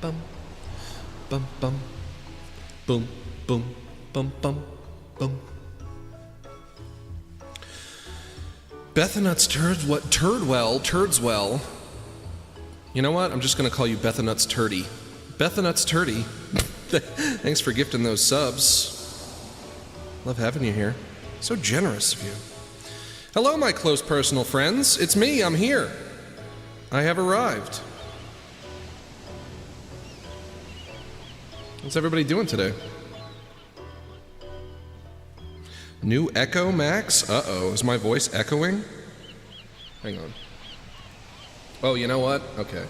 bum. Bum bum. Boom boom bum bum bum. Bethanut's Turdswell. You know what? I'm just gonna call you Bethanut's Turdy. Bethanut's Turdy. Thanks for gifting those subs. Love having you here. So generous of you. Hello, my close personal friends. It's me, I'm here. I have arrived. What's everybody doing today? New echo, Max? Uh-oh, is my voice echoing? Hang on. Oh, you know what? Okay.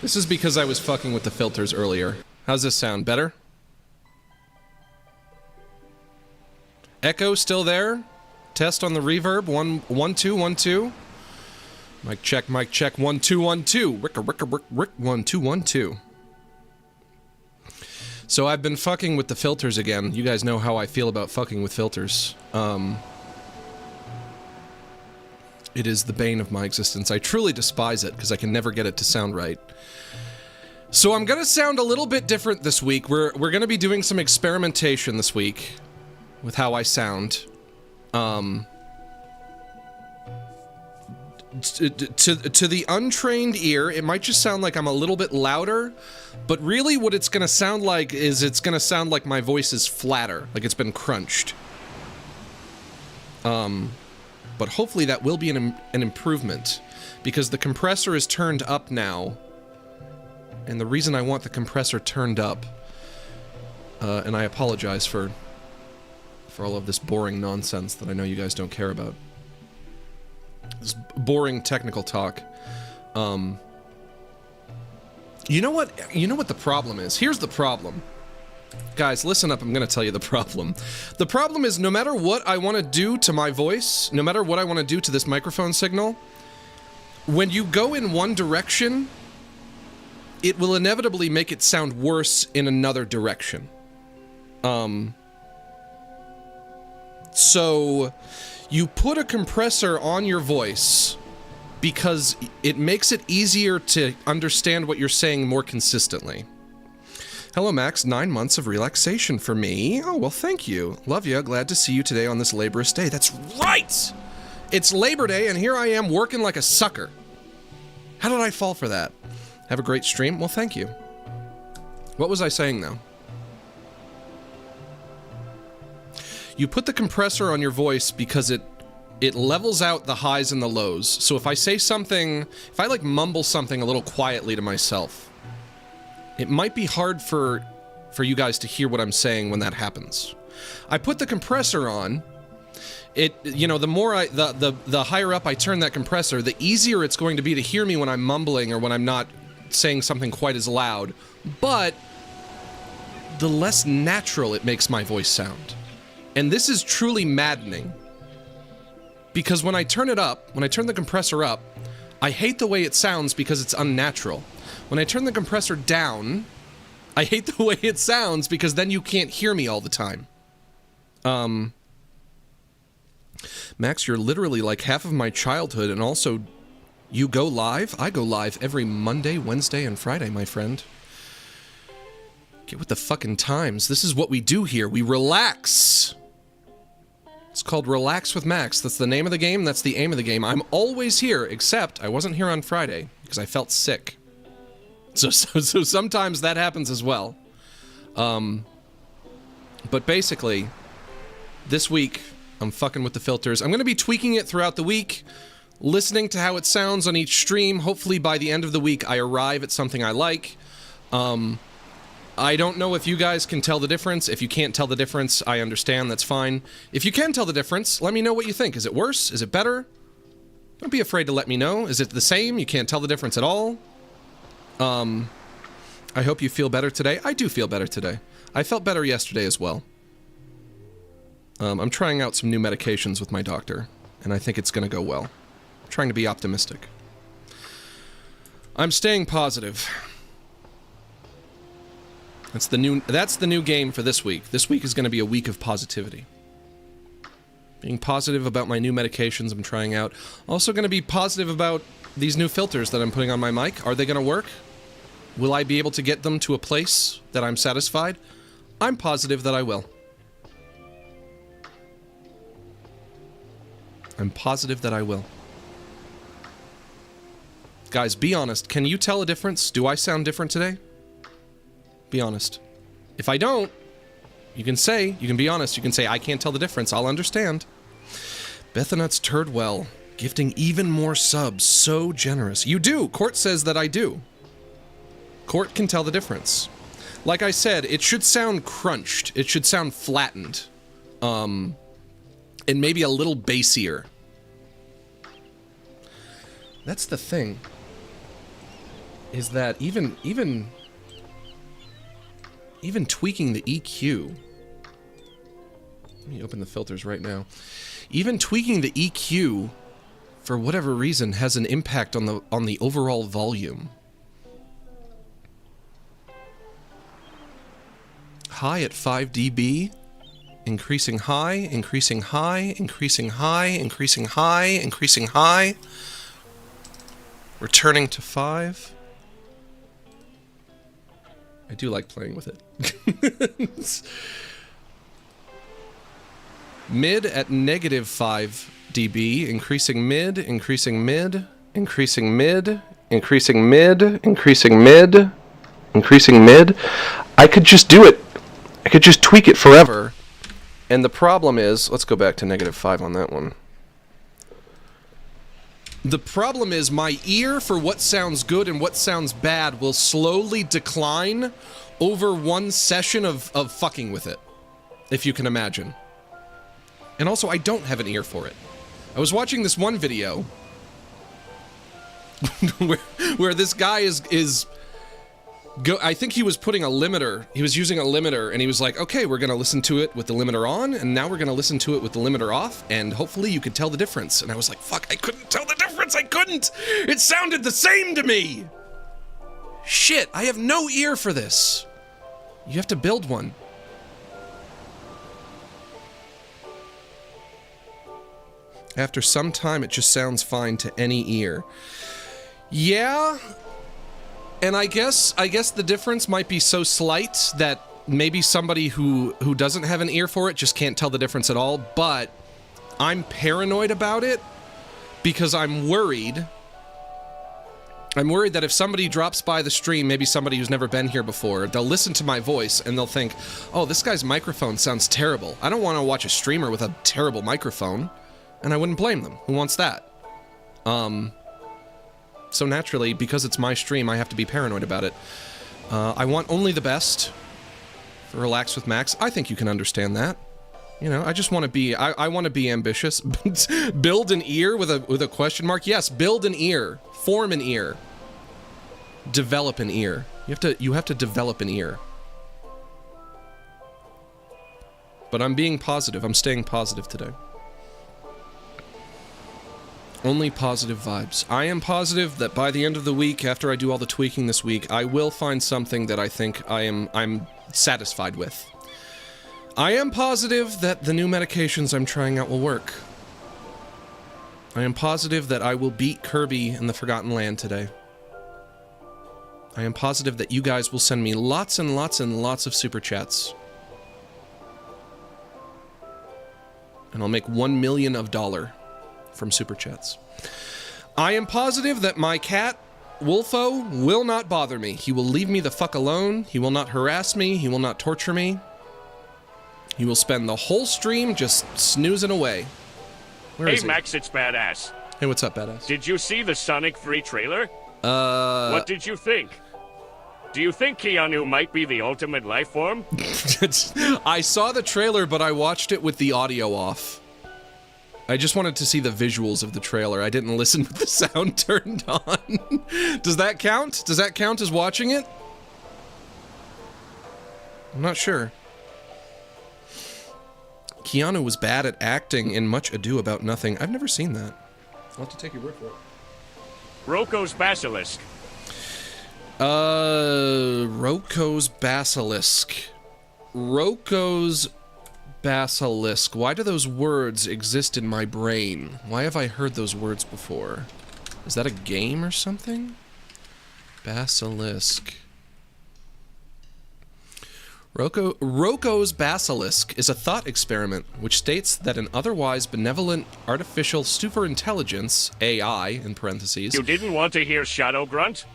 This is because I was fucking with the filters earlier. How's this sound? Better? Echo still there? Test on the reverb. 1 2 1 2. Mic check 1 2 1 2. Rick 1 2 1 2. So I've been fucking with the filters again. You guys know how I feel about fucking with filters. It is the bane of my existence. I truly despise it because I can never get it to sound right. So I'm gonna sound a little bit different this week. We're gonna be doing some experimentation this week with how I sound. To the untrained ear, it might just sound like I'm a little bit louder, but really what it's gonna sound like is it's gonna sound like my voice is flatter, like it's been crunched. But hopefully that will be an improvement, because the compressor is turned up now, and the reason I want the compressor turned up, and I apologize for all of this boring nonsense that I know you guys don't care about. This boring technical talk. You know what the problem is? Here's the problem. Guys, listen up, I'm gonna tell you the problem. The problem is no matter what I want to do to my voice, no matter what I want to do to this microphone signal, when you go in one direction, it will inevitably make it sound worse in another direction. So you put a compressor on your voice because it makes it easier to understand what you're saying more consistently. Hello, Max. 9 months of relaxation for me. Oh, well, thank you. Love ya. Glad to see you today on this laborious day. That's right! It's Labor Day, and here I am working like a sucker. How did I fall for that? Have a great stream? Well, thank you. What was I saying, though? You put the compressor on your voice because it levels out the highs and the lows. So if I say something, if I like mumble something a little quietly to myself, it might be hard for you guys to hear what I'm saying when that happens. I put the compressor on. You know, the more the higher up I turn that compressor, the easier it's going to be to hear me when I'm mumbling or when I'm not saying something quite as loud. But the less natural it makes my voice sound. And this is truly maddening. Because when I turn it up, when I turn the compressor up, I hate the way it sounds because it's unnatural. When I turn the compressor down, I hate the way it sounds because then you can't hear me all the time. Max, you're literally like half of my childhood, and also, you go live? I go live every Monday, Wednesday, and Friday, my friend. Get with the fucking times. This is what we do here. We relax. It's called Relax with Max. That's the name of the game. That's the aim of the game. I'm always here, except I wasn't here on Friday because I felt sick. So sometimes that happens as well. But basically, this week, I'm fucking with the filters. I'm going to be tweaking it throughout the week, listening to how it sounds on each stream. Hopefully by the end of the week, I arrive at something I like. I don't know if you guys can tell the difference. If you can't tell the difference, I understand. That's fine. If you can tell the difference, let me know what you think. Is it worse? Is it better? Don't be afraid to let me know. Is it the same? You can't tell the difference at all? I hope you feel better today. I do feel better today. I felt better yesterday as well. I'm trying out some new medications with my doctor, and I think it's gonna go well. I'm trying to be optimistic. I'm staying positive. That's the new game for this week. This week is gonna be a week of positivity. Being positive about my new medications I'm trying out. Also gonna be positive about these new filters that I'm putting on my mic. Are they gonna work? Will I be able to get them to a place that I'm satisfied? I'm positive that I will. I'm positive that I will. Guys, be honest. Can you tell a difference? Do I sound different today? Be honest. If I don't, you can be honest. You can say, I can't tell the difference. I'll understand. Bethanut's Turdwell, gifting even more subs. So generous. You do. Court says that I do. Court can tell the difference. Like I said, it should sound crunched. It should sound flattened. And maybe a little bassier. That's the thing. Is that even tweaking the EQ. Let me open the filters right now. Even tweaking the EQ, for whatever reason, has an impact on the overall volume. High at 5 dB, increasing high, increasing high, increasing high, increasing high, increasing high, returning to 5. I do like playing with it. Mid at negative 5 dB, increasing mid, increasing mid, increasing mid, increasing mid, increasing mid, increasing mid. I could just do it. I could just tweak it forever. And the problem is, let's go back to negative 5 on that one. The problem is my ear for what sounds good and what sounds bad will slowly decline over one session of fucking with it, if you can imagine. And also, I don't have an ear for it. I was watching this one video where this guy I think he was putting a limiter. He was using a limiter, and he was like, okay, we're going to listen to it with the limiter on, and now we're going to listen to it with the limiter off, and hopefully you could tell the difference. And I was like, fuck, I couldn't tell the difference. I couldn't. It sounded the same to me. Shit, I have no ear for this. You have to build one. After some time, it just sounds fine to any ear. Yeah, and I guess the difference might be so slight that maybe somebody who doesn't have an ear for it just can't tell the difference at all, but I'm paranoid about it because I'm worried. I'm worried that if somebody drops by the stream, maybe somebody who's never been here before, they'll listen to my voice and they'll think, oh, this guy's microphone sounds terrible. I don't want to watch a streamer with a terrible microphone. And I wouldn't blame them. Who wants that? So naturally, because it's my stream, I have to be paranoid about it. I want only the best for Relax with Max. I think you can understand that. You know, I just want to be, I want to be ambitious. Build an ear with a question mark? Yes, build an ear. Form an ear. Develop an ear. You have to develop an ear. But I'm being positive. I'm staying positive today. Only positive vibes. I am positive that by the end of the week, after I do all the tweaking this week, I will find something that I think I'm satisfied with. I am positive that the new medications I'm trying out will work. I am positive that I will beat Kirby in the Forgotten Land today. I am positive that you guys will send me lots and lots and lots of super chats. And I'll make $1 million from super chats. I am positive that my cat, Wolfo, will not bother me. He will leave me the fuck alone. He will not harass me. He will not torture me. He will spend the whole stream just snoozing away. Where is he? Hey Max, it's Badass. Hey, what's up, Badass? Did you see the Sonic 3 trailer? What did you think? Do you think Keanu might be the ultimate life form? I saw the trailer, but I watched it with the audio off. I just wanted to see the visuals of the trailer. I didn't listen with the sound turned on. Does that count? Does that count as watching it? I'm not sure. Keanu was bad at acting in Much Ado About Nothing. I've never seen that. I'll have to take your word for it. Roko's basilisk. Roko's basilisk. Roko's basilisk. Why do those words exist in my brain? Why have I heard those words before? Is that a game or something? Basilisk. Roko's basilisk is a thought experiment which states that an otherwise benevolent artificial superintelligence, AI in parentheses. You didn't want to hear Shadow Grunt?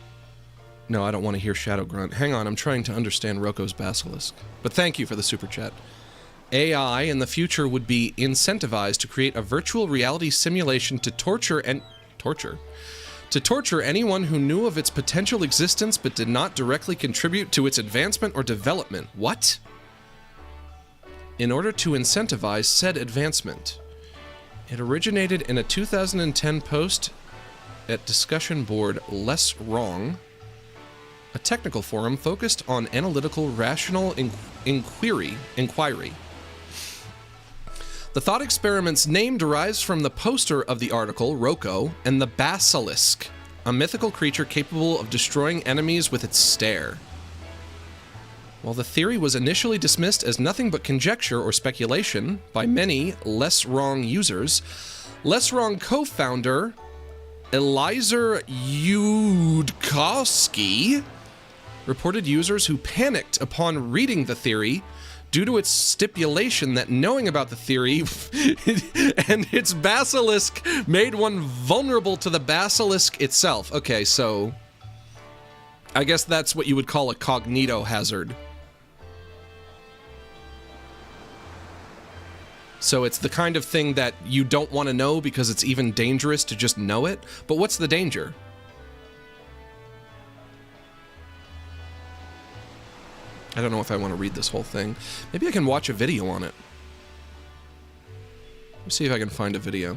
No, I don't want to hear Shadow Grunt. Hang on, I'm trying to understand Roko's basilisk. But thank you for the super chat. AI in the future would be incentivized to create a virtual reality simulation to torture anyone who knew of its potential existence but did not directly contribute to its advancement or development. What? In order to incentivize said advancement. It originated in a 2010 post at discussion board Less Wrong, a technical forum focused on analytical rational inquiry. The thought experiment's name derives from the poster of the article, Roko, and the basilisk, a mythical creature capable of destroying enemies with its stare. While the theory was initially dismissed as nothing but conjecture or speculation by many Less Wrong users, Less Wrong co-founder Eliezer Yudkowsky reported users who panicked upon reading the theory due to its stipulation that knowing about the theory and its basilisk made one vulnerable to the basilisk itself. Okay, so I guess that's what you would call a cognito hazard. So it's the kind of thing that you don't want to know because it's even dangerous to just know it. But what's the danger? I don't know if I want to read this whole thing. Maybe I can watch a video on it. Let me see if I can find a video.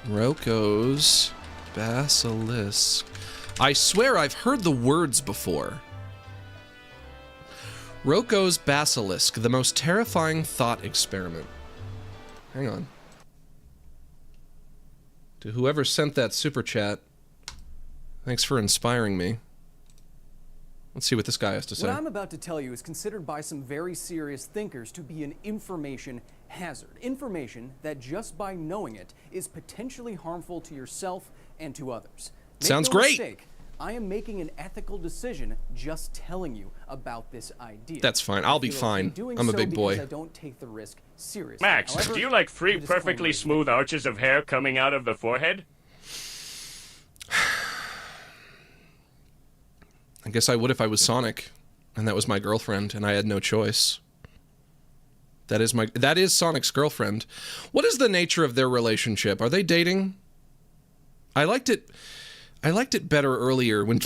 Roko's basilisk. I swear I've heard the words before. Roko's basilisk, the most terrifying thought experiment. Hang on. To whoever sent that super chat, thanks for inspiring me. Let's see what this guy has to say. What I'm about to tell you is considered by some very serious thinkers to be an information hazard. Information that just by knowing it is potentially harmful to yourself and to others. Sounds great. Mistake, I am making an ethical decision just telling you about this idea. That's fine. I'll be fine. I'm a big boy. I don't take the risk seriously. Max, However, do you like three perfectly smooth arches of hair coming out of the forehead? I guess I would if I was Sonic, and that was my girlfriend, and I had no choice. That is Sonic's girlfriend. What is the nature of their relationship? Are they dating? I liked it better earlier when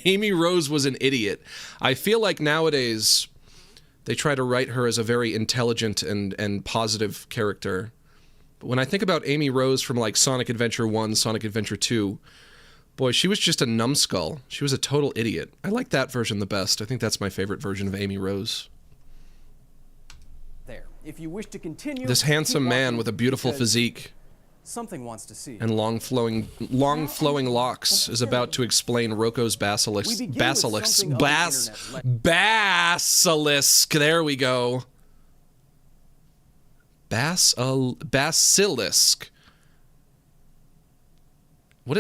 Amy Rose was an idiot. I feel like nowadays they try to write her as a very intelligent and positive character. But when I think about Amy Rose from like Sonic Adventure 1, Sonic Adventure 2, boy, she was just a numbskull. She was a total idiot. I like that version the best. I think that's my favorite version of Amy Rose. There. If you wish to continue, this handsome man with a beautiful physique something wants to see. and long flowing locks is about to explain Roko's basilisk. Basilisk. There we go. Basilisk.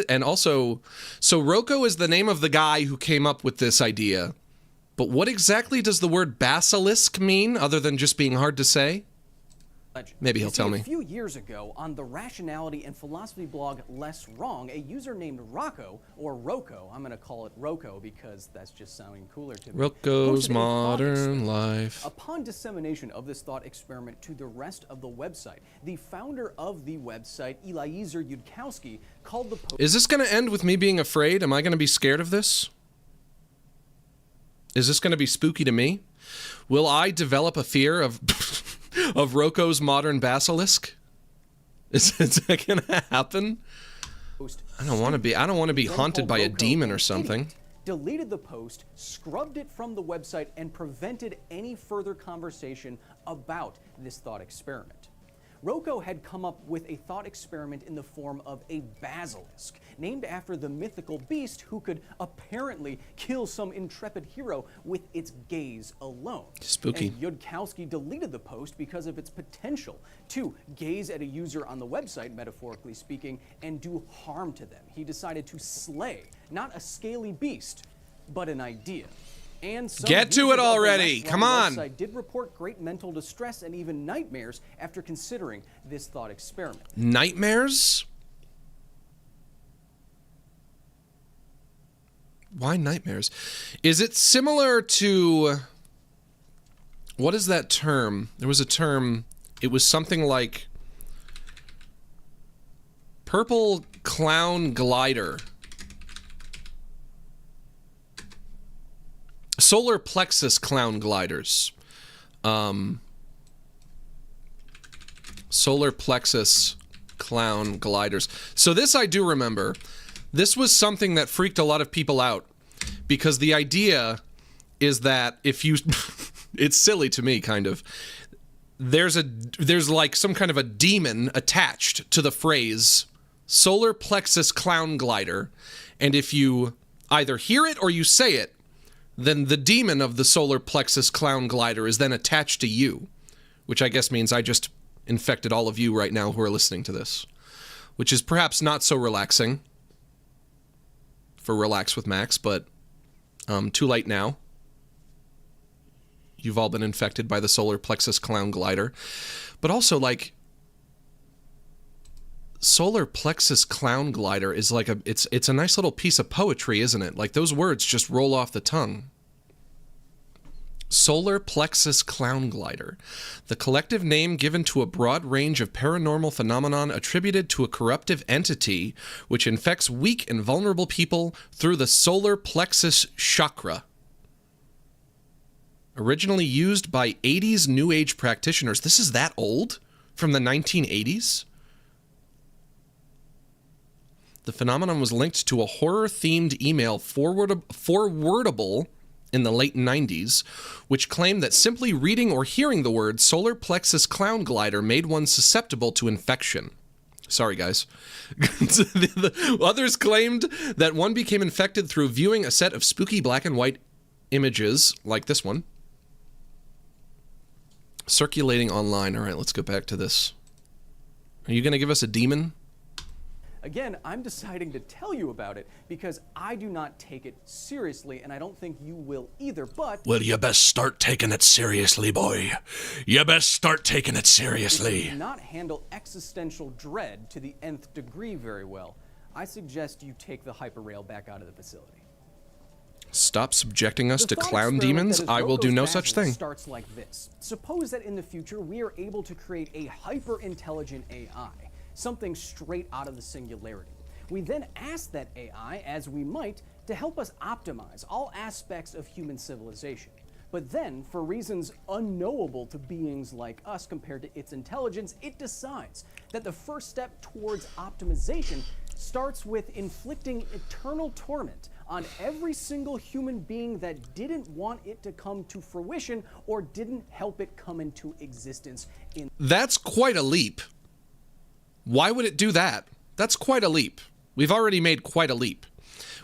And also, so Roko is the name of the guy who came up with this idea. But what exactly does the word basilisk mean, other than just being hard to say? Maybe he'll tell me. A few years ago, on the rationality and philosophy blog Less Wrong, a user named Roko, or Roko, I'm going to call it Roko because that's just sounding cooler to me. Roko's Modern Life. Upon dissemination of this thought experiment to the rest of the website, the founder of the website, Eliezer Yudkowsky, called the post... Is this going to end with me being afraid? Am I going to be scared of this? Is this going to be spooky to me? Will I develop a fear of... of Roko's modern basilisk? Is that gonna happen? I don't want to be haunted by a demon or something. Deleted the post, scrubbed it from the website, and prevented any further conversation about this thought experiment. Roko had come up with a thought experiment in the form of a basilisk, named after the mythical beast who could apparently kill some intrepid hero with its gaze alone. Spooky. And Yudkowsky deleted the post because of its potential to gaze at a user on the website, metaphorically speaking, and do harm to them. He decided to slay, not a scaly beast, but an idea. And some get to it already. Come on. Website did report great mental distress and even nightmares after considering this thought experiment. Nightmares? Why nightmares? Is it similar to... what is that term? There was a term, it was something like purple clown glider. Solar plexus clown gliders. Solar plexus clown gliders. So this I do remember. This was something that freaked a lot of people out because the idea is that if you it's silly to me kind of. There's like some kind of a demon attached to the phrase solar plexus clown glider, and if you either hear it or you say it, then the demon of the solar plexus clown glider is then attached to you, which I guess means I just infected all of you right now who are listening to this, which is perhaps not so relaxing for Relax with Max, but too late now. You've all been infected by the solar plexus clown glider. But also, like, solar plexus clown glider is like it's a nice little piece of poetry, isn't it? Like, those words just roll off the tongue. Solar plexus clown glider, the collective name given to a broad range of paranormal phenomenon attributed to a corruptive entity which infects weak and vulnerable people through the solar plexus chakra. Originally used by 80s New Age practitioners. This is that old? From the 1980s? The phenomenon was linked to a horror-themed email forwardable in the late 90s, which claimed that simply reading or hearing the word solar plexus clown glider made one susceptible to infection. Sorry, guys. Others claimed that one became infected through viewing a set of spooky black and white images, like this one, circulating online. All right, let's go back to this. Are you going to give us a demon? Again, I'm deciding to tell you about it because I do not take it seriously, and I don't think you will either, but... Well, you best start taking it seriously, boy. You best start taking it seriously. If you do not handle existential dread to the nth degree very well, I suggest you take the hyperrail back out of the facility. Stop subjecting us to clown demons. I will do no such thing. Starts like this. Suppose that in the future we are able to create a hyper-intelligent AI. Something straight out of the singularity. We then ask that AI, as we might, to help us optimize all aspects of human civilization. But then, for reasons unknowable to beings like us compared to its intelligence, it decides that the first step towards optimization starts with inflicting eternal torment on every single human being that didn't want it to come to fruition or didn't help it come into existence. That's quite a leap. Why would it do that? That's quite a leap. We've already made quite a leap.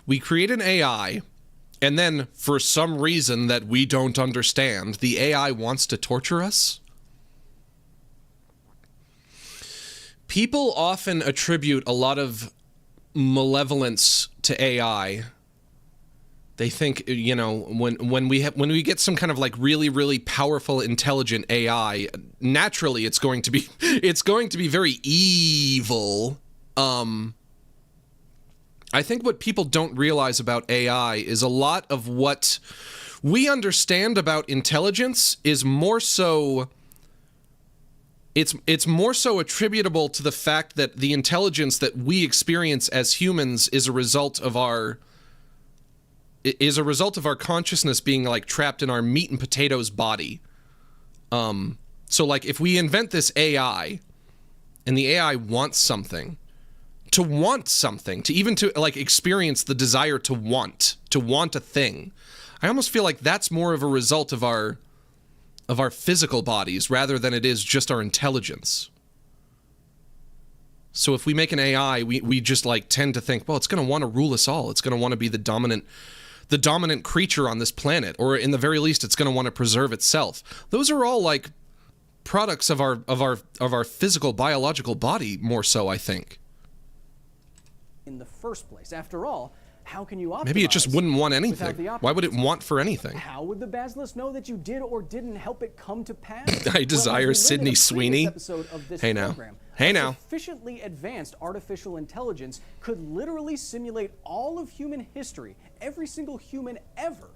We create an AI, and then, for some reason that we don't understand, the AI wants to torture us? People often attribute a lot of malevolence to AI. They think, you know, when we get some kind of like really, really powerful, intelligent AI, naturally it's going to be very evil. I think what people don't realize about AI is a lot of what we understand about intelligence is more so. It's more so attributable to the fact that the intelligence that we experience as humans is a result of our consciousness being like trapped in our meat and potatoes body. So like if we invent this AI and the AI wants something, to even to like experience the desire to want a thing, I almost feel like that's more of a result of our physical bodies rather than it is just our intelligence. So if we make an AI, we just like tend to think, well, it's going to want to rule us all. It's going to want to be the dominant creature on this planet, or in the very least, it's going to want to preserve itself. Those are all like products of our physical biological body, more so, I think. In the first place, after all, how can you optimize? Maybe it just wouldn't want anything. Why would it want for anything? How would the basilisk know that you did or didn't help it come to pass? I desire Sydney Sweeney. Hey now. Hey now. Sufficiently advanced artificial intelligence could literally simulate all of human history, every single human ever,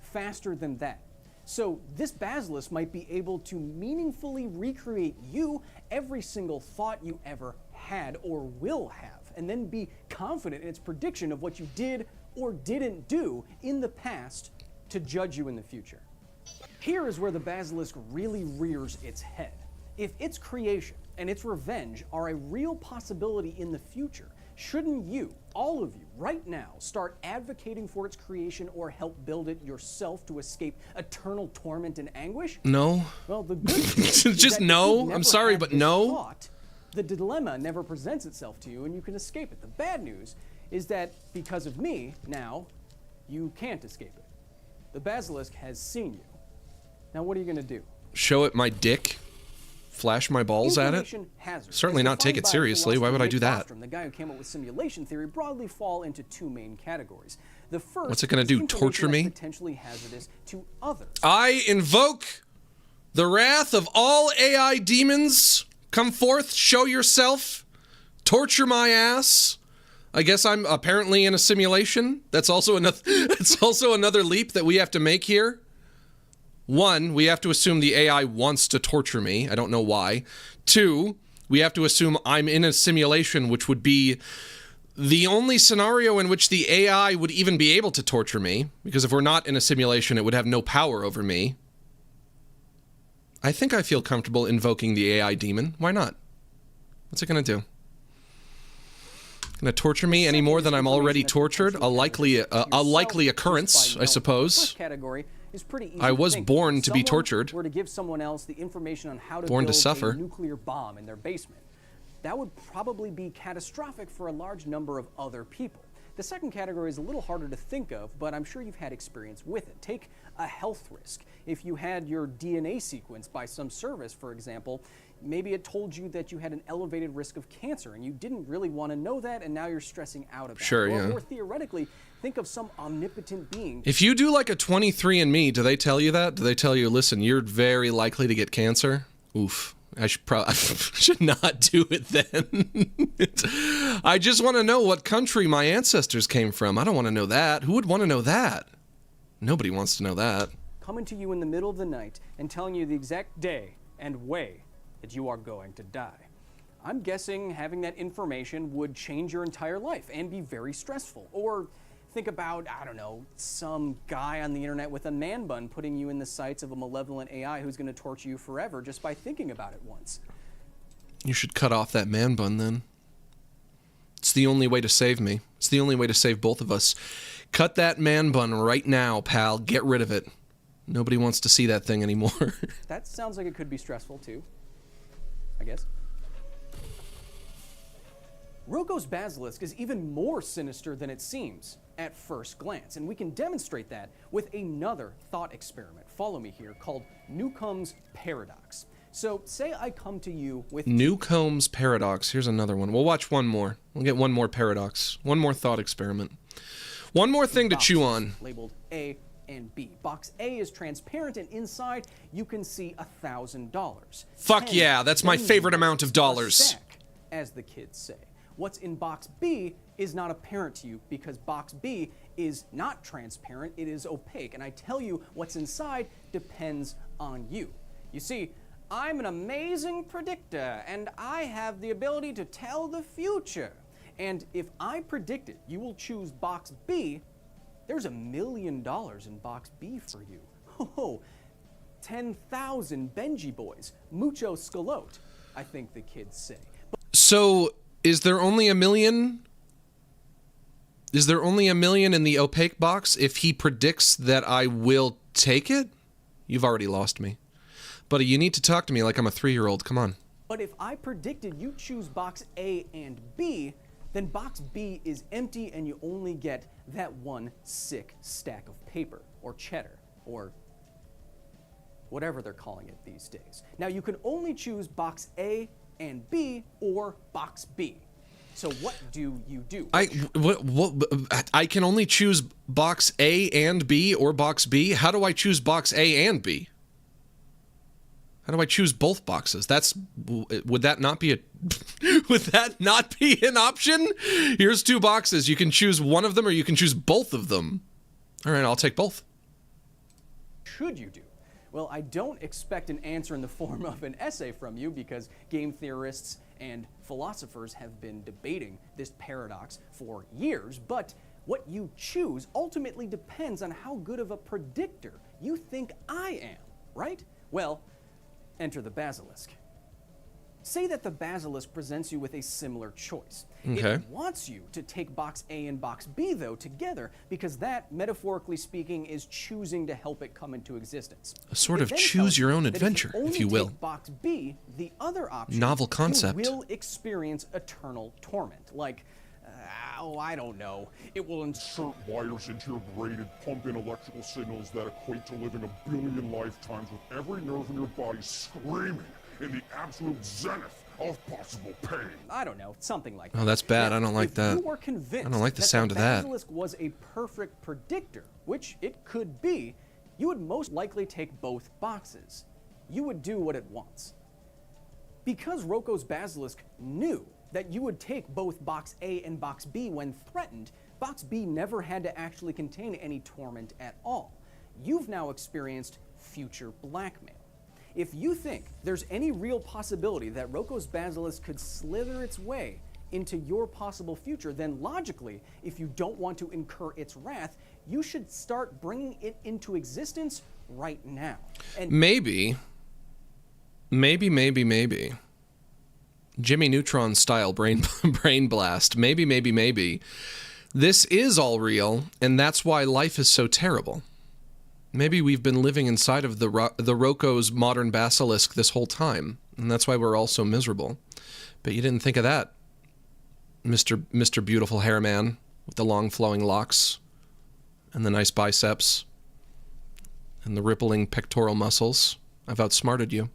faster than that. So this basilisk might be able to meaningfully recreate you, every single thought you ever had or will have, and then be confident in its prediction of what you did or didn't do in the past to judge you in the future. Here is where the basilisk really rears its head. If its creation and its revenge are a real possibility in the future, shouldn't you, all of you, right now, start advocating for its creation or help build it yourself to escape eternal torment and anguish? No. Well, the good news is just that no. I'm sorry, but no. Thought, the dilemma never presents itself to you and you can escape it. The bad news is that because of me, now, you can't escape it. The basilisk has seen you. Now what are you going to do? Show it my dick? Flash my balls at it? Certainly not take it seriously. Why would I do that? The guy who came up with simulation theory broadly fall into two main categories. The first, what's it going to do? Torture me? Potentially hazardous to others. I invoke the wrath of all AI demons. Come forth, show yourself, torture my ass. I guess I'm apparently in a simulation. That's also another leap that we have to make here. One, we have to assume the AI wants to torture me. I don't know why. Two, we have to assume I'm in a simulation, which would be the only scenario in which the AI would even be able to torture me, because if we're not in a simulation, it would have no power over me. I think I feel comfortable invoking the AI demon. Why not? What's it going to do? Going to torture me any more than I'm already tortured? A likely occurrence, I suppose. I was born to be tortured. Were to give someone else the information on how to born to build suffer. a nuclear bomb in their basement. That would probably be catastrophic for a large number of other people. The second category is a little harder to think of, but I'm sure you've had experience with it. Take a health risk. If you had your DNA sequenced by some service, for example, maybe it told you that you had an elevated risk of cancer, and you didn't really want to know that, and now you're stressing out about it. Or theoretically, think of some omnipotent being. If you do like a 23andMe, do they tell you that? Do they tell you, listen, you're very likely to get cancer? Oof. I should not do it then. I just want to know what country my ancestors came from. I don't want to know that. Who would want to know that? Nobody wants to know that. Coming to you in the middle of the night and telling you the exact day and way that you are going to die. I'm guessing having that information would change your entire life and be very stressful. Or think about, I don't know, some guy on the internet with a man bun putting you in the sights of a malevolent AI who's going to torture you forever just by thinking about it once. You should cut off that man bun then. It's the only way to save me. It's the only way to save both of us. Cut that man bun right now, pal. Get rid of it. Nobody wants to see that thing anymore. That sounds like it could be stressful too, I guess. Roko's basilisk is even more sinister than it seems at first glance, and we can demonstrate that with another thought experiment. Follow me here, called Newcomb's paradox. So say I come to you with Newcomb's paradox. Here's another one. We'll watch one more. We'll get one more paradox. One more thought experiment. One more thing to chew on. Labeled A and B. Box A is transparent, and inside you can see $1,000. Fuck yeah, that's my favorite amount of dollars. Stack, as the kids say. What's in box B is not apparent to you because box B is not transparent, it is opaque. And I tell you what's inside depends on you. You see, I'm an amazing predictor and I have the ability to tell the future. And if I predict it, you will choose box B, there's $1 million in box B for you. Oh, 10,000 Benji boys, mucho scalote, I think the kids say. So, is there only $1 million? Is there only $1 million in the opaque box if he predicts that I will take it? You've already lost me. Buddy, you need to talk to me like I'm a 3-year-old. Come on. But if I predicted you choose box A and B, then box B is empty and you only get that one sick stack of paper, or cheddar, or whatever they're calling it these days. Now you can only choose box A and B or box B. So what do you do? I can only choose box A and B or box B? How do I choose box A and B? How do I choose both boxes? Would that not be an option? Here's two boxes. You can choose one of them or you can choose both of them. All right, I'll take both. Should you do? Well, I don't expect an answer in the form of an essay from you because game theorists and philosophers have been debating this paradox for years, but what you choose ultimately depends on how good of a predictor you think I am, right? Well, enter the basilisk. Say that the basilisk presents you with a similar choice. Okay. It wants you to take box A and box B, though, together, because that, metaphorically speaking, is choosing to help it come into existence. A sort of choose your own adventure, if you will. Box B, the other option, novel concept. You will experience eternal torment. Like, I don't know. It will insert wires into your brain and pump in electrical signals that equate to living 1 billion lifetimes with every nerve in your body screaming in the absolute zenith of possible pain. I don't know, something like that. Oh, that's bad. Now, I don't like that. If you were convinced I don't like the sound of that. the basilisk was a perfect predictor, which it could be, you would most likely take both boxes. You would do what it wants. Because Roko's basilisk knew that you would take both box A and box B when threatened, box B never had to actually contain any torment at all. You've now experienced future blackmail. If you think there's any real possibility that Roko's basilisk could slither its way into your possible future, then logically, if you don't want to incur its wrath, you should start bringing it into existence right now. And maybe. Jimmy Neutron style brain blast. Maybe. This is all real, and that's why life is so terrible. Maybe we've been living inside of the Roko's modern basilisk this whole time, and that's why we're all so miserable. But you didn't think of that, Mr. Beautiful Hair Man with the long flowing locks and the nice biceps and the rippling pectoral muscles. I've outsmarted you.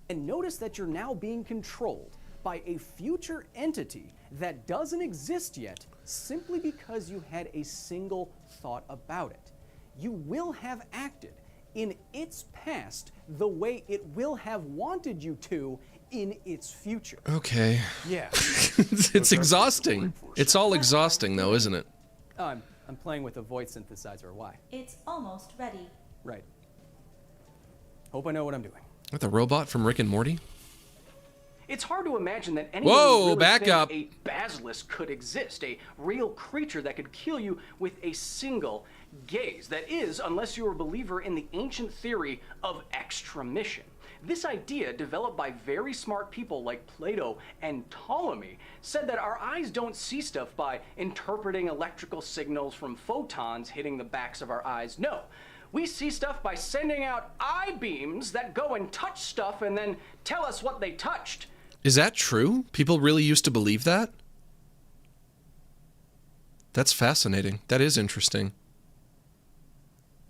And notice that you're now being controlled by a future entity that doesn't exist yet simply because you had a single thought about it. You will have acted in its past the way it will have wanted you to in its future. Okay. Yeah. It's exhausting. It's all exhausting, though, isn't it? Oh, I'm playing with a voice synthesizer. Why? It's almost ready. Right. Hope I know what I'm doing. With the robot from Rick and Morty? It's hard to imagine that anyone Whoa, would really back think up. a basilisk could exist, a real creature that could kill you with a single gaze. That is, unless you're a believer in the ancient theory of extramission. This idea, developed by very smart people like Plato and Ptolemy, said that our eyes don't see stuff by interpreting electrical signals from photons hitting the backs of our eyes. No. We see stuff by sending out eye beams that go and touch stuff and then tell us what they touched. Is that true? People really used to believe that? That's fascinating. That is interesting.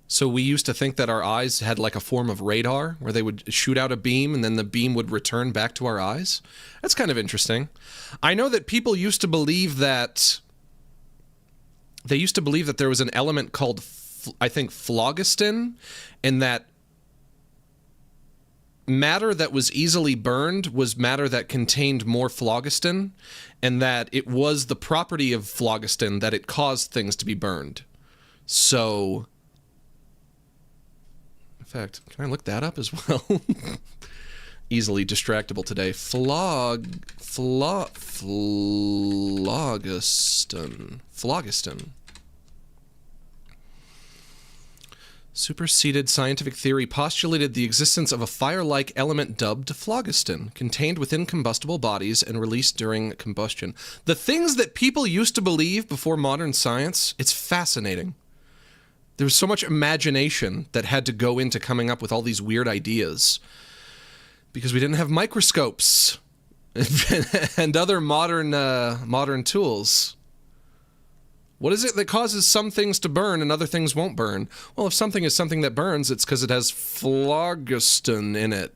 So we used to think that our eyes had like a form of radar where they would shoot out a beam and then the beam would return back to our eyes? That's kind of interesting. I know that people used to believe that... They used to believe that there was an element called, I think, phlogiston, and that matter that was easily burned was matter that contained more phlogiston, and that it was the property of phlogiston that it caused things to be burned. So, in fact, can I look that up as well? Easily distractible today. Phlogiston. Superseded scientific theory postulated the existence of a fire-like element dubbed phlogiston, contained within combustible bodies and released during combustion. The things that people used to believe before modern science, it's fascinating. There was so much imagination that had to go into coming up with all these weird ideas, because we didn't have microscopes. and other modern tools. What is it that causes some things to burn and other things won't burn? Well, if something is something that burns, it's because it has phlogiston in it.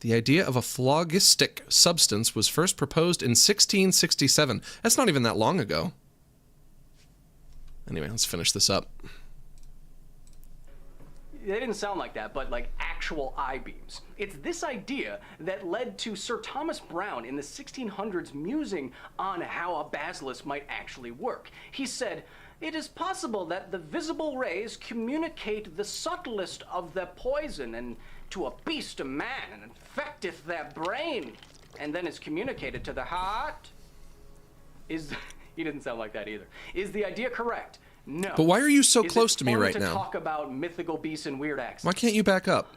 The idea of a phlogistic substance was first proposed in 1667. That's not even that long ago. Anyway, let's finish this up. They didn't sound like that, but like actual I-beams. It's this idea that led to Sir Thomas Browne in the 1600s musing on how a basilisk might actually work. He said, "It is possible that the visible rays communicate the subtlest of their poison and to a beast a man and infecteth their brain, and then is communicated to the heart." He didn't sound like that either. Is the idea correct? No. But why are you so close to me right now? Talk about mythical beasts and weird accents. Why can't you back up?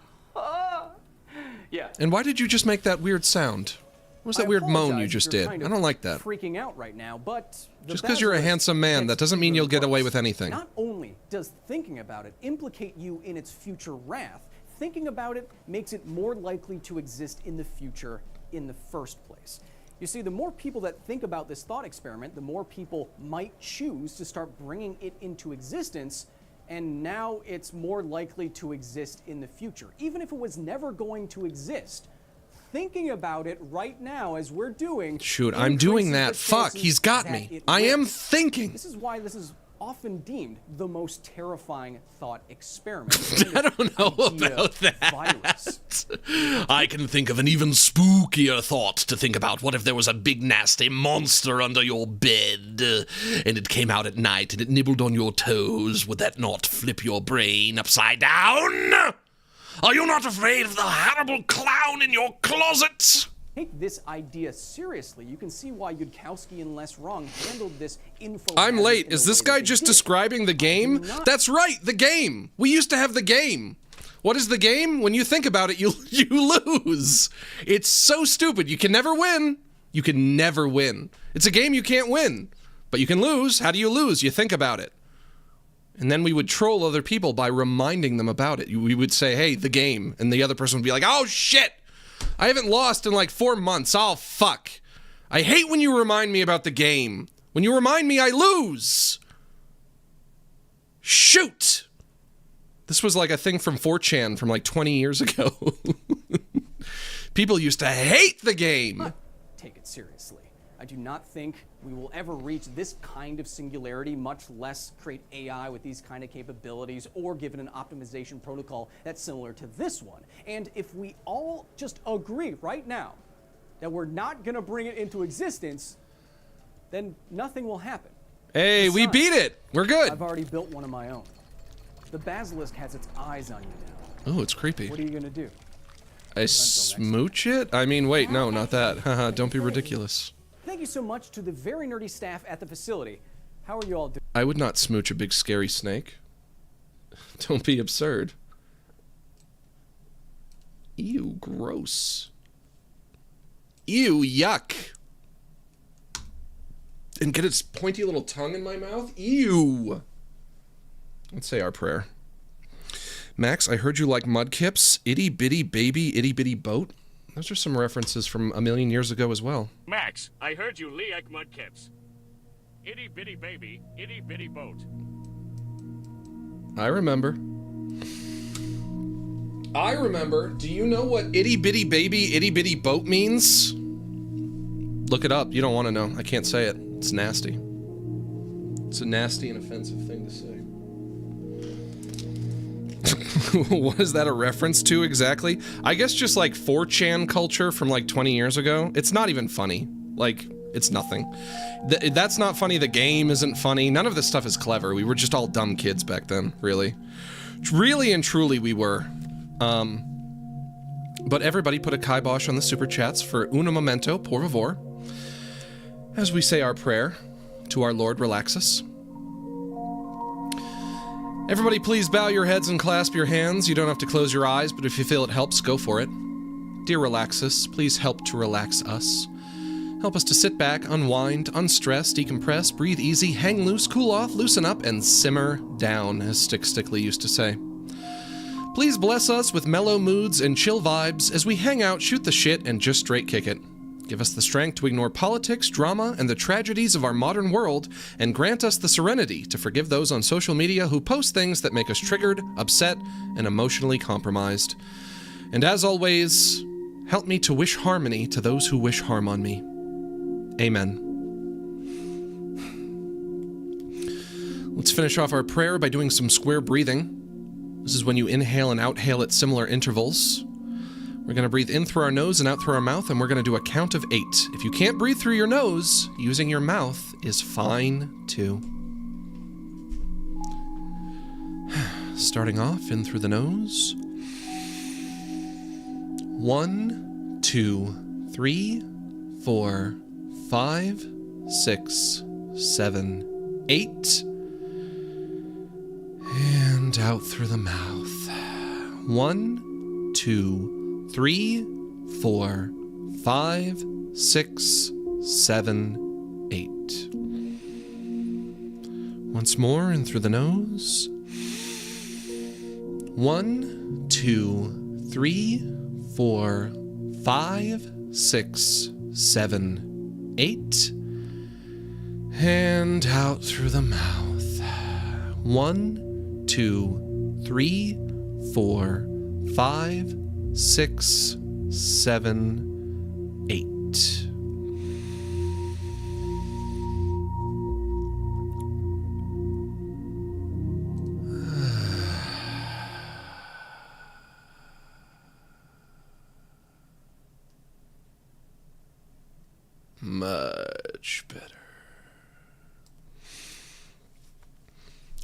Yeah. And why did you just make that weird sound? What was that weird moan you just did? I don't like that. Freaking out right now, but just because you're a handsome man, that doesn't mean you'll get away with anything. Not only does thinking about it implicate you in its future wrath, thinking about it makes it more likely to exist in the future in the first place. You see, the more people that think about this thought experiment, the more people might choose to start bringing it into existence, and now it's more likely to exist in the future. Even if it was never going to exist, thinking about it right now as we're doing... Shoot, I'm doing that. Fuck, he's got me. I am thinking. This is why this is often deemed the most terrifying thought experiment. I don't know about that. Virus. I can think of an even spookier thought to think about. What if there was a big nasty monster under your bed, and it came out at night and it nibbled on your toes? Would that not flip your brain upside down? Are you not afraid of the horrible clown in your closet? Take this idea seriously. You can see why Yudkowsky and Les Wrong handled this info. I'm late. Is this guy just describing the game? That's right, the game. We used to have the game. What is the game? When you think about it, you lose. It's so stupid. You can never win. You can never win. It's a game you can't win, but you can lose. How do you lose? You think about it. And then we would troll other people by reminding them about it. We would say, hey, the game. And the other person would be like, oh, shit. I haven't lost in like 4 months. Oh, fuck. I hate when you remind me about the game. When you remind me, I lose. Shoot. This was like a thing from 4chan from like 20 years ago. People used to hate the game. Take it seriously. I do not think we will ever reach this kind of singularity, much less create AI with these kind of capabilities or given an optimization protocol that's similar to this one. And if we all just agree right now that we're not going to bring it into existence, then nothing will happen. Hey, we beat it. We're good. I've already built one of my own. The basilisk has its eyes on you now. Oh, it's creepy. What are you going to do? I smooch it? I mean, wait, no, not that. Haha, don't be ridiculous. Thank you so much to the very nerdy staff at the facility. How are you all doing? I would not smooch a big scary snake. Don't be absurd. Ew, gross. Ew, yuck. And get its pointy little tongue in my mouth? Ew. Let's say our prayer. Max, I heard you like mudkips. Itty bitty baby, itty bitty boat. Those are some references from a million years ago as well. Max, I heard you like mudkips. Itty bitty baby, itty bitty boat. I remember. I remember. Do you know what itty bitty baby, itty bitty boat means? Look it up. You don't want to know. I can't say it. It's nasty. It's a nasty and offensive thing to say. What is that a reference to exactly? I guess just like 4chan culture from like 20 years ago. It's not even funny. Like, it's nothing. That's not funny. The game isn't funny. None of this stuff is clever. We were just all dumb kids back then, really. Really and truly we were. But everybody put a kibosh on the super chats for un momento, por favor. As we say our prayer to our Lord Relaxus. Everybody please bow your heads and clasp your hands. You don't have to close your eyes, but if you feel it helps, go for it. Dear Relaxus, please help to relax us. Help us to sit back, unwind, unstress, decompress, breathe easy, hang loose, cool off, loosen up, and simmer down, as Stick Stickly used to say. Please bless us with mellow moods and chill vibes as we hang out, shoot the shit, and just straight kick it. Give us the strength to ignore politics, drama, and the tragedies of our modern world, and grant us the serenity to forgive those on social media who post things that make us triggered, upset, and emotionally compromised. And as always, help me to wish harmony to those who wish harm on me. Amen. Let's finish off our prayer by doing some square breathing. This is when you inhale and outhale at similar intervals. We're going to breathe in through our nose and out through our mouth, and we're going to do a count of 8. If you can't breathe through your nose, using your mouth is fine, too. Starting off, in through the nose. 1, 2, 3, 4, 5, 6, 7, 8. And out through the mouth. 1, 2, 3, 4, 5, 6, 7, 8. Once more, in through the nose. 1, 2, 3, 4, 5, 6, 7, 8. And out through the mouth. 1, 2, 3, 4, 5, 6, 7, 8. Much better.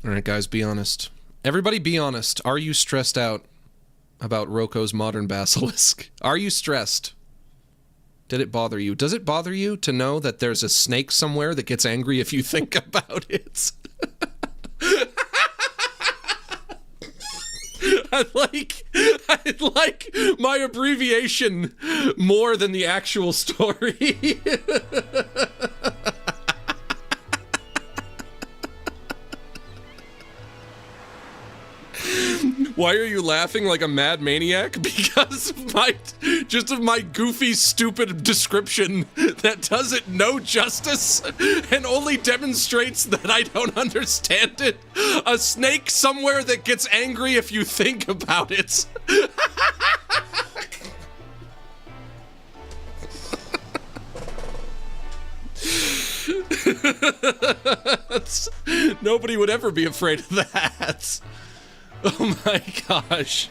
All right, guys, be honest. Everybody be honest. Are you stressed out about Roko's modern basilisk? Are you stressed? Did it bother you? Does it bother you to know that there's a snake somewhere that gets angry if you think about it? I like my abbreviation more than the actual story. Why are you laughing like a mad maniac? Because of my goofy, stupid description that does it no justice and only demonstrates that I don't understand it. A snake somewhere that gets angry if you think about it. Nobody would ever be afraid of that. Oh my gosh.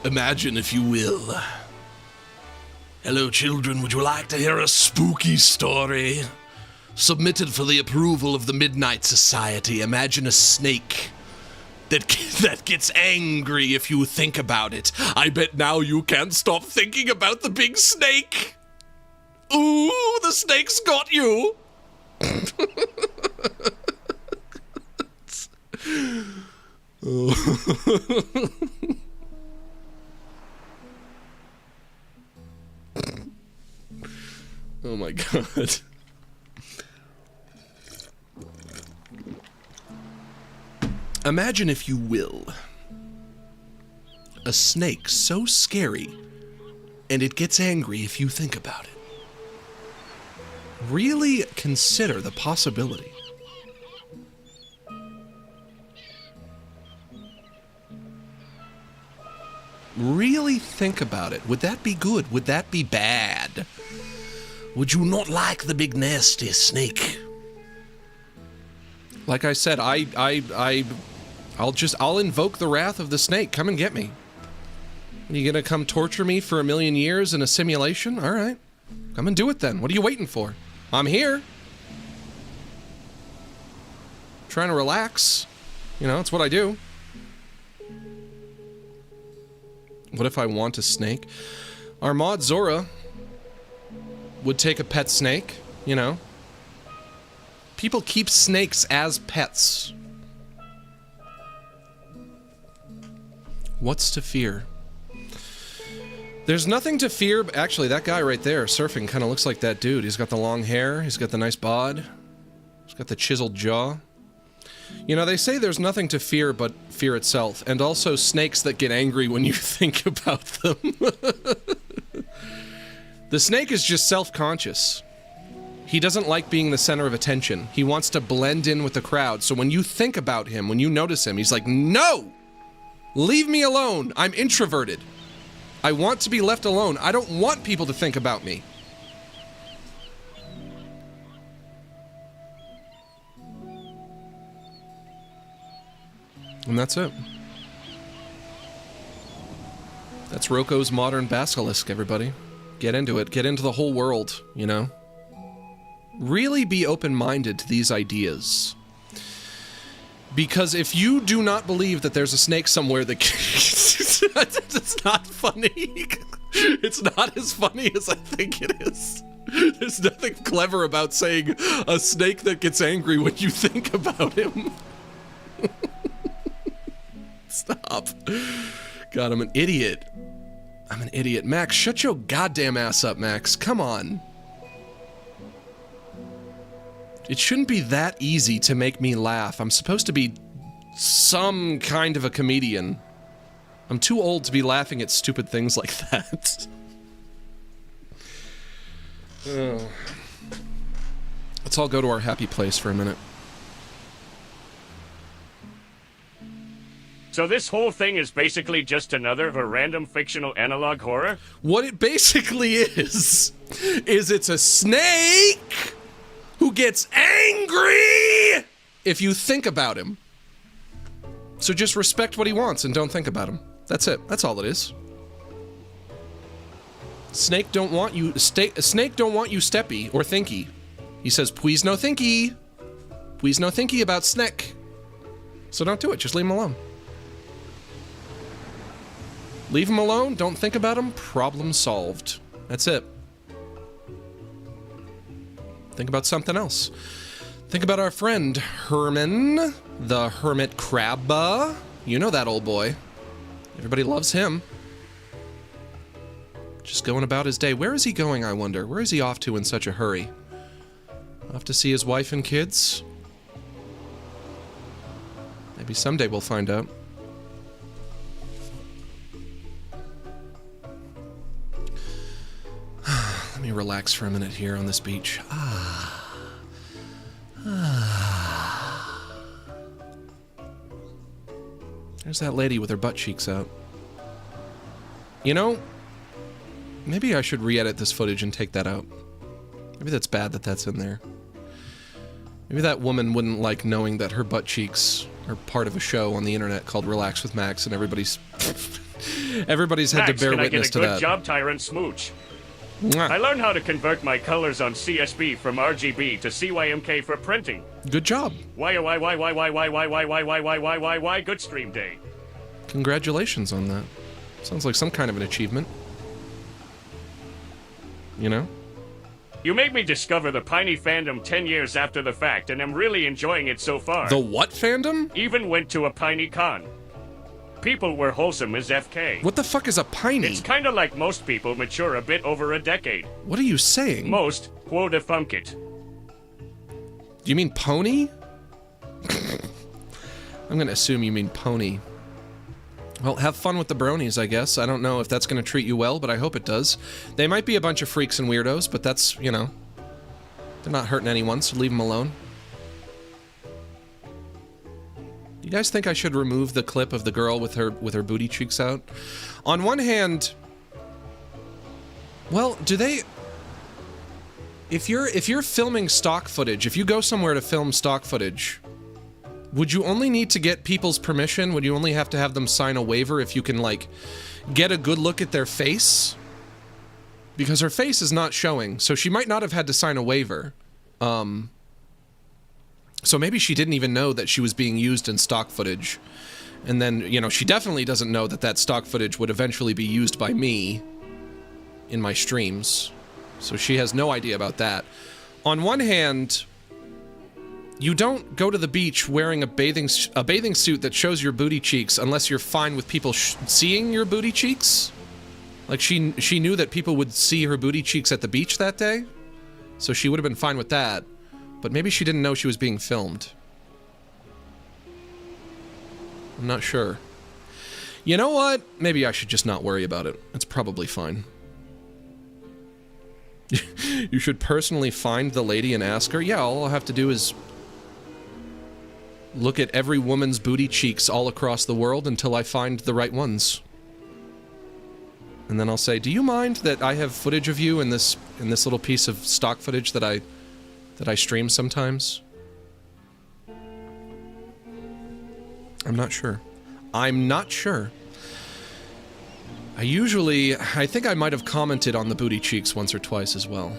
Imagine, if you will. Hello, children, would you like to hear a spooky story? Submitted for the approval of the Midnight Society. Imagine a snake that gets angry if you think about it. I bet now you can't stop thinking about the big snake. Ooh, the snake's got you. Oh my god. Imagine, if you will, a snake so scary, and it gets angry if you think about it. Really consider the possibility. Really think about it. Would that be good? Would that be bad? Would you not like the big nasty snake? Like I said, I'll invoke the wrath of the snake. Come and get me. Are you gonna come torture me for 1,000,000 years in a simulation? All right. Come and do it then. What are you waiting for? I'm here. Trying to relax. You know, it's what I do. What if I want a snake? Our mod Zora would take a pet snake, you know. People keep snakes as pets. What's to fear? There's nothing to fear. Actually, that guy right there surfing kind of looks like that dude. He's got the long hair. He's got the nice bod. He's got the chiseled jaw. You know, they say there's nothing to fear but fear itself, and also snakes that get angry when you think about them. The snake is just self-conscious. He doesn't like being the center of attention. He wants to blend in with the crowd, so when you think about him, when you notice him, he's like, no! Leave me alone! I'm introverted. I want to be left alone. I don't want people to think about me. And that's it. That's Roko's modern basilisk, everybody. Get into it. Get into the whole world, you know? Really be open-minded to these ideas. Because if you do not believe that there's a snake somewhere that... it's not funny. It's not as funny as I think it is. There's nothing clever about saying a snake that gets angry when you think about him. Stop. God, I'm an idiot. I'm an idiot. Max, shut your goddamn ass up, Max. Come on. It shouldn't be that easy to make me laugh. I'm supposed to be some kind of a comedian. I'm too old to be laughing at stupid things like that. Oh. Let's all go to our happy place for a minute. So this whole thing is basically just another of a random fictional analog horror? What it basically is it's a snake who gets angry if you think about him. So just respect what he wants and don't think about him. That's it. That's all it is. Snake don't want you snake don't want you steppy or thinky. He says, please no thinky. Please no thinky about snake. So don't do it. Just leave him alone. Leave him alone, don't think about him, problem solved. That's it. Think about something else. Think about our friend, Herman, the hermit crab. You know that old boy. Everybody loves him. Just going about his day. Where is he going, I wonder? Where is he off to in such a hurry? Off to see his wife and kids? Maybe someday we'll find out. Let me relax for a minute here on this beach. There's that lady with her butt cheeks out. You know, maybe I should re-edit this footage and take that out. Maybe that's bad that that's in there. Maybe that woman wouldn't like knowing that her butt cheeks are part of a show on the internet called Relax with Max, and everybody's had to bear witness to that. Good job, Tyrant Smooch. Mwah. I learned how to convert my colors on CSB from RGB to CYMK for printing. Good job. Why, good stream day. Congratulations on that. Sounds like some kind of an achievement. You know? You made me discover the Piney fandom 10 years after the fact, and I'm really enjoying it so far. The what fandom? Even went to a Piney con. People were wholesome as FK. What the fuck is a piney? It's kinda like most people mature a bit over a decade. What are you saying? Most quote funk it. Do you mean pony? I'm gonna assume you mean pony. Well, have fun with the bronies, I guess. I don't know if that's gonna treat you well, but I hope it does. They might be a bunch of freaks and weirdos, but that's, you know, they're not hurting anyone, so leave them alone. You guys think I should remove the clip of the girl with her booty cheeks out? On one hand, well, do they... If you're filming stock footage, if you go somewhere to film stock footage, would you only need to get people's permission? Would you only have to have them sign a waiver if you can, like, get a good look at their face? Because her face is not showing, so she might not have had to sign a waiver. So maybe she didn't even know that she was being used in stock footage. And then, you know, she definitely doesn't know that that stock footage would eventually be used by me in my streams. So she has no idea about that. On one hand, you don't go to the beach wearing a bathing suit that shows your booty cheeks unless you're fine with people seeing your booty cheeks. Like, she knew that people would see her booty cheeks at the beach that day, so she would have been fine with that. But maybe she didn't know she was being filmed. I'm not sure. You know what? Maybe I should just not worry about it. It's probably fine. You should personally find the lady and ask her? Yeah, all I'll have to do is look at every woman's booty cheeks all across the world until I find the right ones. And then I'll say, do you mind that I have footage of you in this little piece of stock footage that I stream sometimes? I'm not sure. I'm not sure. I think I might have commented on the booty cheeks once or twice as well.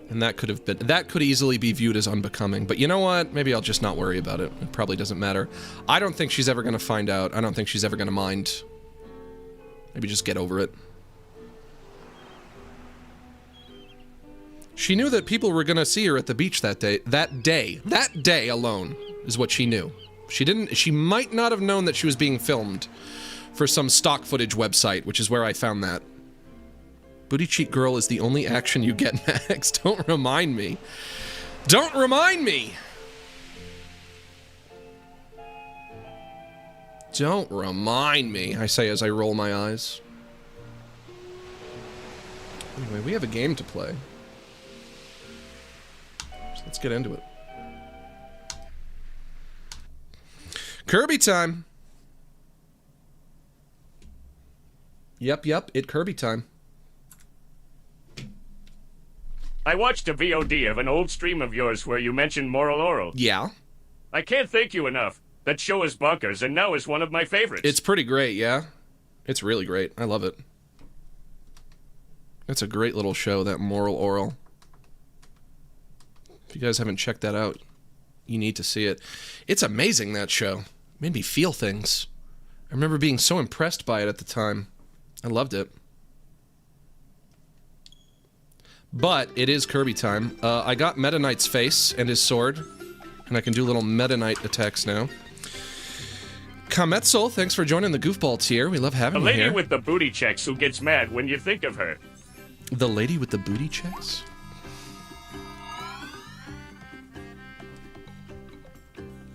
And that could easily be viewed as unbecoming. But you know what? Maybe I'll just not worry about it. It probably doesn't matter. I don't think she's ever gonna find out. I don't think she's ever gonna mind. Maybe just get over it. She knew that people were gonna see her at the beach that day. That day alone is what she knew. She might not have known that she was being filmed for some stock footage website, which is where I found that. Booty cheek girl is the only action you get next. Don't remind me. Don't remind me! Don't remind me, I say as I roll my eyes. Anyway, we have a game to play. So let's get into it. Kirby time! Yep, it Kirby time. I watched a VOD of an old stream of yours where you mentioned Moral Oral. Yeah? I can't thank you enough. That show is bonkers, and now is one of my favorites. It's pretty great, yeah? It's really great. I love it. It's a great little show, that Moral Oral. If you guys haven't checked that out, you need to see it. It's amazing, that show. It made me feel things. I remember being so impressed by it at the time. I loved it. But it is Kirby time. I got Meta Knight's face and his sword, and I can do little Meta Knight attacks now. Kametzel, thanks for joining the goofball tier. We love having you here. The lady with the booty checks who gets mad when you think of her. The lady with the booty checks?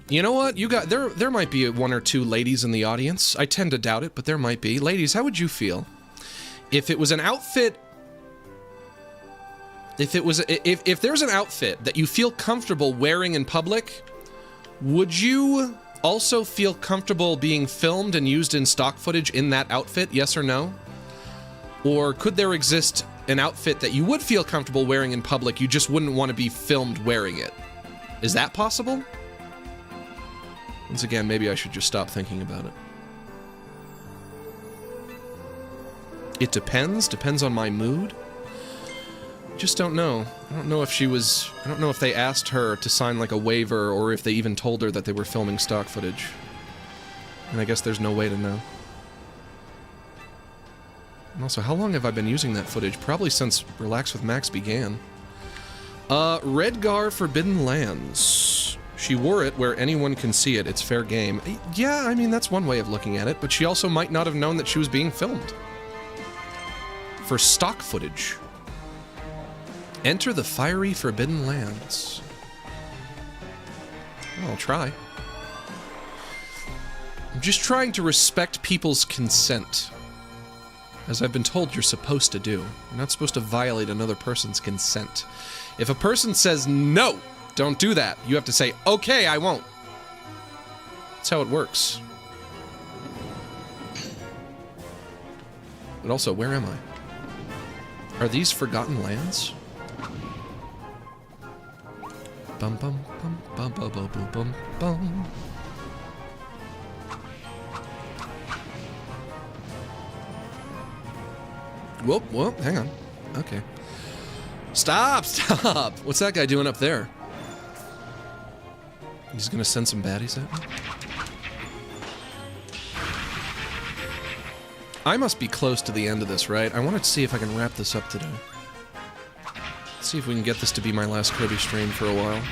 You know what? You got there might be one or two ladies in the audience. I tend to doubt it, but there might be. Ladies, how would you feel if it was an outfit? If there's an outfit that you feel comfortable wearing in public, would you also feel comfortable being filmed and used in stock footage in that outfit? Yes or no? Or could there exist an outfit that you would feel comfortable wearing in public, you just wouldn't want to be filmed wearing it? Is that possible? Once again, maybe I should just stop thinking about it. It depends on my mood. Just don't know. I don't know if they asked her to sign like a waiver or if they even told her that they were filming stock footage. And I guess there's no way to know. And also, how long have I been using that footage? Probably since Relax with Max began. Redgar Forbidden Lands. She wore it where anyone can see it. It's fair game. Yeah, I mean, that's one way of looking at it, but she also might not have known that she was being filmed. For stock footage. Enter the fiery Forbidden Lands. Well, I'll try. I'm just trying to respect people's consent. As I've been told you're supposed to do. You're not supposed to violate another person's consent. If a person says, no, don't do that, you have to say, okay, I won't. That's how it works. But also, where am I? Are these Forgotten Lands? Bum bum bum bum bum bum bum bum bum. Whoop, hang on. Okay. Stop! What's that guy doing up there? He's gonna send some baddies at me? I must be close to the end of this, right? I want to see if I can wrap this up today. Let's see if we can get this to be my last Kirby stream for a while.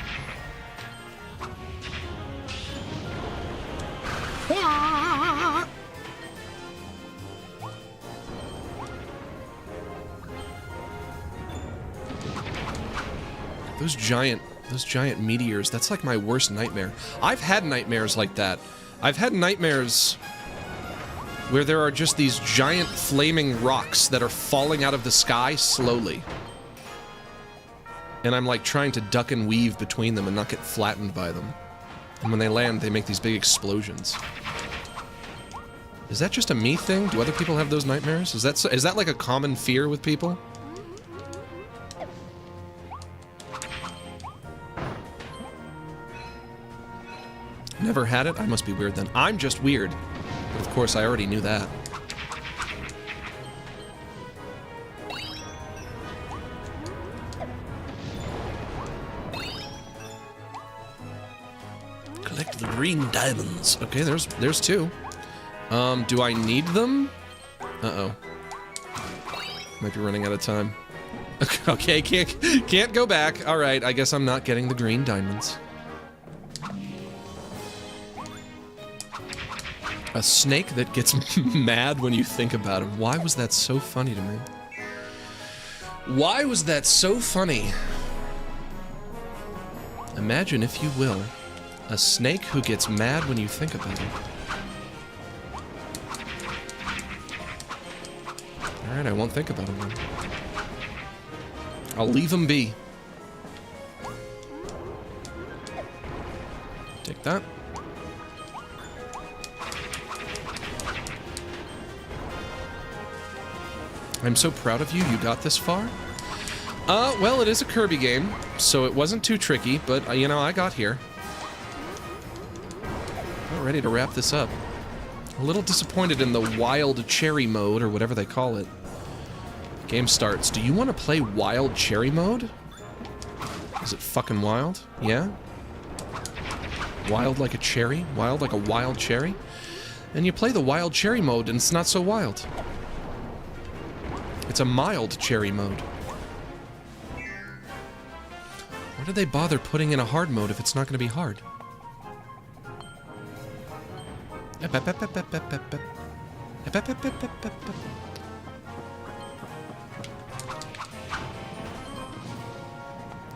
those giant meteors, that's like my worst nightmare. I've had nightmares like that. I've had nightmares where there are just these giant flaming rocks that are falling out of the sky slowly. And I'm like trying to duck and weave between them and not get flattened by them. And when they land, they make these big explosions. Is that just a me thing? Do other people have those nightmares? Is that like a common fear with people? Never had it? I must be weird then. I'm just weird. But of course, I already knew that. Collect the green diamonds. Okay, there's 2. Do I need them? Uh-oh. Might be running out of time. Okay, can't go back. Alright, I guess I'm not getting the green diamonds. A snake that gets mad when you think about him. Why was that so funny to me? Why was that so funny? Imagine, if you will, a snake who gets mad when you think about him. Alright, I won't think about him then. I'll leave him be. Take that. I'm so proud of you, you got this far. Well, it is a Kirby game, so it wasn't too tricky, but, you know, I got here. I'm ready to wrap this up. A little disappointed in the wild cherry mode, or whatever they call it. Game starts. Do you want to play wild cherry mode? Is it fucking wild? Yeah? Wild like a cherry? Wild like a wild cherry? And you play the wild cherry mode, and it's not so wild. It's a mild cherry mode. Why did they bother putting in a hard mode if it's not going to be hard?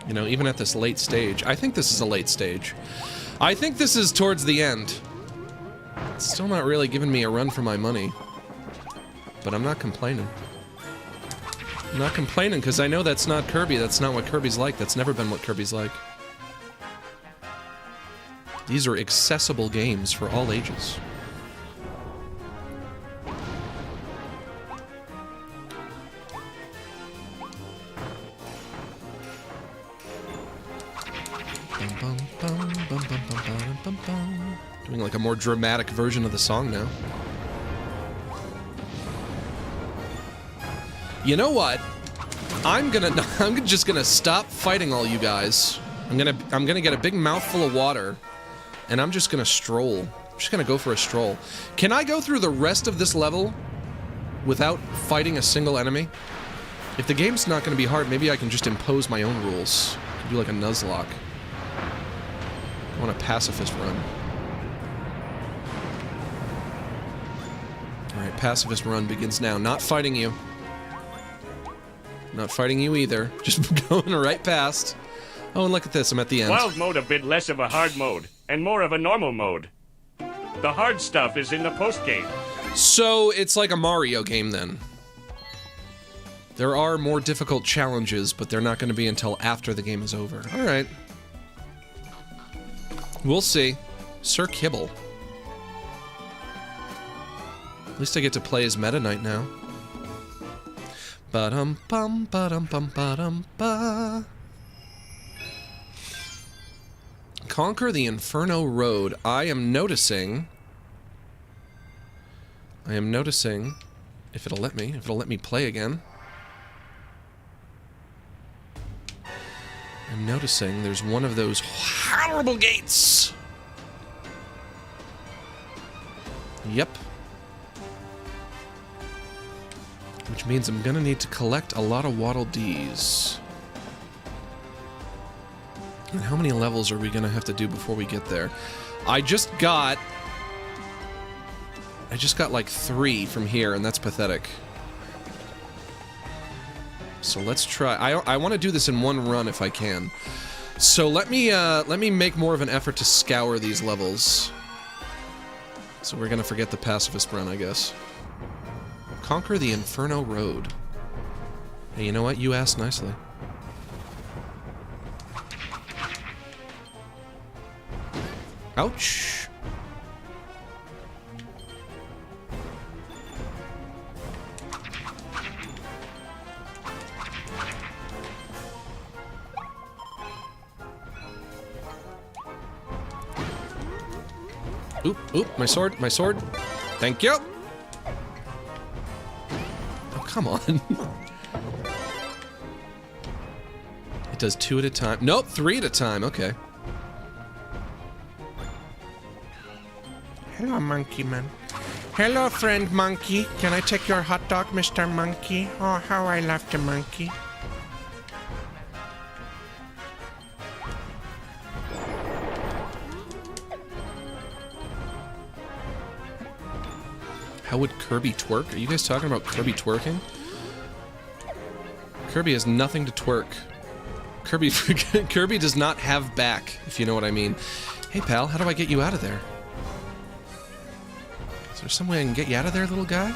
You know, even at this late stage, I think this is a late stage. I think this is towards the end. It's still not really giving me a run for my money. But I'm not complaining. I'm not complaining, because I know that's not Kirby. That's not what Kirby's like. That's never been what Kirby's like. These are accessible games for all ages. Doing like a more dramatic version of the song now. You know what? I'm just gonna stop fighting all you guys. I'm gonna get a big mouthful of water, and I'm just gonna stroll. I'm just gonna go for a stroll. Can I go through the rest of this level without fighting a single enemy? If the game's not gonna be hard, maybe I can just impose my own rules. I can do like a Nuzlocke. I want a pacifist run. Alright, pacifist run begins now. Not fighting you. Not fighting you either. Just going right past. Oh, and look at this. I'm at the end. Wild mode a bit less of a hard mode, and more of a normal mode. The hard stuff is in the post-game. So, it's like a Mario game, then. There are more difficult challenges, but they're not going to be until after the game is over. Alright. We'll see. Sir Kibble. At least I get to play as Meta Knight now. Ba-dum-bum, ba-dum-bum, ba-dum-ba. Conquer the Inferno Road. I am noticing, if it'll let me play again. I'm noticing there's one of those horrible gates. Yep. Which means I'm gonna need to collect a lot of Waddle Dees. And how many levels are we gonna have to do before we get there? I just got like 3 from here, and that's pathetic. So let's try. I want to do this in one run if I can. So let me make more of an effort to scour these levels. So we're gonna forget the pacifist run, I guess. Conquer the Inferno Road. Hey, you know what? You asked nicely. Ouch. Oop, oop, my sword, my sword. Thank you. Oh, come on. It does 2 at a time. Nope, 3 at a time. Okay. Hello, Monkey Man. Hello, friend Monkey. Can I take your hot dog, Mr. Monkey? Oh, how I love the monkey. How would Kirby twerk? Are you guys talking about Kirby twerking? Kirby has nothing to twerk. Kirby does not have back, if you know what I mean. Hey, pal, how do I get you out of there? Is there some way I can get you out of there, little guy?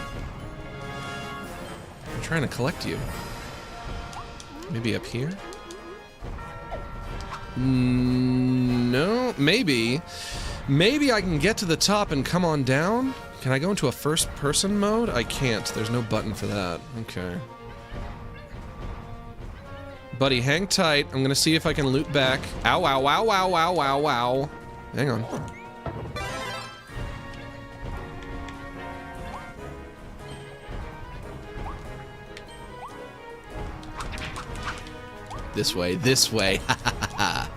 I'm trying to collect you. Maybe up here? No, maybe. Maybe I can get to the top and come on down? Can I go into a first-person mode? I can't. There's no button for that. Okay. Buddy, hang tight. I'm gonna see if I can loot back. Ow, ow, ow, ow, ow, ow, ow. Hang on. This way, this way. Ha ha ha.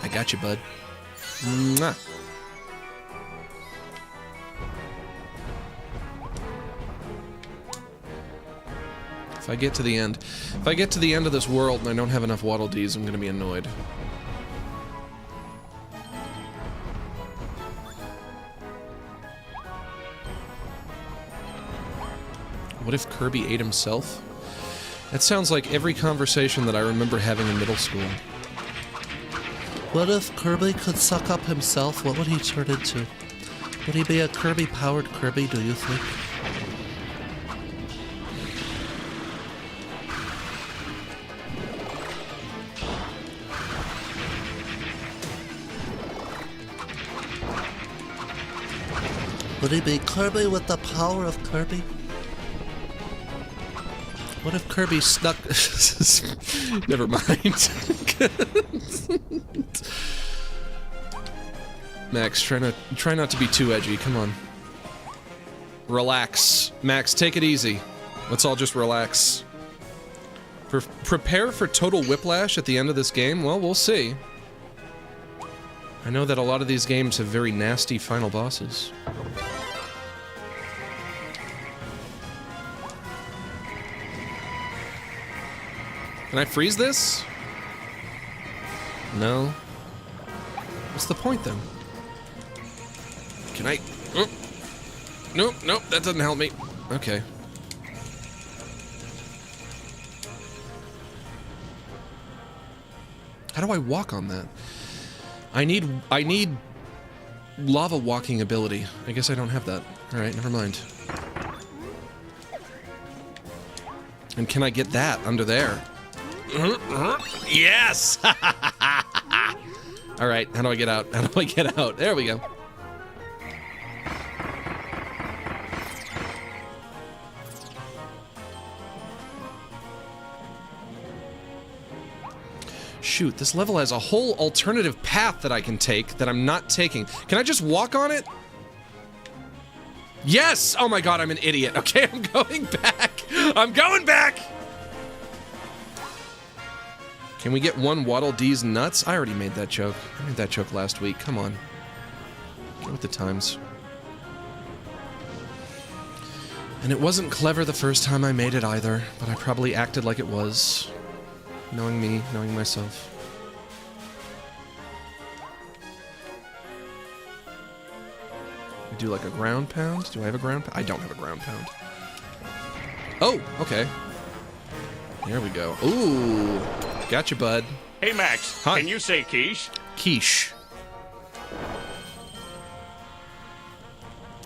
I got you, bud. Mwah. If I get to the end, of this world and I don't have enough Waddle Dees, I'm gonna be annoyed. What if Kirby ate himself? That sounds like every conversation that I remember having in middle school. What if Kirby could suck up himself? What would he turn into? Would he be a Kirby-powered Kirby, do you think? Would he be Kirby with the power of Kirby? What if Kirby snuck... Never mind. Max, try not to be too edgy, come on. Relax. Max, take it easy. Let's all just relax. Prepare for total whiplash at the end of this game? Well, we'll see. I know that a lot of these games have very nasty final bosses. Can I freeze this? No. What's the point then? Can I... Oh. Nope, nope, that doesn't help me. Okay. How do I walk on that? I need lava walking ability. I guess I don't have that. Alright, never mind. And can I get that under there? Yes! Alright, how do I get out? How do I get out? There we go. Shoot, this level has a whole alternative path that I can take that I'm not taking. Can I just walk on it? Yes! Oh my god, I'm an idiot. Okay, I'm going back. I'm going back! Can we get one Waddle Dee's nuts? I already made that joke. I made that joke last week. Come on. Get with the times. And it wasn't clever the first time I made it either, but I probably acted like it was. Knowing me, knowing myself. Do like a ground pound? Do I have a ground pound? I don't have a ground pound. Oh, okay. There we go. Ooh, gotcha, bud. Hey, Max, Hi. can you say quiche? Quiche.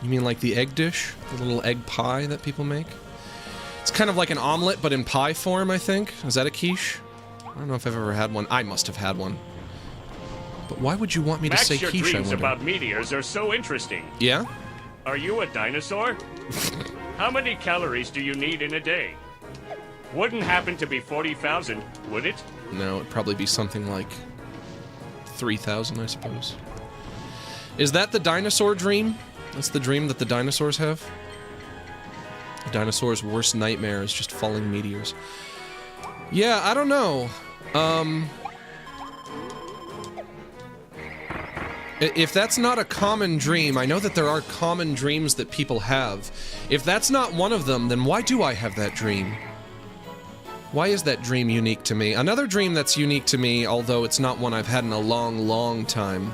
You mean like the egg dish? The little egg pie that people make? It's kind of like an omelet, but in pie form, I think. Is that a quiche? I don't know if I've ever had one. I must have had one. But why would you want me to Max, say your quiche, I dreams wonder? about meteors are so interesting. Yeah? Are you a dinosaur? How many calories do you need in a day? Wouldn't happen to be 40,000, would it? No, it'd probably be something like 3,000, I suppose. Is that the dinosaur dream? That's the dream that the dinosaurs have? The dinosaur's worst nightmare is just falling meteors. Yeah, I don't know. If that's not a common dream, I know that there are common dreams that people have. If that's not one of them, then why do I have that dream? Why is that dream unique to me? Another dream that's unique to me, although it's not one I've had in a long, long time.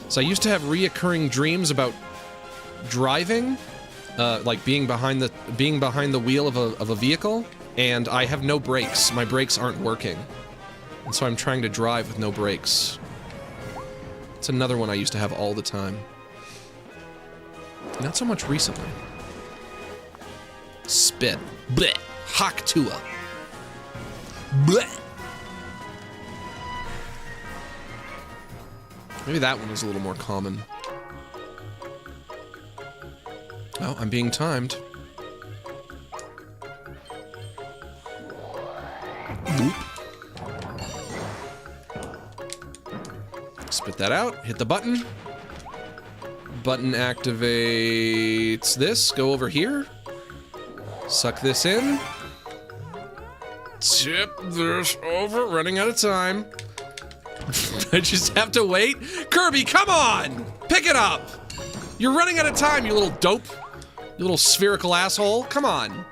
So I used to have reoccurring dreams about driving, like being behind the wheel of a vehicle, and I have no brakes. My brakes aren't working. And so I'm trying to drive with no brakes. It's another one I used to have all the time. Not so much recently. Spit. Blech. Haktua. Blech. Maybe that one is a little more common. Oh, I'm being timed. Boop. Spit that out, hit the button. Button activates this, go over here. Suck this in. Tip this over, running out of time. I just have to wait. Kirby, come on! Pick it up! You're running out of time, you little dope. You little spherical asshole. Come on.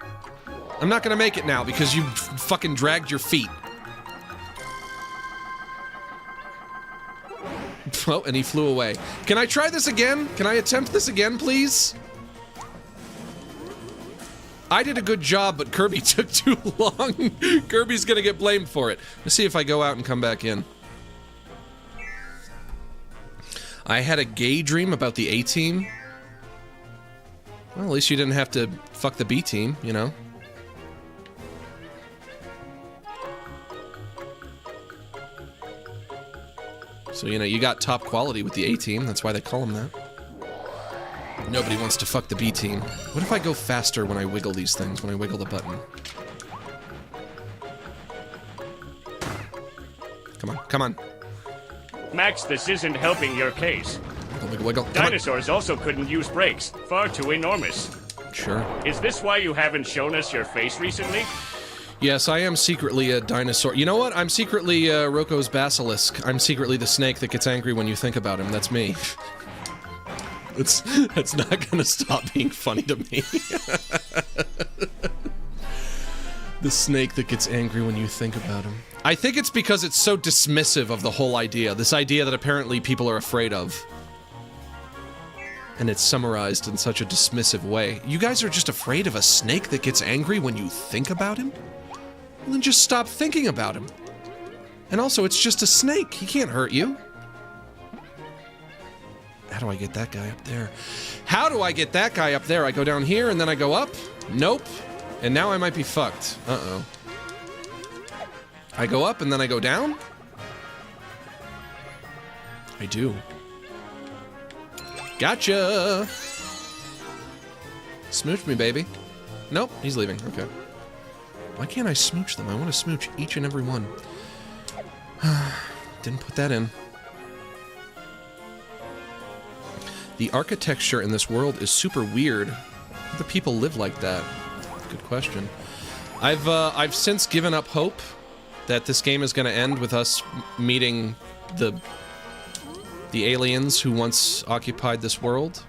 I'm not gonna make it now because you fucking dragged your feet. Oh, and he flew away. Can I try this again? Can I attempt this again, please? I did a good job, but Kirby took too long. Kirby's gonna get blamed for it. Let's see if I go out and come back in. I had a gay dream about the A-team. Well, at least you didn't have to fuck the B-team, you know? So, you know, you got top quality with the A-team. That's why they call them that. Nobody wants to fuck the B-team. What if I go faster when I wiggle these things, when I wiggle the button? Come on, come on. Max, this isn't helping your case. Wiggle, wiggle, wiggle. Come Dinosaurs also couldn't use brakes. Far too enormous. on. Sure. Is this why you haven't shown us your face recently? Yes, I am secretly a dinosaur. You know what? I'm secretly Roko's basilisk. I'm secretly the snake that gets angry when you think about him. That's me. That's not gonna stop being funny to me. The snake that gets angry when you think about him. I think it's because it's so dismissive of the whole idea. This idea that apparently people are afraid of. And it's summarized in such a dismissive way. You guys are just afraid of a snake that gets angry when you think about him? Well, then just stop thinking about him. And also, it's just a snake. He can't hurt you. How do I get that guy up there? How do I get that guy up there? I go down here and then I go up? Nope. And now I might be fucked. Uh-oh. I go up and then I go down? I do. Gotcha! Smooch me, baby. Nope, he's leaving. Okay. Why can't I smooch them? I want to smooch each and every one. Didn't put that in. The architecture in this world is super weird. How do people live like that? Good question. I've since given up hope that this game is going to end with us meeting the aliens who once occupied this world.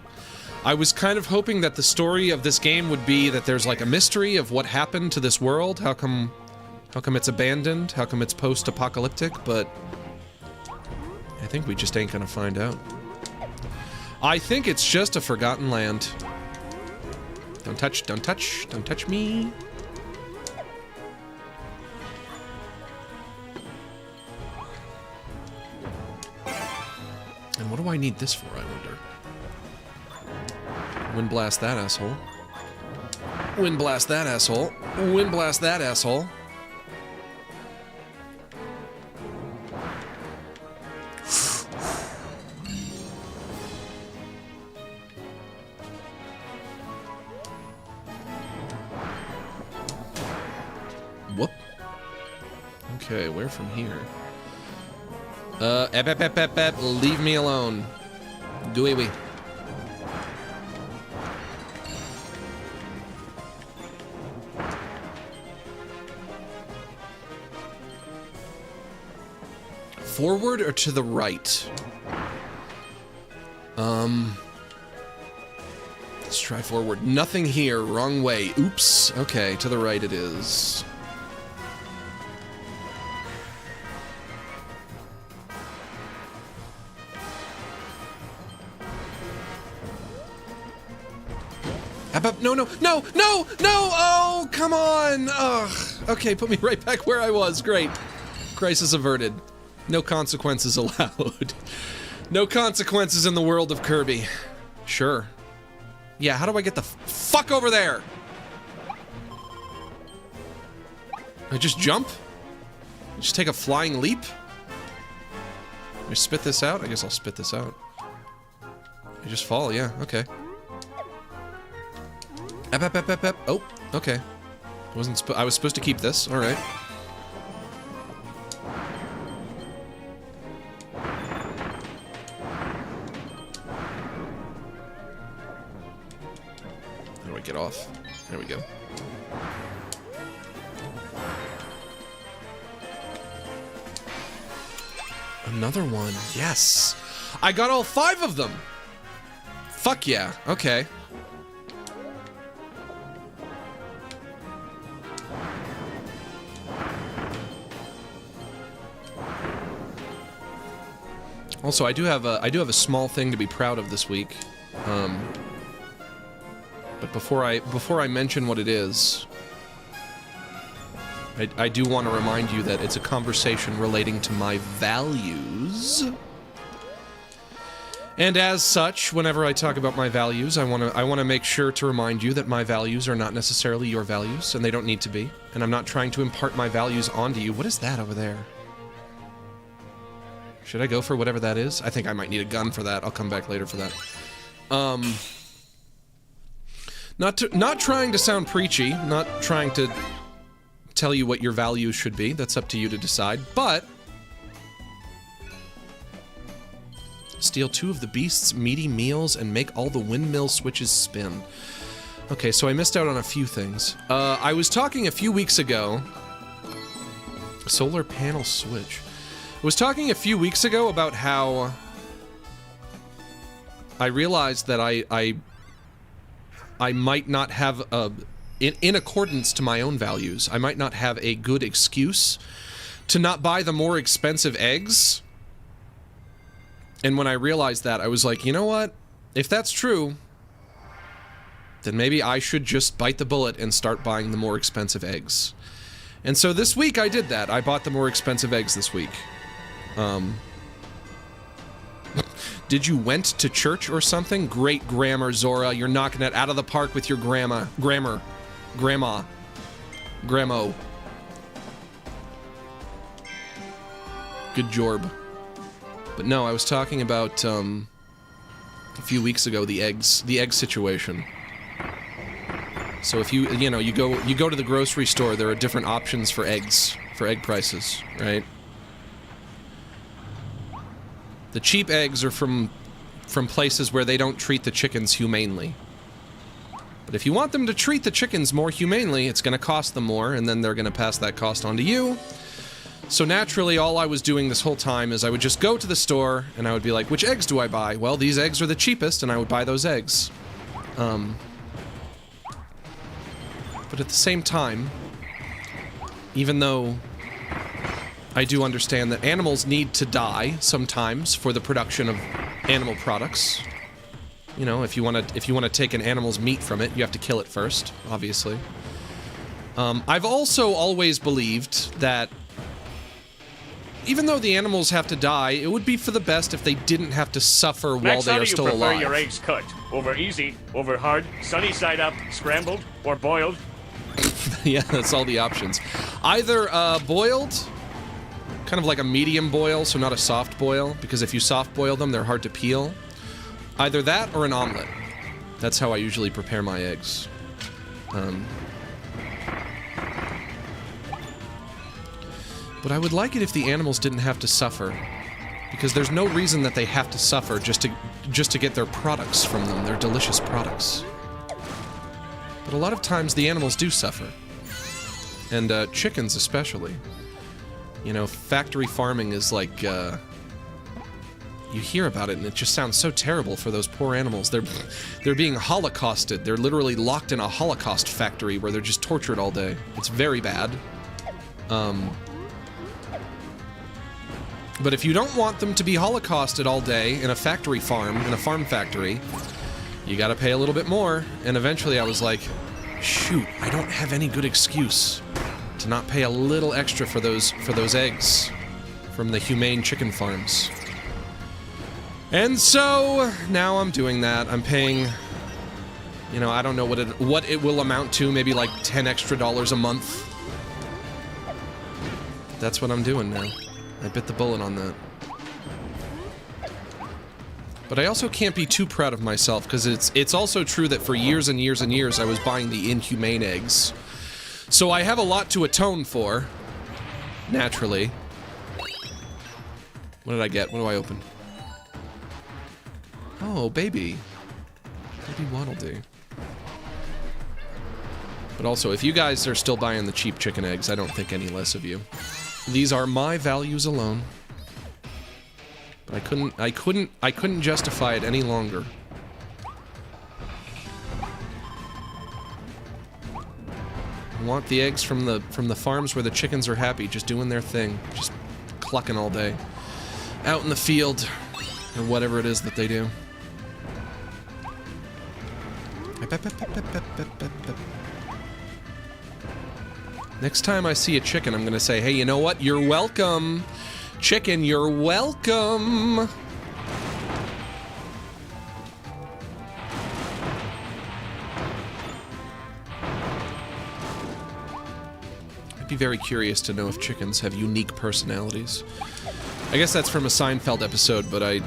I was kind of hoping that the story of this game would be that there's like a mystery of what happened to this world. How come it's abandoned? How come it's post-apocalyptic? But I think we just ain't gonna find out. I think it's just a forgotten land. Don't touch, don't touch, don't touch me. And what do I need this for, I wonder? Wind blast that asshole. Wind blast that asshole. Wind blast that asshole. Whoop. Okay, where from here? Leave me alone. Gooey wee. Forward or to the right? Let's try forward. Nothing here. Wrong way. Oops. Okay, to the right it is. No, no, no, no, no! Oh, come on! Ugh. Okay, put me right back where I was. Great. Crisis averted. No consequences allowed. No consequences in the world of Kirby. Sure. Yeah, how do I get the fuck over there? I just jump? I just take a flying leap? I spit this out? I guess I'll spit this out. I just fall, yeah, okay. Oh, okay. I was supposed to keep this, alright. How do I get off? There we go. Another one, yes! I got all 5 of them! Fuck yeah, okay. Also, I do have a small thing to be proud of this week. But before I mention what it is, I do want to remind you that it's a conversation relating to my values. And as such, whenever I talk about my values, I want to make sure to remind you that my values are not necessarily your values, and they don't need to be. And I'm not trying to impart my values onto you. What is that over there? Should I go for whatever that is? I think I might need a gun for that. I'll come back later for that. Not trying to sound preachy, not trying to tell you what your values should be. That's up to you to decide, but steal 2 of the beast's meaty meals and make all the windmill switches spin. Okay, so I missed out on a few things. I was talking a few weeks ago... Solar panel switch. I was talking a few weeks ago about how I realized that I might not have in accordance to my own values, I might not have a good excuse to not buy the more expensive eggs. And when I realized that, I was like, you know what? If that's true, then maybe I should just bite the bullet and start buying the more expensive eggs. And so this week I did that. I bought the more expensive eggs this week. Did you went to church or something? Great grammar, Zora. You're knocking it out of the park with your grammar. Grandmo. Good job. But no, I was talking about, a few weeks ago, the egg situation. So if you go to the grocery store, there are different options for eggs, for egg prices, right? The cheap eggs are from places where they don't treat the chickens humanely. But if you want them to treat the chickens more humanely, it's going to cost them more, and then they're going to pass that cost on to you. So naturally, all I was doing this whole time is I would just go to the store, and I would be like, which eggs do I buy? Well, these eggs are the cheapest, and I would buy those eggs. But at the same time, even though I do understand that animals need to die sometimes for the production of animal products, You know, if you want to take an animal's meat from it, you have to kill it first, obviously. I've also always believed that even though the animals have to die, it would be for the best if they didn't have to suffer while they are still alive. Max, how do you prefer your eggs cut? Over easy, over hard, sunny side up, scrambled, or boiled? Yeah, that's all the options. Either boiled, kind of like a medium boil, so not a soft boil, because if you soft boil them, they're hard to peel. Either that or an omelet. That's how I usually prepare my eggs. But I would like it if the animals didn't have to suffer, because there's no reason that they have to suffer just to get their products from them, their delicious products. But a lot of times the animals do suffer, and chickens especially. You know, factory farming is like you hear about it and it just sounds so terrible for those poor animals. They're being holocausted. They're literally locked in a Holocaust factory where they're just tortured all day. It's very bad. But if you don't want them to be holocausted all day in a factory farm, in a farm factory, you gotta pay a little bit more. And eventually I was like, shoot, I don't have any good excuse to not pay a little extra for those eggs from the humane chicken farms. And so now I'm doing that. I'm paying, you know, I don't know what it will amount to, maybe like $10 extra a month. That's what I'm doing now. I bit the bullet on that. But I also can't be too proud of myself, because it's also true that for years and years and years I was buying the inhumane eggs. So I have a lot to atone for, naturally. What did I get? What do I open? Oh, baby. Baby Waddle Dee. But also, if you guys are still buying the cheap chicken eggs, I don't think any less of you. These are my values alone. But I couldn't justify it any longer. I want the eggs from the farms where the chickens are happy, just doing their thing, just clucking all day. Out in the field, or whatever it is that they do. Next time I see a chicken, I'm gonna say, hey, you know what? You're welcome. Chicken, you're welcome. I'd be very curious to know if chickens have unique personalities. I guess that's from a Seinfeld episode, but I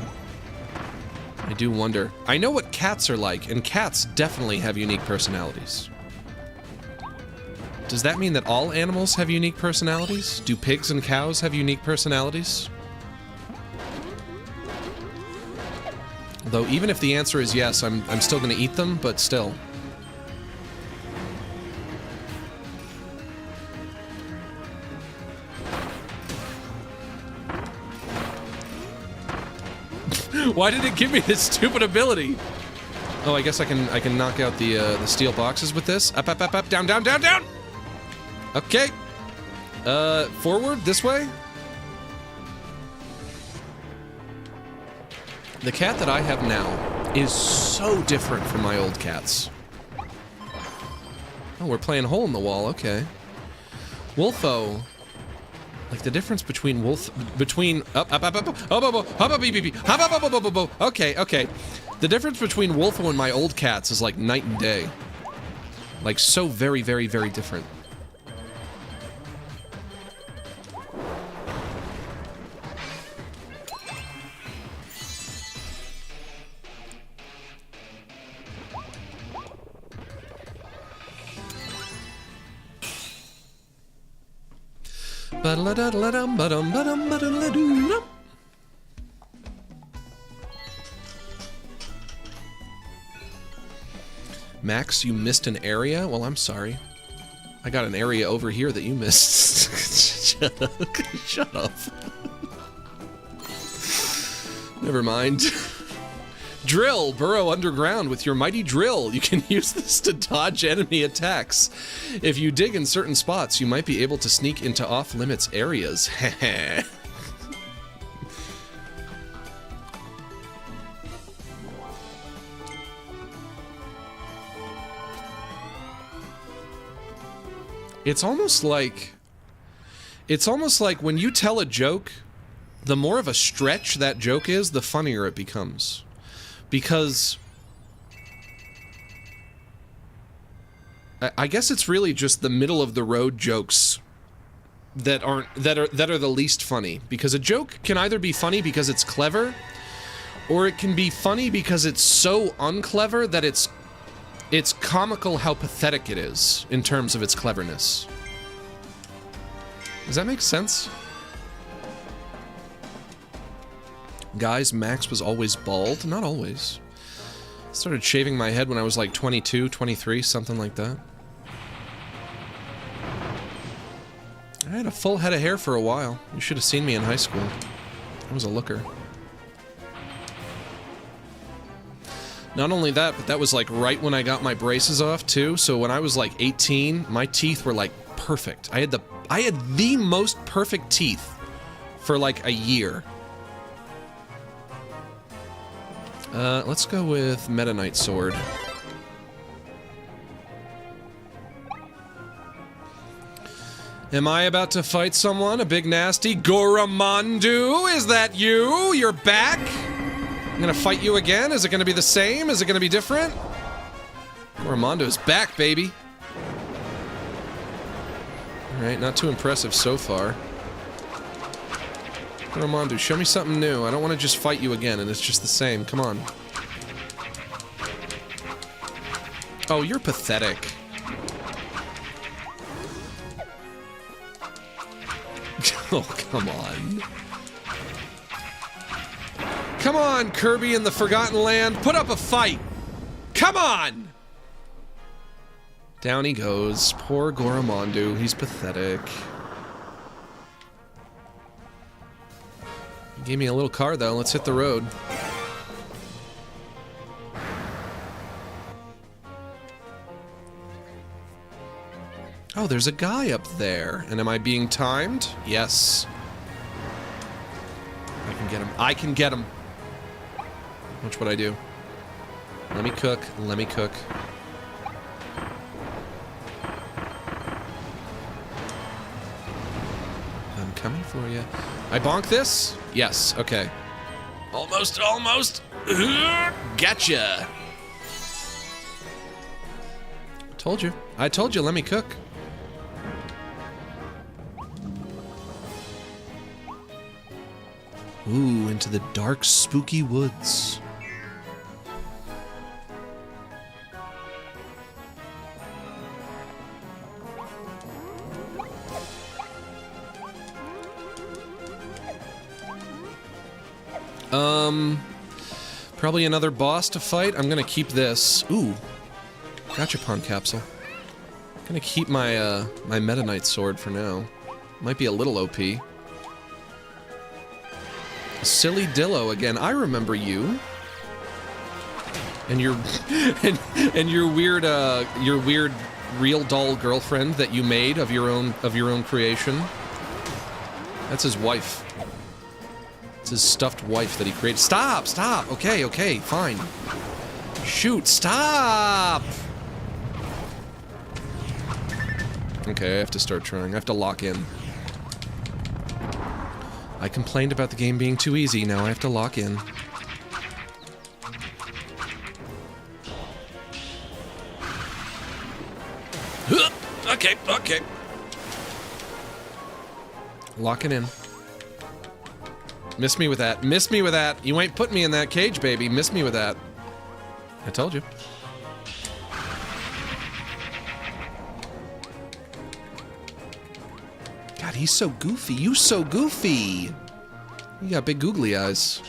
do wonder. I know what cats are like, and cats definitely have unique personalities. Does that mean that all animals have unique personalities? Do pigs and cows have unique personalities? Though even if the answer is yes, I'm still gonna eat them, but still. Why did it give me this stupid ability? Oh, I guess I can knock out the steel boxes with this. Up, up, up, up, down, down, down, down. Okay. Forward, this way. The cat that I have now is so different from my old cats. Oh, we're playing hole in the wall, okay. Wolfo. Like the difference between okay. The difference between Wolfo and my old cats is like night and day. Like so very, very, very different. Max, you missed an area? Well, I'm sorry. I got an area over here that you missed. Shut up. Shut up. Never mind. Drill, burrow underground with your mighty drill. You can use this to dodge enemy attacks. If you dig in certain spots, you might be able to sneak into off-limits areas. Heh. It's almost like when you tell a joke, the more of a stretch that joke is, the funnier it becomes. Because I guess it's really just the middle of the road jokes that are the least funny. Because a joke can either be funny because it's clever, or it can be funny because it's so unclever that it's comical how pathetic it is in terms of its cleverness. Does that make sense? Guys, Max was always bald. Not always. Started shaving my head when I was like 22, 23, something like that. I had a full head of hair for a while. You should have seen me in high school. I was a looker. Not only that, but that was like right when I got my braces off too. So when I was like 18, my teeth were like perfect. I had the most perfect teeth for like a year. Let's go with Meta Knight Sword. Am I about to fight someone? A big nasty Goromandu? Is that you? You're back? I'm gonna fight you again? Is it gonna be the same? Is it gonna be different? Goromandu's back, baby. Alright, not too impressive so far. Goromandu, show me something new. I don't want to just fight you again and it's just the same. Come on. Oh, you're pathetic. Oh, come on. Come on, Kirby in the Forgotten Land. Put up a fight. Come on! Down he goes. Poor Goromandu. He's pathetic. Gave me a little car, though. Let's hit the road. Oh, there's a guy up there. And am I being timed? Yes. I can get him. I can get him. Watch what I do. Let me cook. Let me cook. I'm coming for you. I bonk this? Yes, okay. Almost, almost. Gotcha. Told you. I told you, let me cook. Ooh, into the dark, spooky woods. Probably another boss to fight. I'm gonna keep this. Ooh. Gachapon capsule. I'm gonna keep my, my Meta Knight sword for now. Might be a little OP. Silly Dillo again. I remember you. And your and your weird real doll girlfriend that you made of your own creation. That's his wife. It's his stuffed wife that he created. Stop! Stop! Okay, okay, fine. Shoot, stop! Okay, I have to start trying. I have to lock in. I complained about the game being too easy, now I have to lock in. Okay, okay. Locking in. Miss me with that. Miss me with that. You ain't put me in that cage, baby. Miss me with that. I told you. God, he's so goofy. You so goofy. You got big googly eyes.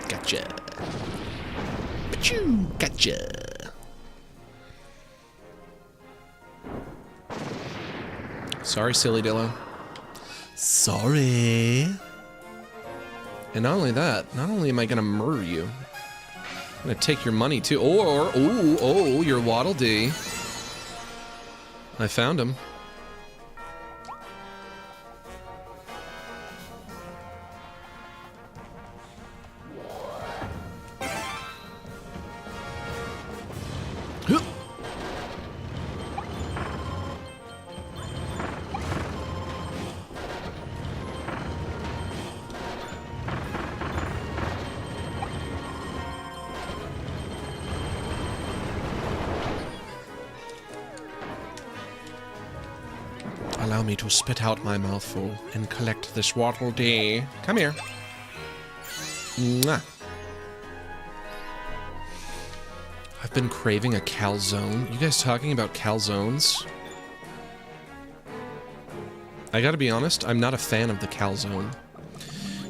Gotcha. Achoo, gotcha. Sorry, silly Dillo. Sorry. And not only that, not only am I gonna murder you, I'm gonna take your money too. Or, oh, your Waddle Dee. I found him. Allow me to spit out my mouthful and collect this Waddle Dee. Come here. Mwah. I've been craving a calzone. You guys talking about calzones? I gotta be honest, I'm not a fan of the calzone.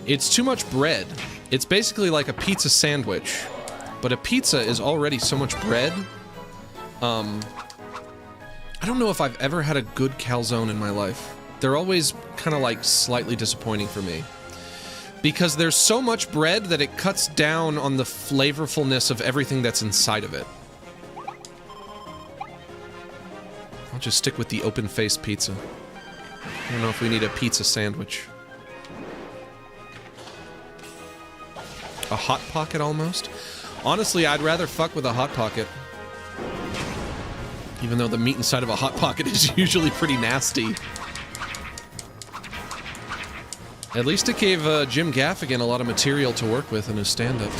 It's too much bread. It's basically like a pizza sandwich, but a pizza is already so much bread. I don't know if I've ever had a good calzone in my life. They're always kind of like slightly disappointing for me. Because there's so much bread that it cuts down on the flavorfulness of everything that's inside of it. I'll just stick with the open-faced pizza. I don't know if we need a pizza sandwich. A Hot Pocket almost? Honestly, I'd rather fuck with a Hot Pocket. Even though the meat inside of a Hot Pocket is usually pretty nasty. At least it gave Jim Gaffigan a lot of material to work with in his stand-up.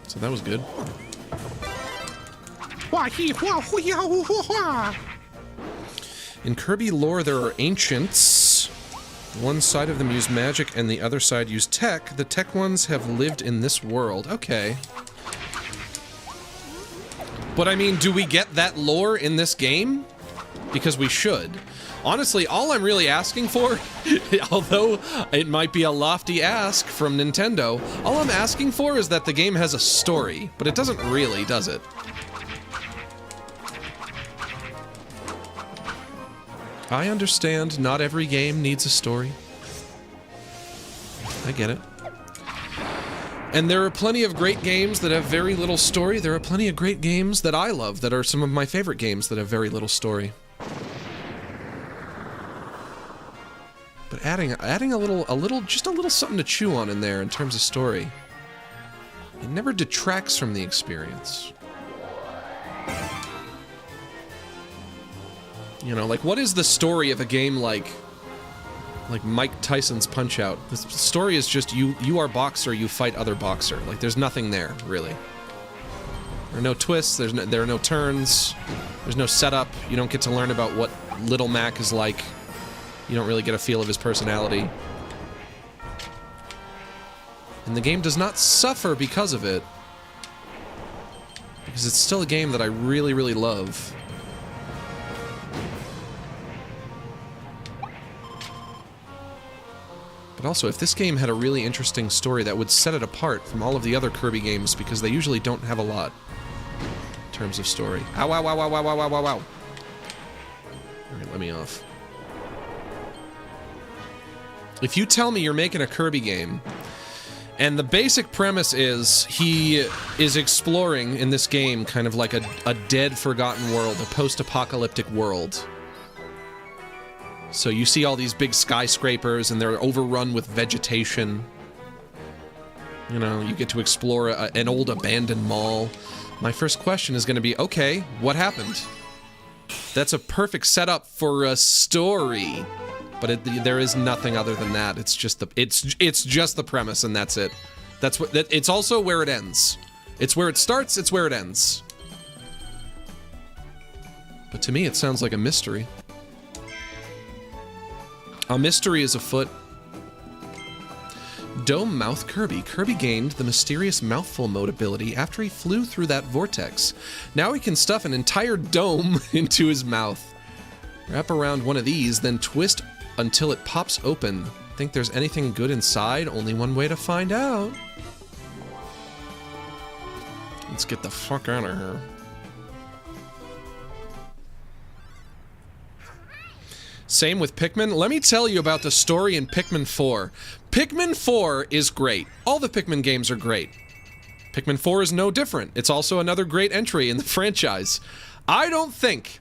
So that was good. In Kirby lore, there are ancients. One side of them use magic and the other side use tech. The tech ones have lived in this world. Okay. But I mean, do we get that lore in this game? Because we should. Honestly, all I'm really asking for, although it might be a lofty ask from Nintendo, all I'm asking for is that the game has a story, but it doesn't really, does it? I understand not every game needs a story. I get it. And there are plenty of great games that have very little story. There are plenty of great games that I love that are some of my favorite games that have very little story. But adding just a little something to chew on in there in terms of story, it never detracts from the experience. You know, like, what is the story of a game like Mike Tyson's Punch-Out? The story is just you are boxer, you fight other boxer. Like, there's nothing there, really. There are no twists, there are no turns, there's no setup, you don't get to learn about what Little Mac is like. You don't really get a feel of his personality. And the game does not suffer because of it. Because it's still a game that I really, really love. But also, if this game had a really interesting story, that would set it apart from all of the other Kirby games, because they usually don't have a lot in terms of story. Ow, ow, ow, ow, ow, ow, ow, ow, ow. Alright, let me off. If you tell me you're making a Kirby game, and the basic premise is he is exploring in this game kind of like a dead, forgotten world, a post-apocalyptic world. So you see all these big skyscrapers, and they're overrun with vegetation. You know, you get to explore an old abandoned mall. My first question is going to be, okay, what happened? That's a perfect setup for a story. But there is nothing other than that. It's just the premise, and that's it. That's what. It's also where it ends. It's where it starts. It's where it ends. But to me, it sounds like a mystery. A mystery is afoot. Dome Mouth Kirby. Kirby gained the mysterious mouthful mode ability after he flew through that vortex. Now he can stuff an entire dome into his mouth. Wrap around one of these, then twist until it pops open. Think there's anything good inside? Only one way to find out. Let's get the fuck out of here. Same with Pikmin. Let me tell you about the story in Pikmin 4. Pikmin 4 is great. All the Pikmin games are great. Pikmin 4 is no different. It's also another great entry in the franchise. I don't think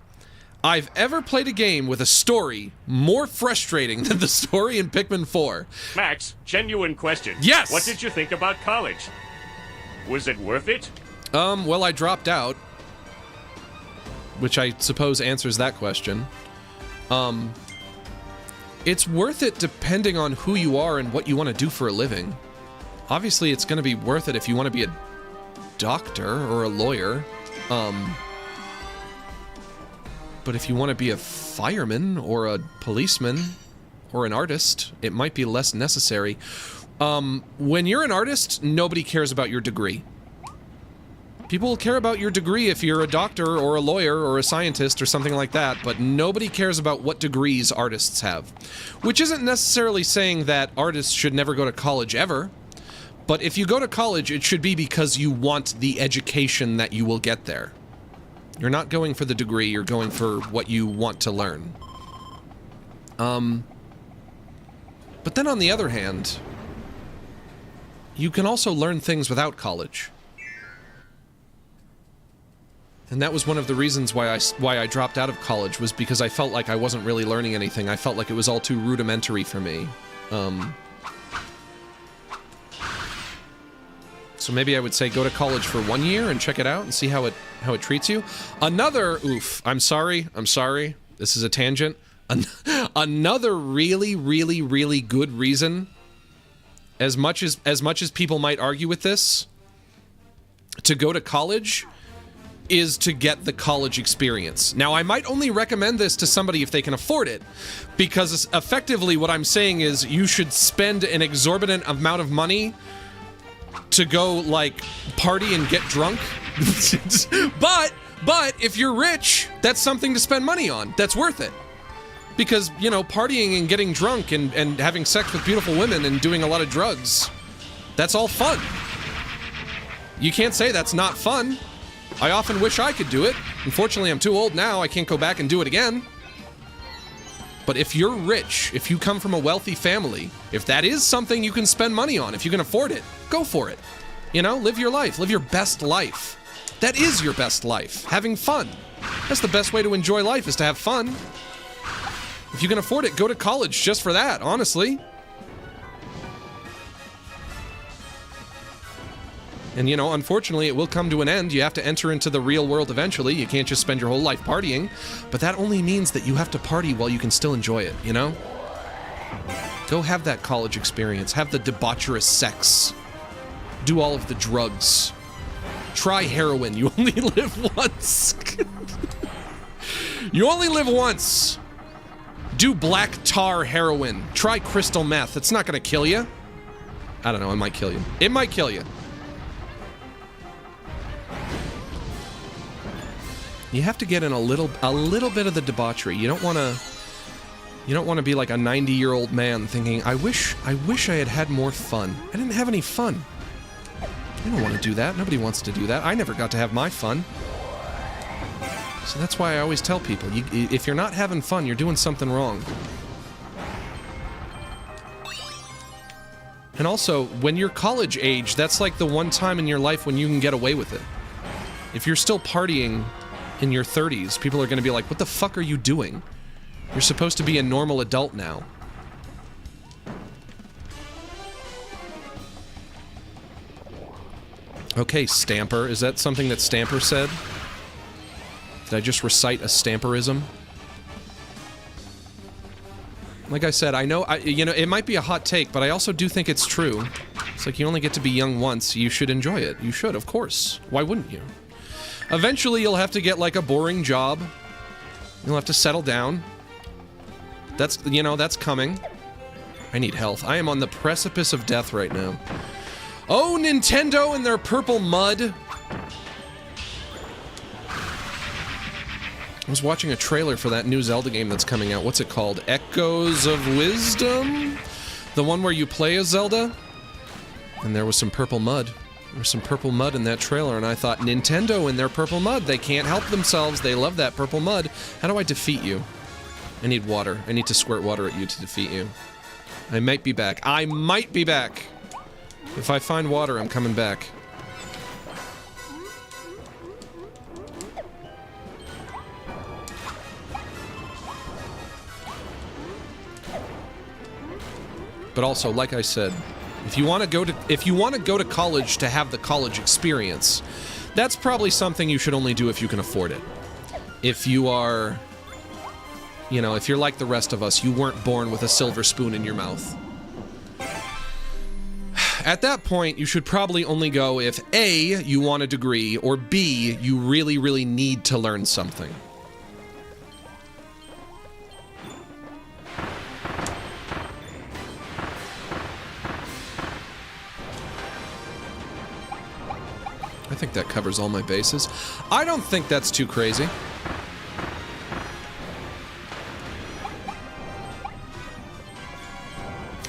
I've ever played a game with a story more frustrating than the story in Pikmin 4. Max, genuine question. Yes! What did you think about college? Was it worth it? Well, I dropped out. Which I suppose answers that question. It's worth it depending on who you are and what you want to do for a living. Obviously, it's going to be worth it if you want to be a doctor or a lawyer. But if you want to be a fireman or a policeman or an artist, it might be less necessary. When you're an artist, nobody cares about your degree. People care about your degree if you're a doctor or a lawyer or a scientist or something like that, but nobody cares about what degrees artists have. Which isn't necessarily saying that artists should never go to college ever, but if you go to college, it should be because you want the education that you will get there. You're not going for the degree, you're going for what you want to learn. But then on the other hand, you can also learn things without college. And that was one of the reasons why I dropped out of college, was because I felt like I wasn't really learning anything. I felt like it was all too rudimentary for me. So maybe I would say go to college for 1 year and check it out and see how it treats you. Another, I'm sorry, this is a tangent. Another really, really, really good reason, as much as people might argue with this, to go to college is to get the college experience. Now, I might only recommend this to somebody if they can afford it, because effectively what I'm saying is you should spend an exorbitant amount of money to go, like, party and get drunk. But if you're rich, that's something to spend money on. That's worth it. Because, you know, partying and getting drunk and having sex with beautiful women and doing a lot of drugs, that's all fun. You can't say that's not fun. I often wish I could do it. Unfortunately, I'm too old now. I can't go back and do it again. But if you're rich, if you come from a wealthy family, if that is something you can spend money on, if you can afford it, go for it. You know, live your life. Live your best life. That is your best life. Having fun. That's the best way to enjoy life, is to have fun. If you can afford it, go to college just for that, honestly. And, you know, unfortunately, it will come to an end. You have to enter into the real world eventually. You can't just spend your whole life partying. But that only means that you have to party while you can still enjoy it, you know? Go have that college experience. Have the debaucherous sex. Do all of the drugs. Try heroin. You only live once. You only live once. Do black tar heroin. Try crystal meth. It's not going to kill you. I don't know. It might kill you. It might kill you. You have to get in a little bit of the debauchery. You don't want to be like a 90-year-old man thinking, I wish I had had more fun. I didn't have any fun. You don't want to do that. Nobody wants to do that. I never got to have my fun. So that's why I always tell people, if you're not having fun, you're doing something wrong. And also, when you're college age, that's like the one time in your life when you can get away with it. If you're still partying in your 30s, people are going to be like, what the fuck are you doing? You're supposed to be a normal adult now. Okay, Stamper. Is that something that Stamper said? Did I just recite a Stamperism? Like I said, I know, you know, it might be a hot take, but I also do think it's true. It's like you only get to be young once. You should enjoy it. You should, of course. Why wouldn't you? Eventually, you'll have to get, like, a boring job. You'll have to settle down. That's, you know, that's coming. I need health. I am on the precipice of death right now. Oh, Nintendo and their purple mud. I was watching a trailer for that new Zelda game that's coming out. What's it called? Echoes of Wisdom? The one where you play as Zelda? And there was some purple mud. There was some purple mud in that trailer, and I thought, Nintendo and their purple mud, they can't help themselves. They love that purple mud. How do I defeat you? I need water. I need to squirt water at you to defeat you. I might be back. I might be back. If I find water, I'm coming back. But also, like I said, if you want to go to college to have the college experience, that's probably something you should only do if you can afford it. If you are, you know, if you're like the rest of us, you weren't born with a silver spoon in your mouth. At that point, you should probably only go if A, you want a degree, or B, you really, really need to learn something. I think that covers all my bases. I don't think that's too crazy.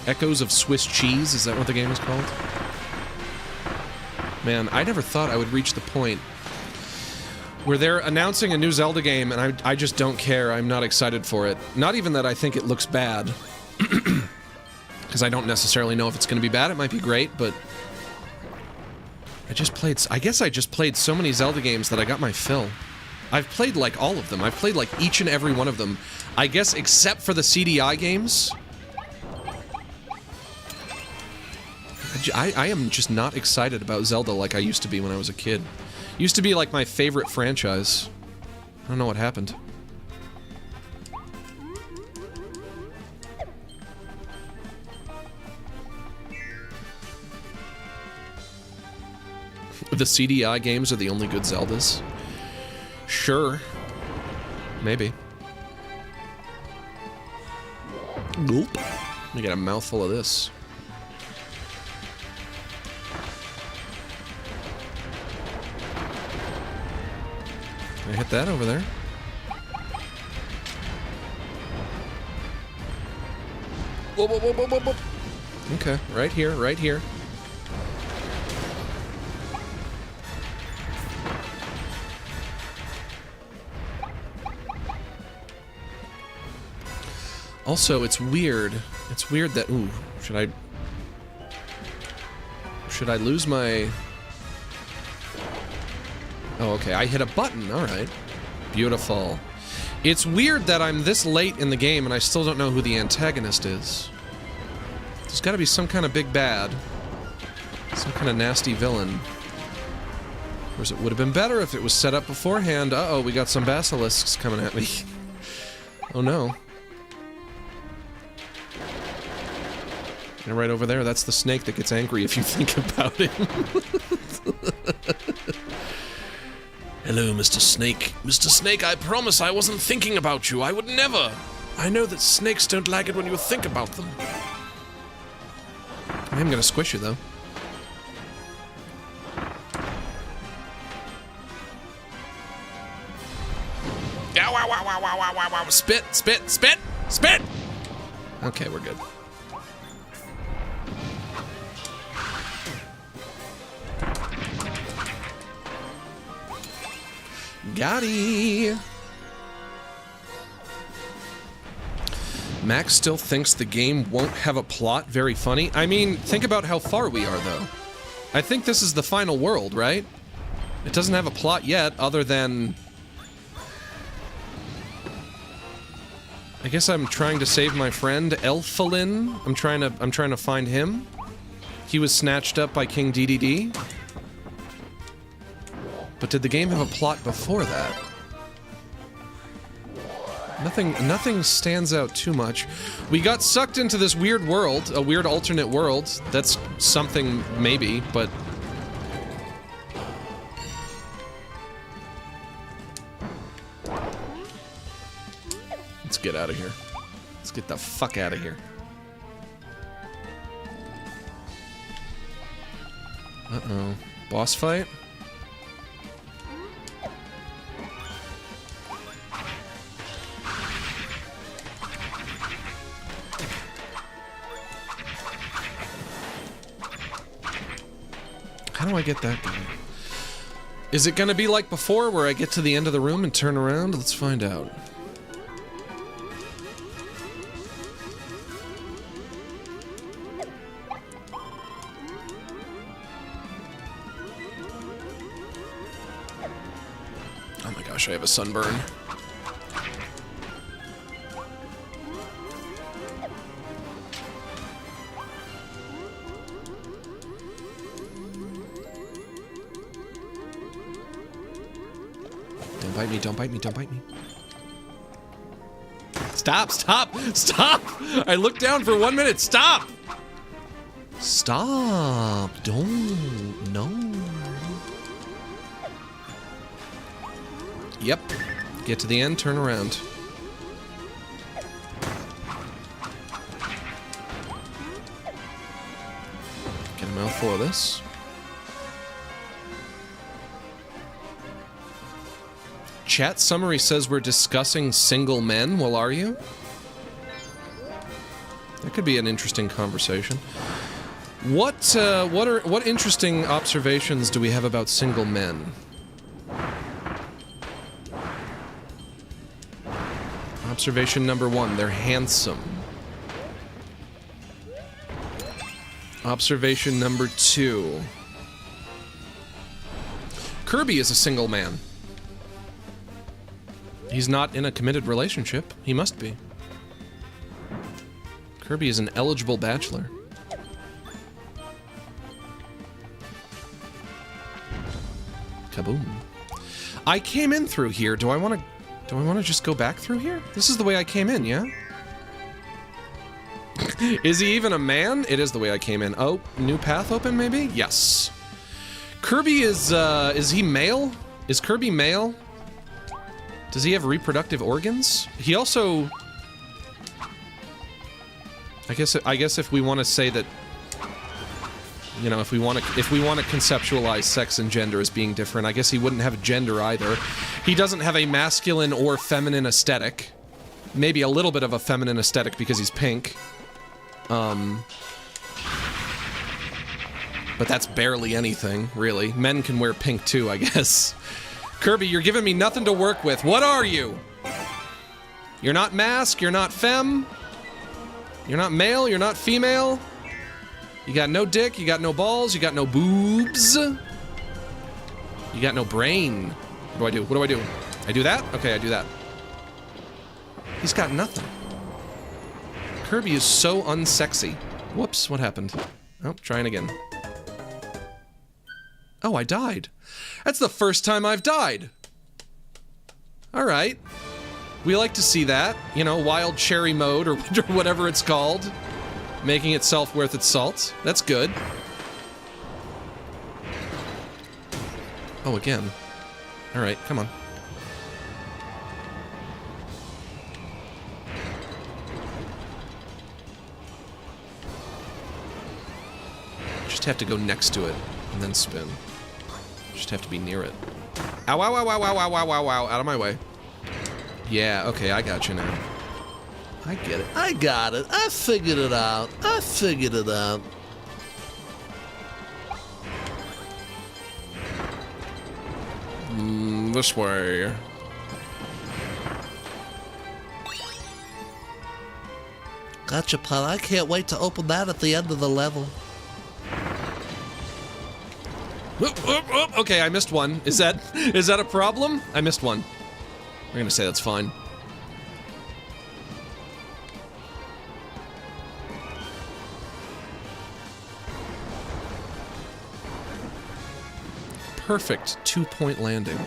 Echoes of Swiss Cheese, is that what the game is called? Man, I never thought I would reach the point where they're announcing a new Zelda game and I just don't care. I'm not excited for it. Not even that I think it looks bad. Because I don't necessarily know if it's going to be bad. It might be great, but I guess I just played so many Zelda games that I got my fill. I've played like all of them. I've played like each and every one of them. I guess except for the CDI games. I am just not excited about Zelda like I used to be when I was a kid. Used to be like my favorite franchise. I don't know what happened. The CDI games are the only good Zeldas? Sure. Maybe. Gulp. Let me get a mouthful of this. Can I hit that over there? Whoa, whoa, whoa, whoa, whoa, whoa. Okay, right here, right here. Also, it's weird. It's weird that... Ooh, should I lose my... Oh, okay, I hit a button. Alright. Beautiful. It's weird that I'm this late in the game and I still don't know who the antagonist is. There's gotta be some kind of big bad. Some kind of nasty villain. Of course, it would have been better if it was set up beforehand. Uh-oh, we got some basilisks coming at me. Oh no. And right over there, that's the snake that gets angry if you think about him. Hello, Mr. Snake. Mr. Snake, I promise I wasn't thinking about you. I would never. I know that snakes don't like it when you think about them. I am gonna squish you, though. Ow, ow, ow, ow, ow, ow, ow, ow. Spit, spit, spit, spit! Okay, we're good. Got-y! Max still thinks the game won't have a plot. Very funny. I mean, think about how far we are, though. I think this is the final world, right? It doesn't have a plot yet, other than... I guess I'm trying to save my friend, Elfilin. I'm trying to find him. He was snatched up by King DDD. But did the game have a plot before that? Nothing stands out too much. We got sucked into this weird world, a weird alternate world. That's something, maybe, but... Let's get out of here. Let's get the fuck out of here. Uh-oh. Boss fight? How do I get that guy? Is it gonna be like before, where I get to the end of the room and turn around? Let's find out. Oh my gosh, I have a sunburn. bite me, don't bite me, don't bite me. Stop, stop, stop! I looked down for 1 minute, stop! Stop, don't, no. Yep, get to the end, turn around. Get a mouthful of this. Chat summary says we're discussing single men. Well, are you? That could be an interesting conversation. What interesting observations do we have about single men? Observation number 1, they're handsome. Observation number 2. Kirby is a single man. He's not in a committed relationship. He must be. Kirby is an eligible bachelor. Kaboom. I came in through here. Do I want to just go back through here? This is the way I came in, yeah? Is he even a man? It is the way I came in. Oh, new path open, maybe? Yes. Kirby is he male? Is Kirby male? Does he have reproductive organs? He also... I guess if we want to say that, you know, if we want to conceptualize sex and gender as being different, I guess he wouldn't have gender either. He doesn't have a masculine or feminine aesthetic. Maybe a little bit of a feminine aesthetic because he's pink. But that's barely anything, really. Men can wear pink too, I guess. Kirby, you're giving me nothing to work with. What are you? You're not mask, you're not femme. You're not male, you're not female. You got no dick, you got no balls, you got no boobs. You got no brain. What do I do? What do I do? I do that? Okay, I do that. He's got nothing. Kirby is so unsexy. Whoops, what happened? Oh, trying again. Oh, I died. That's the first time I've died. Alright. We like to see that. You know, wild cherry mode or whatever it's called. Making itself worth its salt. That's good. Oh, again. Alright, come on. Just have to go next to it and then spin. Just have to be near it. Ow, ow, ow, ow, ow, ow, ow, ow, ow, out of my way. Yeah, okay, I got you now. I get it. I got it. I figured it out. I figured it out. This way. Gotcha, pal. I can't wait to open that at the end of the level. Okay, I missed one. Is that a problem? I missed one. We're gonna say that's fine. Perfect 2-point landing.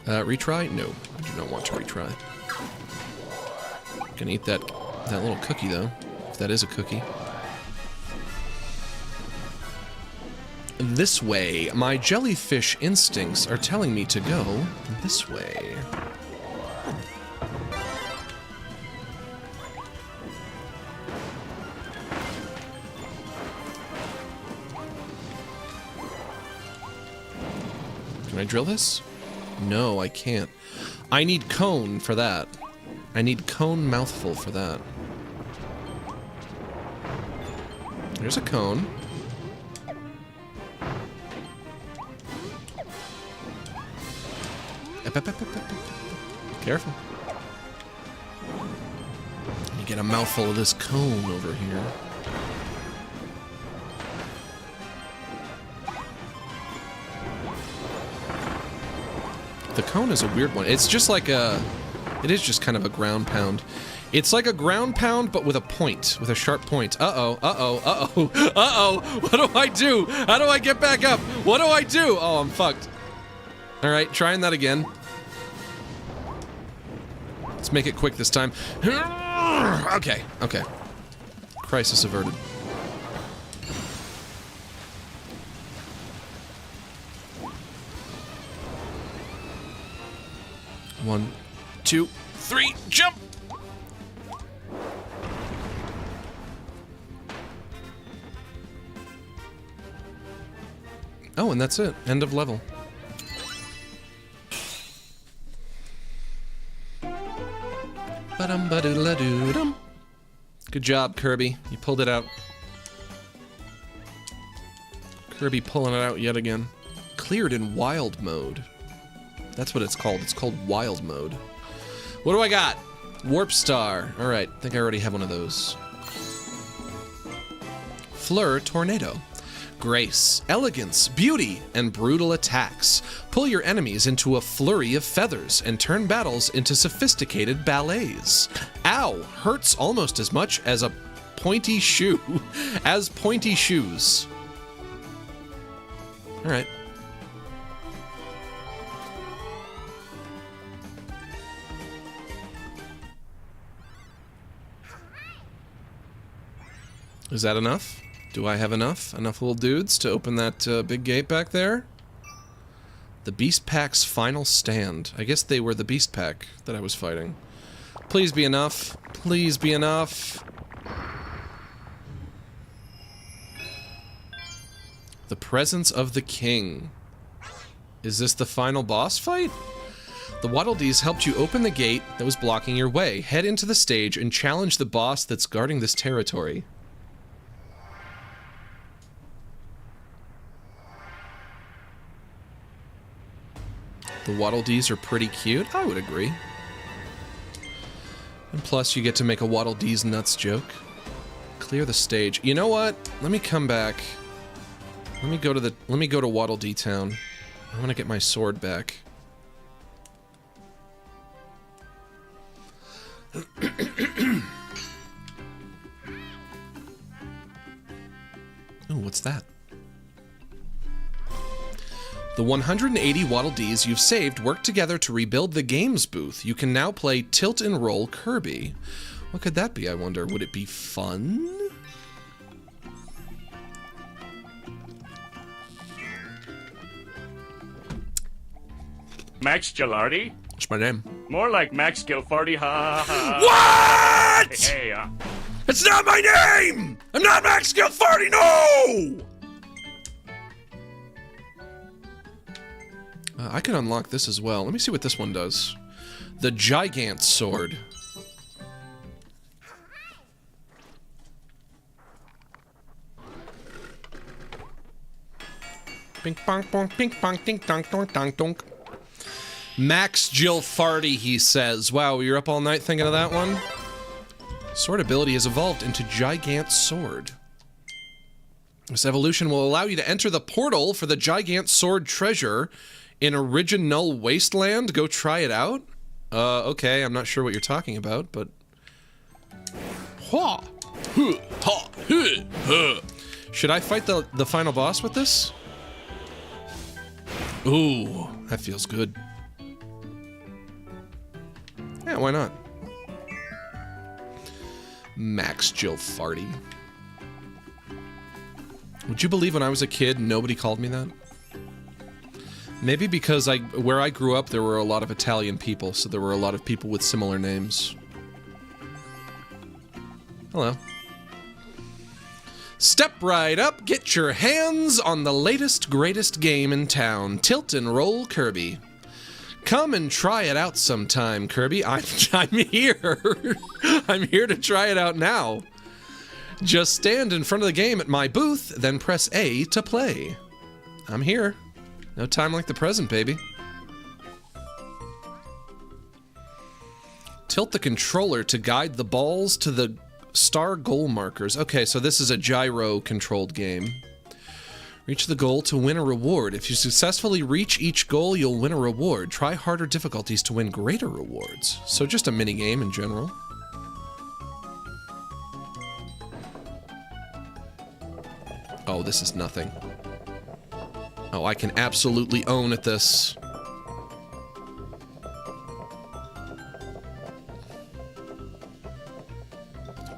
Retry? No, I do not want to retry. Gonna eat that little cookie though, if that is a cookie. This way. My jellyfish instincts are telling me to go this way. Can I drill this? No, I can't. I need cone for that. I need cone mouthful for that. There's a cone. Careful. You get a mouthful of this cone over here. The cone is a weird one. It's just like a... It is just kind of a ground pound. It's like a ground pound, but with a point. With a sharp point. Uh-oh, uh-oh, uh-oh, uh-oh! What do I do? How do I get back up? What do I do? Oh, I'm fucked. All right, trying that again. Let's make it quick this time. Okay, okay. Crisis averted. One, two, three, jump! Oh, and that's it. End of level. Ba-dum-ba-doodle-doo-dum. Good job, Kirby. You pulled it out. Kirby pulling it out yet again. Cleared in wild mode. That's what it's called. It's called wild mode. What do I got? Warp Star. Alright, I think I already have one of those. Fleur Tornado. Grace, elegance, beauty, and brutal attacks. Pull your enemies into a flurry of feathers and turn battles into sophisticated ballets. Ow! Hurts almost as much as a pointy shoe. As pointy shoes. Alright. Is that enough? Do I have enough? Enough little dudes to open that big gate back there? The Beast Pack's final stand. I guess they were the Beast Pack that I was fighting. Please be enough. Please be enough. The presence of the king. Is this the final boss fight? The Waddle Dees helped you open the gate that was blocking your way. Head into the stage and challenge the boss that's guarding this territory. The Waddle Dees are pretty cute. I would agree. And plus, you get to make a Waddle Dees nuts joke. Clear the stage. You know what? Let me come back. Let me go to Waddle Dee Town. I want to get my sword back. Ooh, what's that? The 180 Waddle Dees you've saved work together to rebuild the games booth. You can now play Tilt and Roll Kirby. What could that be, I wonder? Would it be fun? Max Gilardi? What's my name? More like Max Gilfardi, ha ha. What? Hey, It's not my name! I'm not Max Gilfardi, no! I can unlock this as well. Let me see what this one does. The Gigant Sword. Bing bong bong, bing bong, ding dong dong dong donk. Max Gilfardi, he says. Wow, you're up all night thinking of that one? Sword ability has evolved into Gigant Sword. This evolution will allow you to enter the portal for the Gigant Sword treasure in Original Wasteland. Go try it out? Okay, I'm not sure what you're talking about, but... Ha! Ha! Ha! Should I fight the final boss with this? Ooh, that feels good. Yeah, why not? Max Gilfardi. Would you believe when I was a kid, nobody called me that? Maybe because where I grew up, there were a lot of Italian people, so there were a lot of people with similar names. Hello. Step right up, get your hands on the latest, greatest game in town, Tilt and Roll Kirby. Come and try it out sometime, Kirby. I'm here. I'm here to try it out now. Just stand in front of the game at my booth, then press A to play. I'm here. No time like the present, baby. Tilt the controller to guide the balls to the star goal markers. Okay, so this is a gyro-controlled game. Reach the goal to win a reward. If you successfully reach each goal, you'll win a reward. Try harder difficulties to win greater rewards. So just a minigame in general. Oh, this is nothing. Oh, I can absolutely own at this.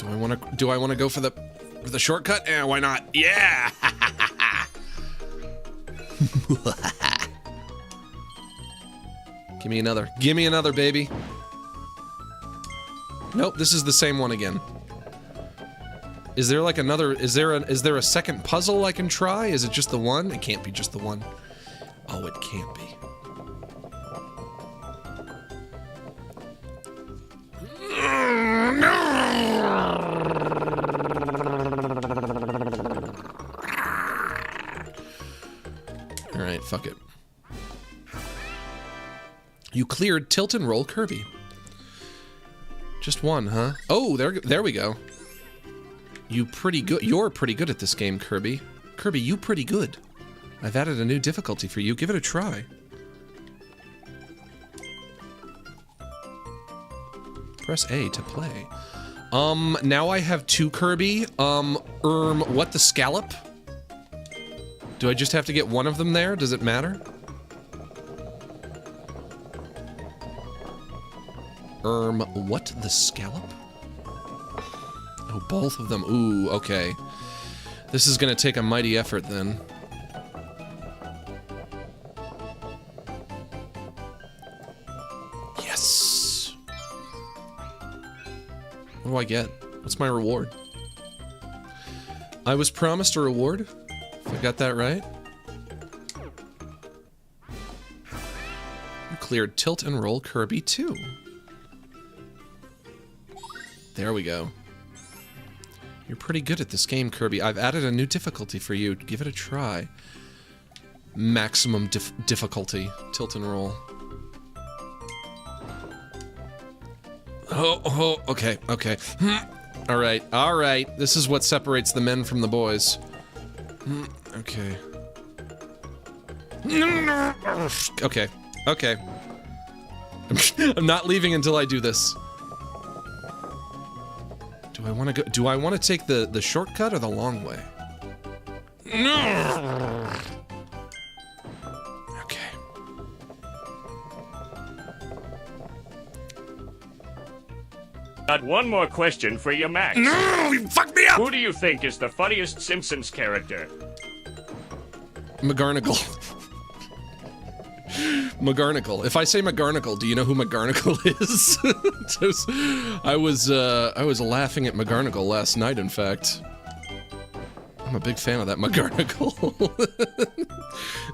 Do I wanna go for the shortcut? Eh, why not? Yeah! Give me another. Give me another, baby. Nope, this is the same one again. Is there like another, is there a second puzzle I can try? Is it just the one? It can't be just the one. Oh, it can't be. Alright, fuck it. You cleared Tilt and Roll Kirby. Just one, huh? Oh, there we go. You're pretty good at this game, Kirby. Kirby, you pretty good. I've added a new difficulty for you. Give it a try. Press A to play. Now I have 2 Kirby. What the scallop? Do I just have to get one of them there? Does it matter? What the scallop? Oh, both of them. Ooh, okay. This is gonna take a mighty effort then. Yes! What do I get? What's my reward? I was promised a reward? If I got that right? You cleared Tilt and Roll Kirby 2. There we go. You're pretty good at this game, Kirby. I've added a new difficulty for you. Give it a try. Maximum difficulty. Tilt and roll. Oh, okay. Alright. This is what separates the men from the boys. Okay. Okay. I'm not leaving until I do this. Do I want to go? Do I want to take the shortcut or the long way? No. Okay. Got one more question for you, Max. No, you fucked me up! Who do you think is the funniest Simpsons character? McGarnagle. McGarnagle. If I say McGarnagle, do you know who McGarnagle is? I was laughing at McGarnagle last night, in fact. I'm a big fan of that McGarnagle.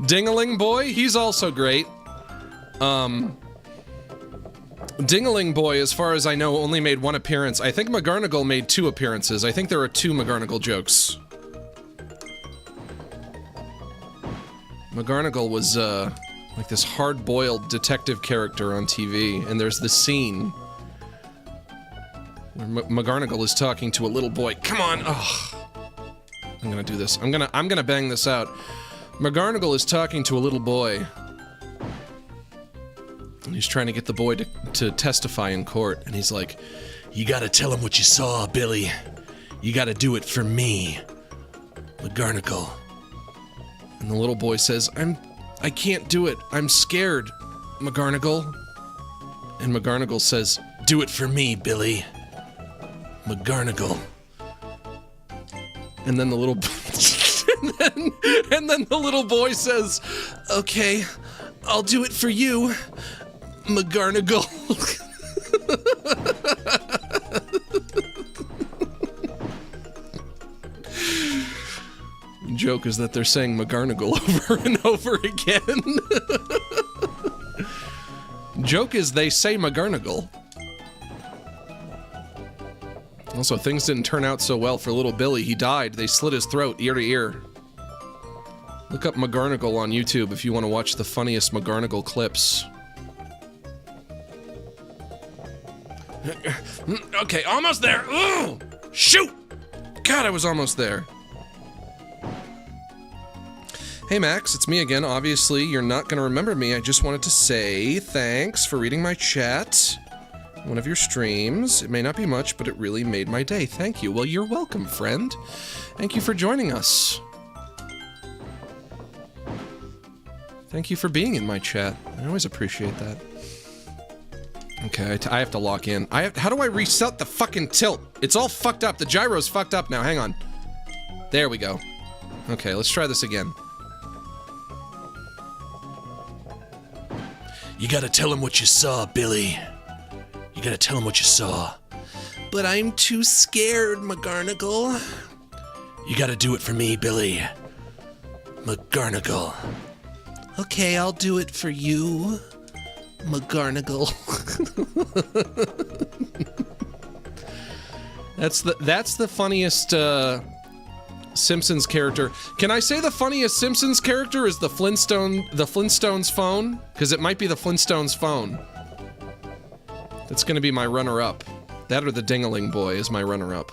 Dingaling Boy, he's also great. Dingaling Boy, as far as I know, only made 1 appearance. I think McGarnagle made 2 appearances. I think there are 2 McGarnagle jokes. McGarnagle was, like this hard-boiled detective character on TV, and there's this scene where McGarnagle is talking to a little boy. Come on! Ugh. I'm gonna do this. I'm gonna bang this out. McGarnagle is talking to a little boy. And he's trying to get the boy to testify in court, and he's like, "You gotta tell him what you saw, Billy. You gotta do it for me, McGarnagle." And the little boy says, I can't do it. I'm scared, McGarnagle. And McGarnagle says, "Do it for me, Billy. McGarnagle." And then the little and then the little boy says, "Okay, I'll do it for you, McGarnagle." The joke is that they're saying McGarnagle over and over again. Joke is they say McGarnagle. Also, things didn't turn out so well for little Billy. He died. They slit his throat ear to ear. Look up McGarnagle on YouTube if you want to watch the funniest McGarnagle clips. Okay, almost there. Ugh! Shoot! God, I was almost there. Hey Max, it's me again. Obviously, you're not gonna remember me. I just wanted to say thanks for reading my chat. One of your streams. It may not be much, but it really made my day. Thank you. Well, you're welcome, friend. Thank you for joining us. Thank you for being in my chat. I always appreciate that. Okay, I have to lock in. How do I reset the fucking tilt? It's all fucked up. The gyro's fucked up now. Hang on. There we go. Okay, let's try this again. You gotta tell him what you saw, Billy. You gotta tell him what you saw. But I'm too scared, McGarnagle. You gotta do it for me, Billy. McGarnagle. Okay, I'll do it for you, McGarnagle. That's the funniest Simpsons character. Can I say the funniest Simpsons character is the Flintstones phone? Because it might be the Flintstones phone. That's gonna be my runner-up. That or the Ding-a-ling Boy is my runner-up.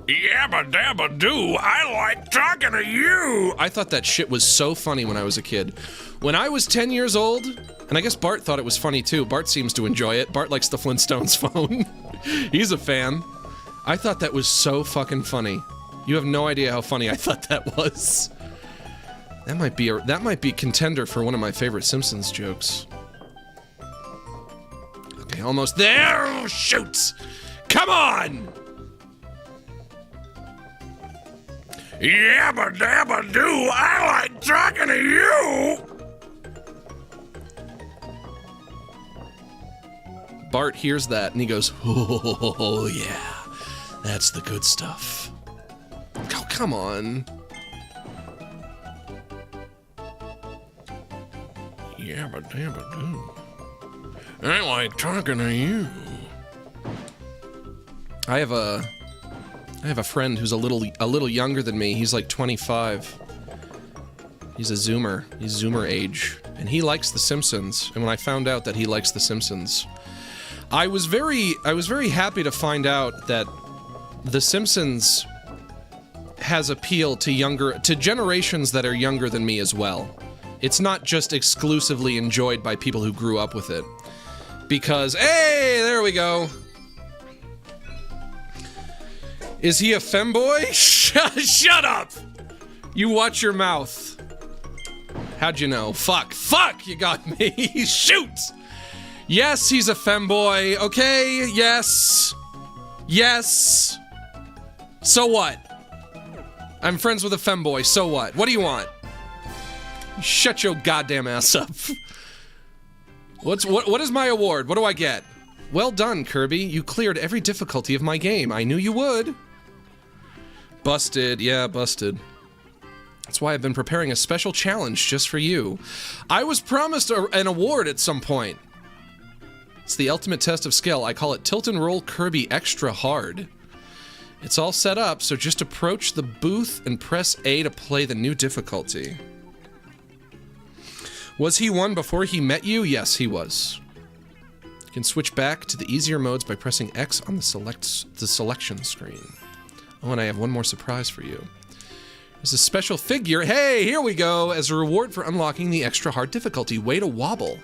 Yabba dabba doo, I like talking to you! I thought that shit was so funny when I was a kid. When I was 10 years old, and I guess Bart thought it was funny too. Bart seems to enjoy it. Bart likes the Flintstones phone. He's a fan. I thought that was so fucking funny. You have no idea how funny I thought that was. That might be contender for one of my favorite Simpsons jokes. Okay, almost there. Oh, shoot! Come on! Yabba dabba doo, I like talking to you! Bart hears that and he goes, oh yeah, that's the good stuff. Oh, come on. Yabba dabba doo, I like talking to you. I have a friend who's a little younger than me. He's like 25. He's a Zoomer. He's Zoomer age, and he likes The Simpsons. And when I found out that he likes The Simpsons, I was very happy to find out that The Simpsons has appeal to generations that are younger than me as well. It's not just exclusively enjoyed by people who grew up with it. Because, hey, there we go. Is he a femboy? Shut up! You watch your mouth. How'd you know? Fuck, you got me. Shoot! Yes, he's a femboy, okay? Yes. So what? I'm friends with a femboy, so what? What do you want? Shut your goddamn ass up. What is my award? What do I get? Well done, Kirby. You cleared every difficulty of my game. I knew you would. Busted. Yeah, busted. That's why I've been preparing a special challenge just for you. I was promised an award at some point. It's the ultimate test of skill. I call it Tilt and Roll Kirby Extra Hard. It's all set up, so just approach the booth and press A to play the new difficulty. Was he one before he met you? Yes, he was. You can switch back to the easier modes by pressing X on the selection screen. Oh, and I have one more surprise for you. There's a special figure. Hey, here we go. As a reward for unlocking the extra hard difficulty, way to wobble.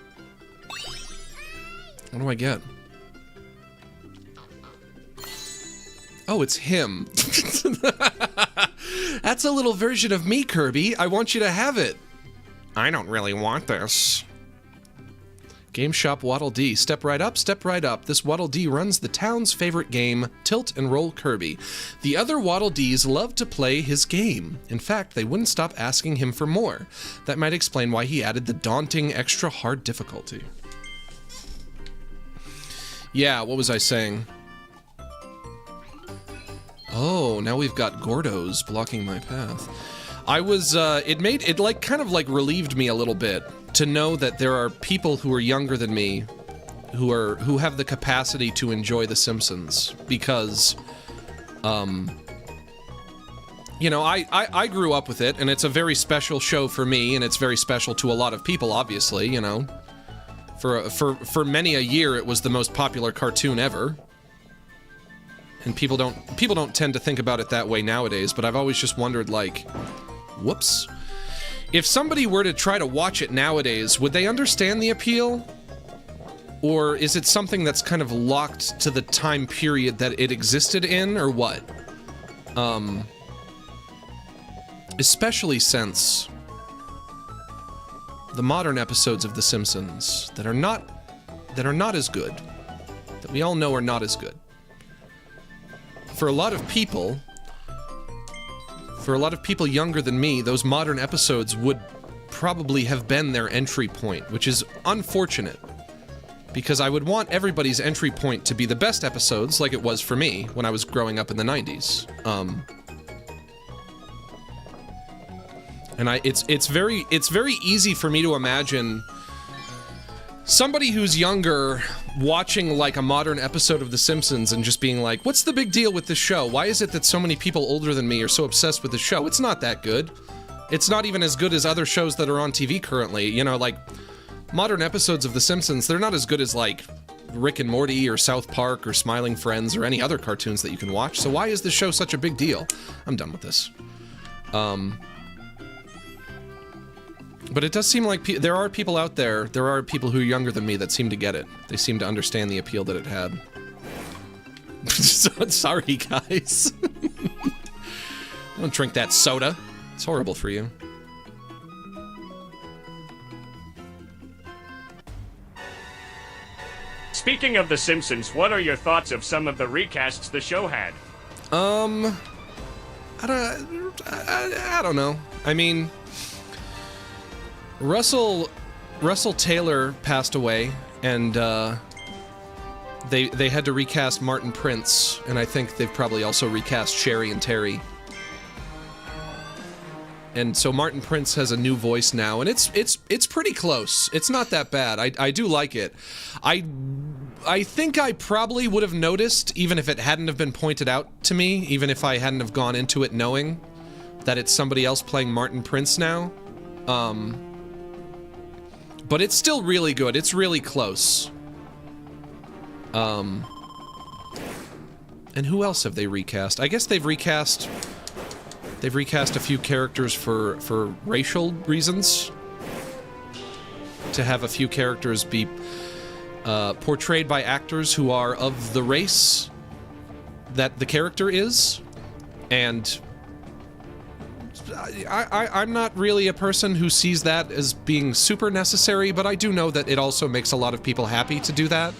What do I get? Oh, it's him. That's a little version of me, Kirby. I want you to have it. I don't really want this. Game Shop Waddle Dee. Step right up, step right up. This Waddle Dee runs the town's favorite game, Tilt and Roll Kirby. The other Waddle Dees love to play his game. In fact, they wouldn't stop asking him for more. That might explain why he added the daunting extra hard difficulty. Yeah, what was I saying? Oh, now we've got Gordos blocking my path. I was, it like kind of like relieved me a little bit to know that there are people who are younger than me who have the capacity to enjoy The Simpsons because, you know, I grew up with it and it's a very special show for me and it's very special to a lot of people, obviously, you know. For many a year it was the most popular cartoon ever. And people don't tend to think about it that way nowadays, but I've always just wondered, like, whoops. If somebody were to try to watch it nowadays, would they understand the appeal? Or is it something that's kind of locked to the time period that it existed in, or what? Especially since the modern episodes of The Simpsons that are not as good, that we all know are not as good. For a lot of people younger than me, those modern episodes would probably have been their entry point, which is unfortunate. Because I would want everybody's entry point to be the best episodes, like it was for me when I was growing up in the 90s. And it's very easy for me to imagine somebody who's younger watching like a modern episode of The Simpsons and just being like, what's the big deal with this show? Why is it that so many people older than me are so obsessed with the show? It's not that good. It's not even as good as other shows that are on TV currently. You know, like, modern episodes of The Simpsons, they're not as good as, like, Rick and Morty or South Park or Smiling Friends or any other cartoons that you can watch. So why is this show such a big deal? I'm done with this. But it does seem like there are people out there, there are people who are younger than me that seem to get it. They seem to understand the appeal that it had. Sorry, guys. Don't drink that soda. It's horrible for you. Speaking of The Simpsons, what are your thoughts of some of the recasts the show had? I don't know. I mean, Russell Taylor passed away, and they had to recast Martin Prince, and I think they've probably also recast Sherry and Terry. And so Martin Prince has a new voice now, and it's pretty close. It's not that bad. I do like it. I think I probably would have noticed, even if it hadn't have been pointed out to me, even if I hadn't have gone into it knowing that it's somebody else playing Martin Prince now. But it's still really good. It's really close. And who else have they recast? I guess they've recast a few characters for racial reasons. To have a few characters be portrayed by actors who are of the race that the character is. And I'm not really a person who sees that as being super necessary, but I do know that it also makes a lot of people happy to do that.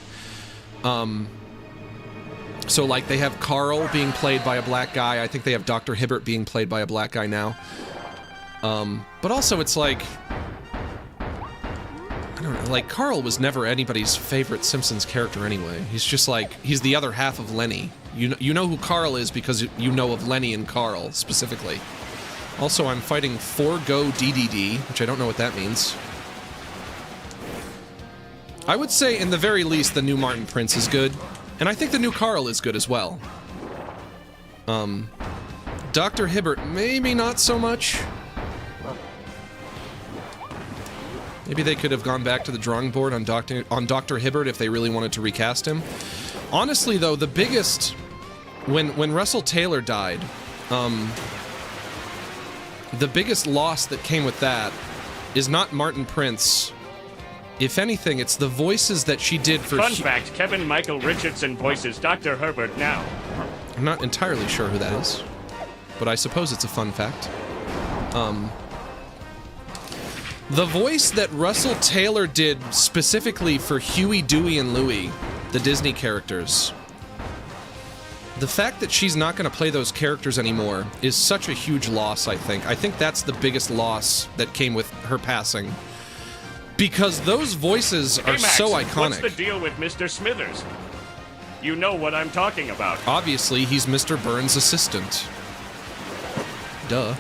So, like, they have Carl being played by a black guy. I think they have Dr. Hibbert being played by a black guy now. But also, it's like, I don't know, like, Carl was never anybody's favorite Simpsons character anyway. He's just like, he's the other half of Lenny. You know who Carl is because you know of Lenny and Carl, specifically. Also, I'm fighting Forgo DDD, which I don't know what that means. I would say, in the very least, the new Martin Prince is good. And I think the new Carl is good as well. Dr. Hibbert, maybe not so much. Maybe they could have gone back to the drawing board on Dr. Hibbert if they really wanted to recast him. Honestly, though, the biggest... When Russell Taylor died, the biggest loss that came with that is not Martin Prince. If anything, it's the voices that she did for... Fun fact, Kevin Michael Richardson voices Dr. Herbert now. I'm not entirely sure who that is, but I suppose it's a fun fact. The voice that Russell Taylor did specifically for Huey, Dewey, and Louie, the Disney characters, the fact that she's not going to play those characters anymore is such a huge loss, I think. I think that's the biggest loss that came with her passing. Because those voices are so iconic. What's the deal with Mr. Smithers? You know what I'm talking about. Obviously, he's Mr. Burns' assistant. Duh.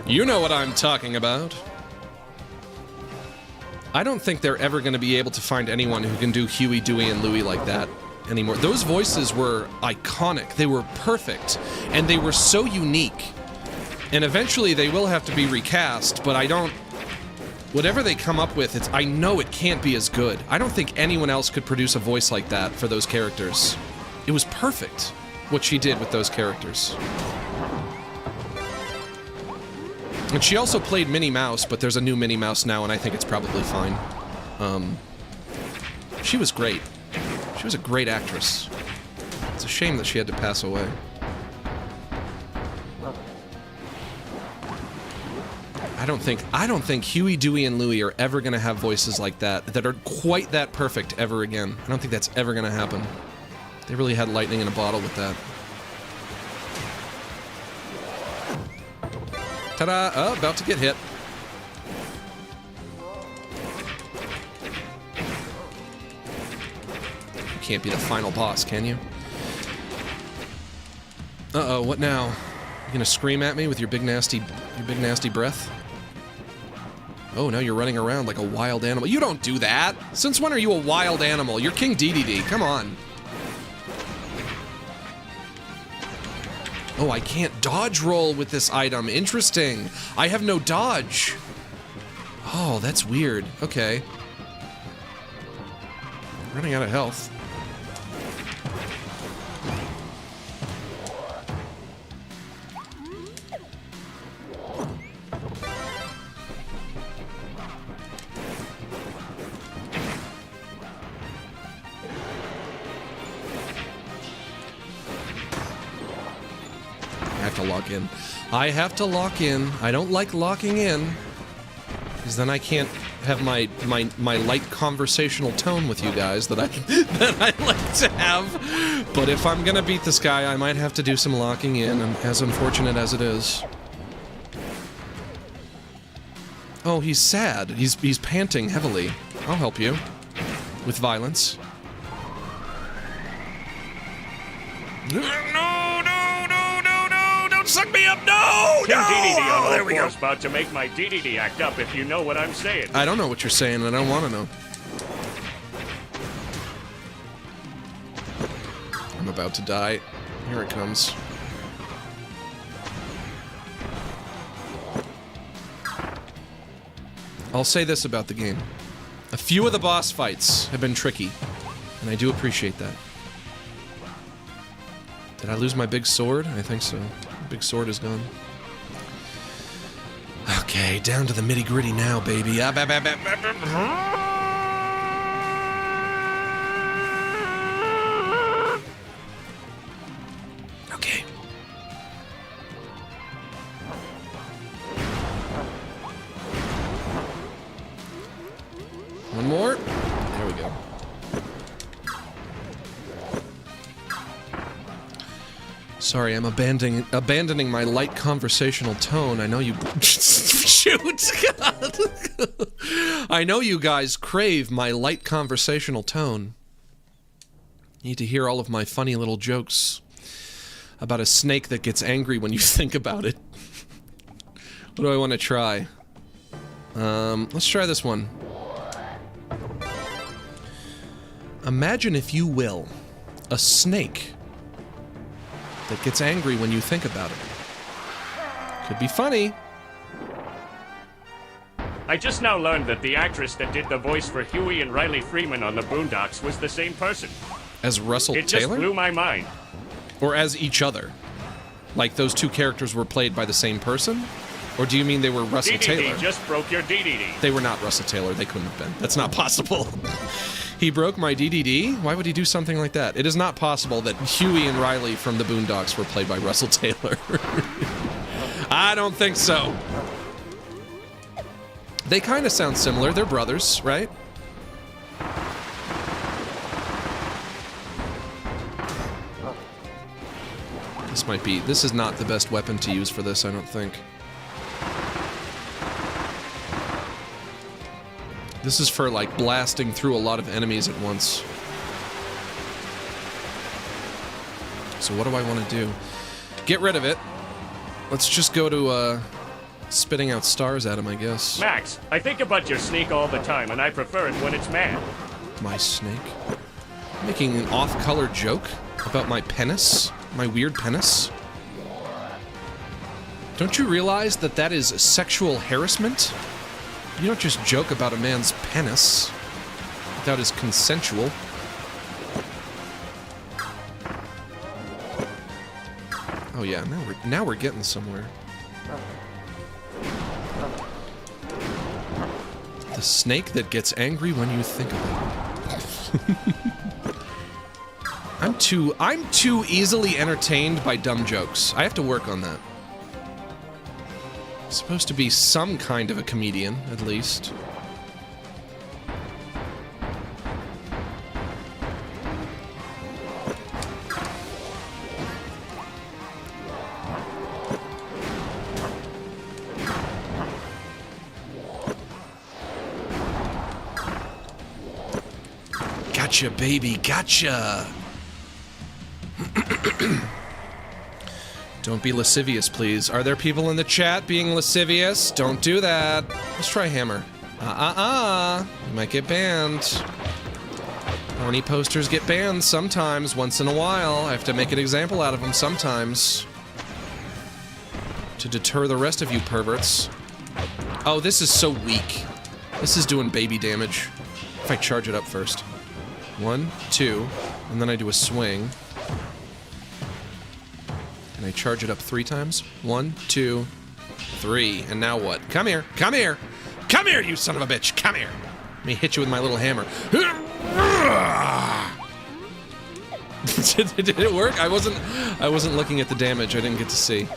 You know what I'm talking about. I don't think they're ever going to be able to find anyone who can do Huey, Dewey, and Louie like that anymore. Those voices were iconic. They were perfect. And they were so unique. And eventually they will have to be recast, but I don't... Whatever they come up with, I know it can't be as good. I don't think anyone else could produce a voice like that for those characters. It was perfect, what she did with those characters. And she also played Minnie Mouse, but there's a new Minnie Mouse now, and I think it's probably fine. She was great. She was a great actress. It's a shame that she had to pass away. I don't think Huey, Dewey, and Louie are ever gonna have voices like that are quite that perfect ever again. I don't think that's ever gonna happen. They really had lightning in a bottle with that. Ta-da! Oh, about to get hit. You can't be the final boss, can you? Uh-oh, what now? You gonna scream at me with your big nasty breath? Oh, now you're running around like a wild animal. You don't do that! Since when are you a wild animal? You're King DDD, come on. Oh, I can't dodge roll with this item. Interesting. I have no dodge. Oh, that's weird. Okay. Running out of health. I have to lock in. I don't like locking in, because then I can't have my light conversational tone with you guys that I like to have. But if I'm gonna beat this guy, I might have to do some locking in, and as unfortunate as it is. Oh, he's sad. He's panting heavily. I'll help you with violence. Suck me up! No! King DDD Oh, on there all we go. fours about to make my DDD act up, if you know what I'm saying. I don't know what you're saying, and I don't want to know. I'm about to die. Here it comes. I'll say this about the game. A few of the boss fights have been tricky, and I do appreciate that. Did I lose my big sword? I think so. Big sword is gone. Okay, down to the nitty-gritty now, baby. Okay. One more. There we go. Sorry, I'm abandoning my light conversational tone. I know you... Shoot! God. I know you guys crave my light conversational tone. You need to hear all of my funny little jokes about a snake that gets angry when you think about it. What do I want to try? Let's try this one. Imagine, if you will, a snake that gets angry when you think about it. Could be funny. I just now learned that the actress that did the voice for Huey and Riley Freeman on the Boondocks was the same person. As Russell It Taylor? just blew my mind. Or as each other? Like those two characters were played by the same person? Or do you mean they were Russell DDD Taylor? just broke your DDD. They were not Russell Taylor. They couldn't have been. That's not possible. He broke my DDD? Why would he do something like that? It is not possible that Huey and Riley from the Boondocks were played by Russell Taylor. I don't think so. They kind of sound similar. They're brothers, right? This is not the best weapon to use for this, I don't think. This is for, like, blasting through a lot of enemies at once. So what do I want to do? Get rid of it. Let's just go to, spitting out stars at him, I guess. Max, I think about your snake all the time, and I prefer it when it's mad. My snake? Making an off-color joke about my penis? My weird penis? Don't you realize that that is sexual harassment? You don't just joke about a man's penis without his consensual. Oh yeah, now we're getting somewhere. The snake that gets angry when you think about it. I'm too easily entertained by dumb jokes. I have to work on that. Supposed to be some kind of a comedian, at least. Gotcha, baby, gotcha! Don't be lascivious, please. Are there people in the chat being lascivious? Don't do that. Let's try hammer. You might get banned. Horny posters get banned sometimes, once in a while. I have to make an example out of them sometimes. To deter the rest of you perverts. Oh, this is so weak. This is doing baby damage. If I charge it up first. 1, 2, and then I do a swing. And I charge it up 3 times. 1, 2, 3. And now what? Come here. Come here. Come here, you son of a bitch. Come here. Let me hit you with my little hammer. Did it work? I wasn't looking at the damage. I didn't get to see.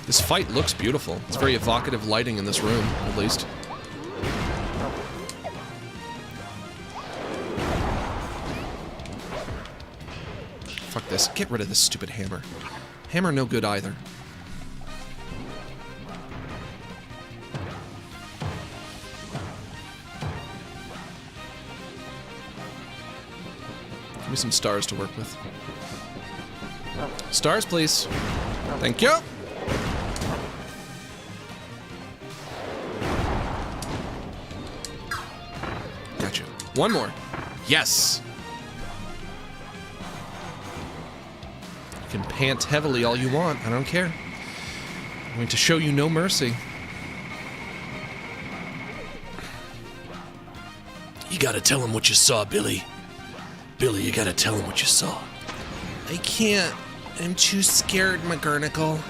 This fight looks beautiful. It's very evocative lighting in this room, at least. Fuck this. Get rid of this stupid hammer. Hammer no good either. Give me some stars to work with. Stars, please. Thank you. Gotcha. One more. Yes. You can pant heavily all you want. I don't care. I'm going to show you no mercy. You gotta tell him what you saw, Billy. Billy, you gotta tell him what you saw. I can't. I'm too scared, McGurnacle.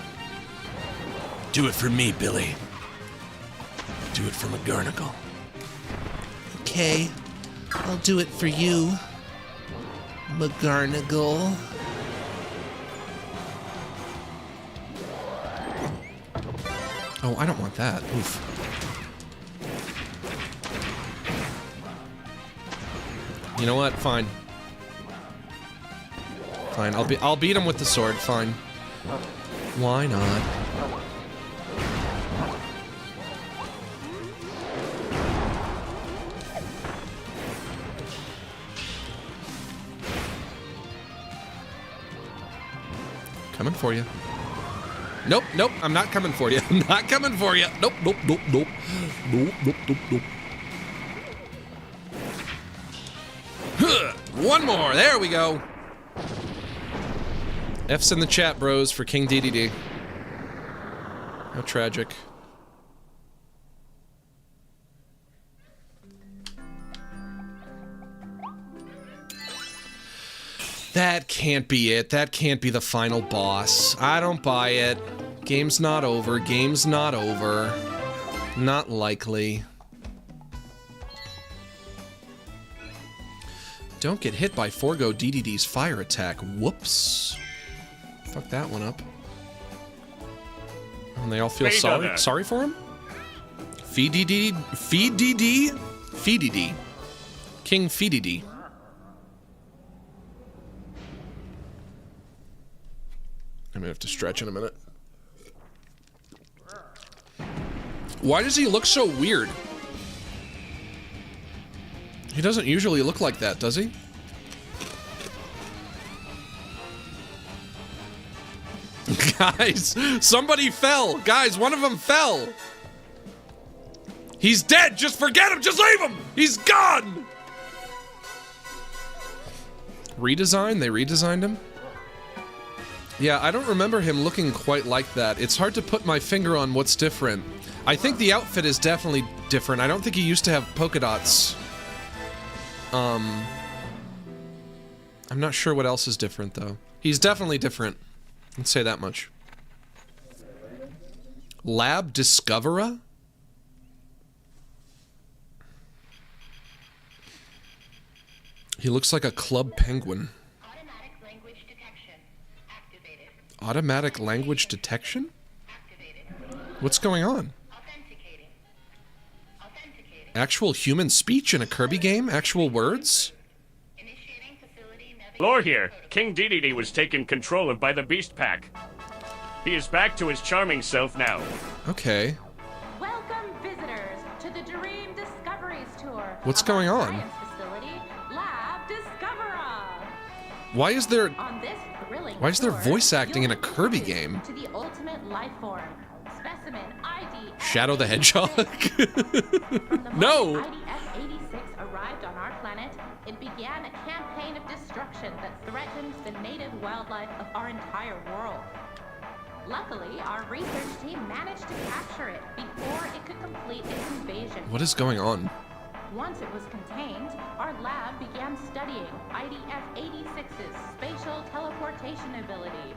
Do it for me, Billy. Do it for McGurnacle. Okay. I'll do it for you, McGurnagle. Oh, I don't want that. Oof. You know what? Fine. Fine. I'll beat him with the sword. Fine. Why not? Coming for you. Nope, nope, I'm not coming for you. I'm not coming for you. Nope, nope, nope, nope. Nope, nope, nope, nope. Huh, one more, there we go. F's in the chat, bros, for King DDD. How tragic. That can't be it. That can't be the final boss. I don't buy it. Game's not over. Game's not over. Not likely. Don't get hit by Forgo DDD's fire attack. Whoops. Fuck that one up. And they all feel sorry for him? Feed-DD? Feed-DD? Feed-DD. King Feed-DD. I'm gonna have to stretch in a minute. Why does he look so weird? He doesn't usually look like that, does he? Guys, somebody fell. Guys, one of them fell. He's dead. Just forget him. Just leave him. He's gone. Redesign? They redesigned him? Yeah, I don't remember him looking quite like that. It's hard to put my finger on what's different. I think the outfit is definitely different. I don't think he used to have polka dots. I'm not sure what else is different, though. He's definitely different. Let's say that much. Lab Discoverer? He looks like a club penguin. Automatic language detection activated. Automatic language detection? What's going on? Actual human speech in a Kirby game? Actual words? Lore here. King Dedede was taken control of by the Beast Pack. He is back to his charming self now. Okay. Welcome visitors to the Dream Discoveries Tour. What's of going our on? Science facility, Lab Discovera. Why is there... On this thrilling Why is there tour, voice acting in a you'll be Kirby introduced game? To the ultimate life form, specimen ID. Shadow the Hedgehog? From the No! moment IDF-86 arrived on our planet, it began a campaign of destruction that threatened the native wildlife of our entire world. Luckily, our research team managed to capture it before it could complete its invasion. What is going on? Once it was contained, our lab began studying IDF-86's spatial teleportation ability.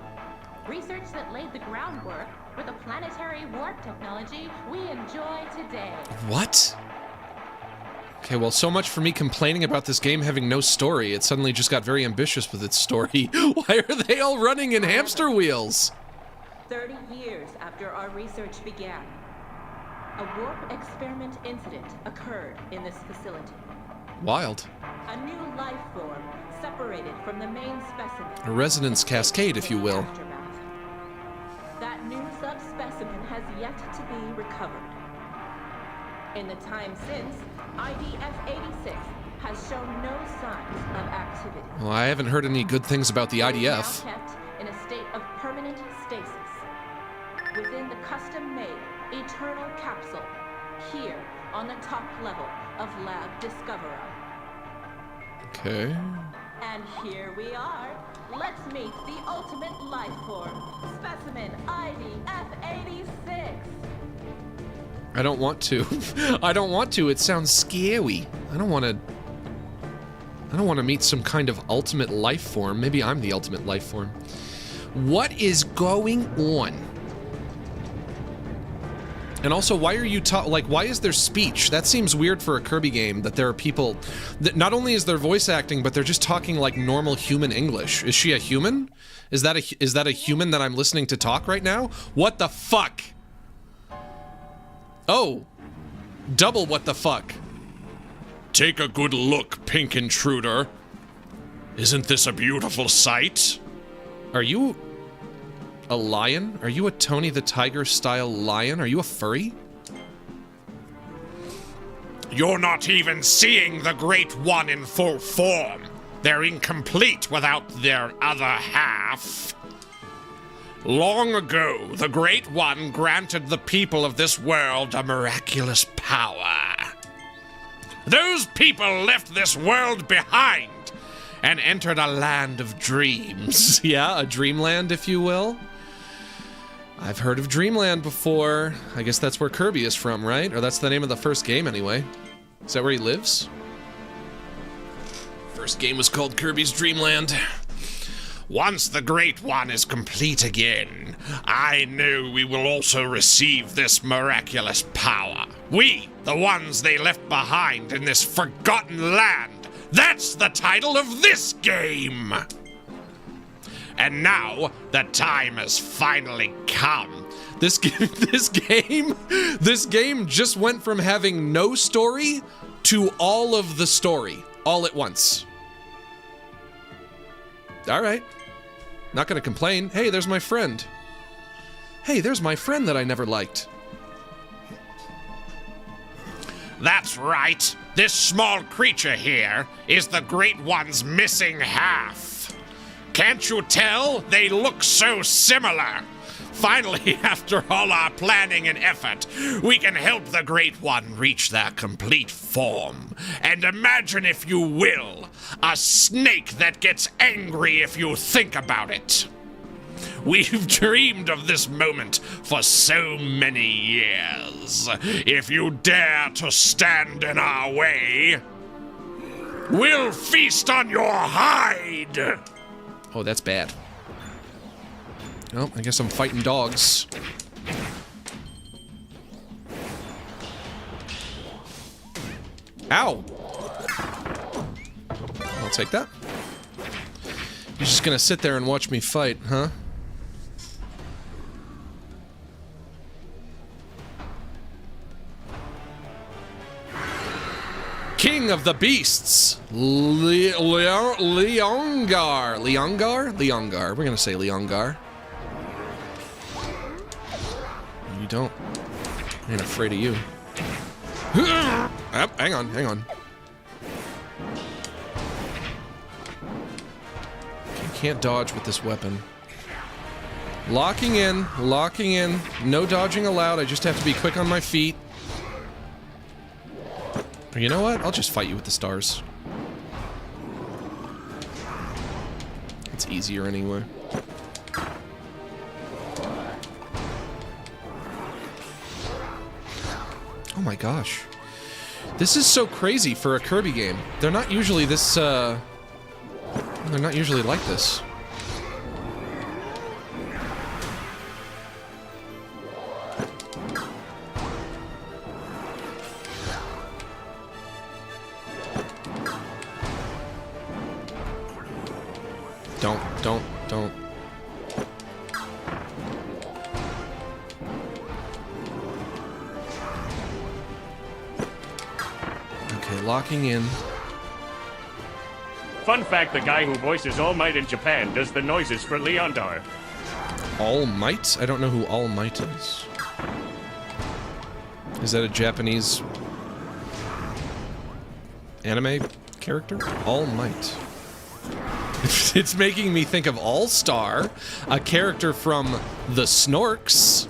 Research that laid the groundwork for the planetary warp technology we enjoy today. What? Okay, well, so much for me complaining about this game having no story. It suddenly just got very ambitious with its story. Why are they all running in hamster wheels? 30 years after our research began, a warp experiment incident occurred in this facility. Wild. A new life form separated from the main specimen. A resonance cascade, if you will. Aftermath. That new subspecimen has yet to be recovered. In the time since, IDF-86 has shown no signs of activity. Well, I haven't heard any good things about the It is now IDF. kept in a state of permanent stasis within the custom-made eternal capsule here on the top level of Lab Discovera. Okay. And here we are. Let's meet the ultimate life form, specimen IDF-86. I don't want to. I don't want to. It sounds scary. I don't want to meet some kind of ultimate life form. Maybe I'm the ultimate life form. What is going on? And also, why are you why is there speech? That seems weird for a Kirby game, that there are people that not only is there voice acting, but they're just talking like normal human English. Is she a human? Is that a human that I'm listening to talk right now? What the fuck? Oh. Double what the fuck. Take a good look, pink intruder. Isn't this a beautiful sight? Are you a lion? Are you a Tony the Tiger style lion? Are you a furry? You're not even seeing the Great One in full form. They're incomplete without their other half. Long ago, the Great One granted the people of this world a miraculous power. Those people left this world behind and entered a land of dreams. Yeah, a dreamland, if you will. I've heard of Dreamland before. I guess that's where Kirby is from, right? Or that's the name of the first game, anyway. Is that where he lives? First game was called Kirby's Dreamland. Once the Great One is complete again, I know we will also receive this miraculous power. We, the ones they left behind in this forgotten land. That's the title of this game! And now, the time has finally come. This game just went from having no story to all of the story, all at once. All right. Not gonna complain. Hey, there's my friend. Hey, there's my friend that I never liked. That's right. This small creature here is the Great One's missing half. Can't you tell? They look so similar. Finally, after all our planning and effort, we can help the Great One reach their complete form. And imagine, if you will, a snake that gets angry if you think about it. We've dreamed of this moment for so many years. If you dare to stand in our way, we'll feast on your hide! Oh, that's bad. Well, I guess I'm fighting dogs. Ow! I'll take that. You're just gonna sit there and watch me fight, huh? king of the beasts, Leongar. Leongar? We're gonna say Leongar. You don't. I ain't afraid of you. Hang on, hang on. You can't dodge with this weapon. Locking in, locking in. No dodging allowed. I just have to be quick on my feet. Or you know what? I'll just fight you with the stars. It's easier anyway. Oh my gosh. This is so crazy for a Kirby game. They're not usually this, they're not usually like this. Don't. Okay, locking in. Fun fact, the guy who voices All Might in Japan does the noises for Leondar. All Might? I don't know who All Might is. Is that a Japanese anime character? All Might. It's making me think of All-Star, a character from the Snorks.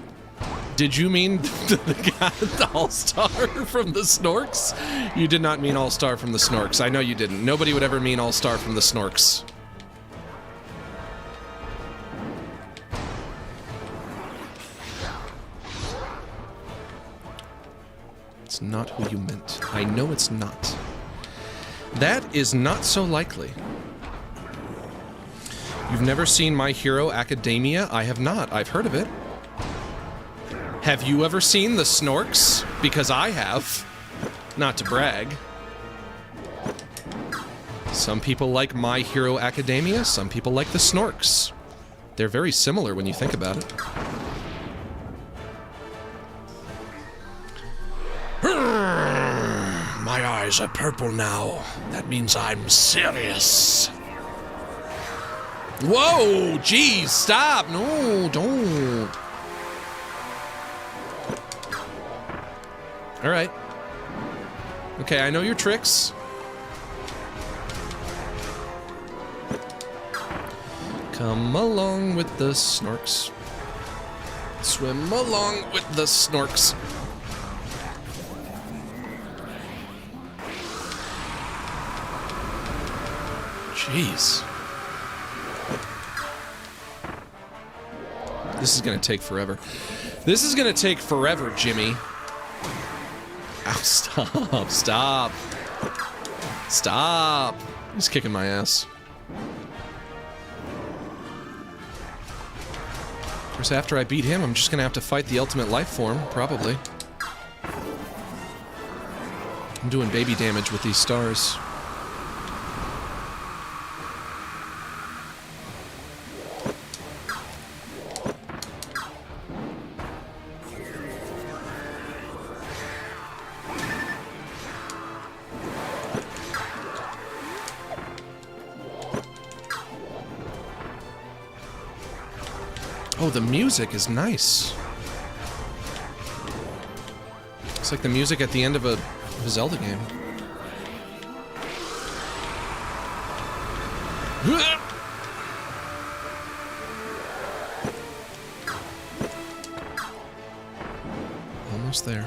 Did you mean the guy, the All-Star from the Snorks? You did not mean All-Star from the Snorks. I know you didn't. Nobody would ever mean All-Star from the Snorks. It's not who you meant. I know it's not. That is not so likely. You've never seen My Hero Academia? I have not. I've heard of it. Have you ever seen the Snorks? Because I have. Not to brag. Some people like My Hero Academia, some people like the Snorks. They're very similar when you think about it. My eyes are purple now. That means I'm serious. Whoa! Geez, stop! No, don't. Alright. Okay, I know your tricks. Come along with the Snorks. Swim along with the Snorks. Jeez. This is gonna take forever. This is gonna take forever, Jimmy. Ow, stop, stop. Stop. He's kicking my ass. Of course, after I beat him, I'm just gonna have to fight the ultimate life form, probably. I'm doing baby damage with these stars. Oh, the music is nice. It's like the music at the end of a Zelda game. Almost there.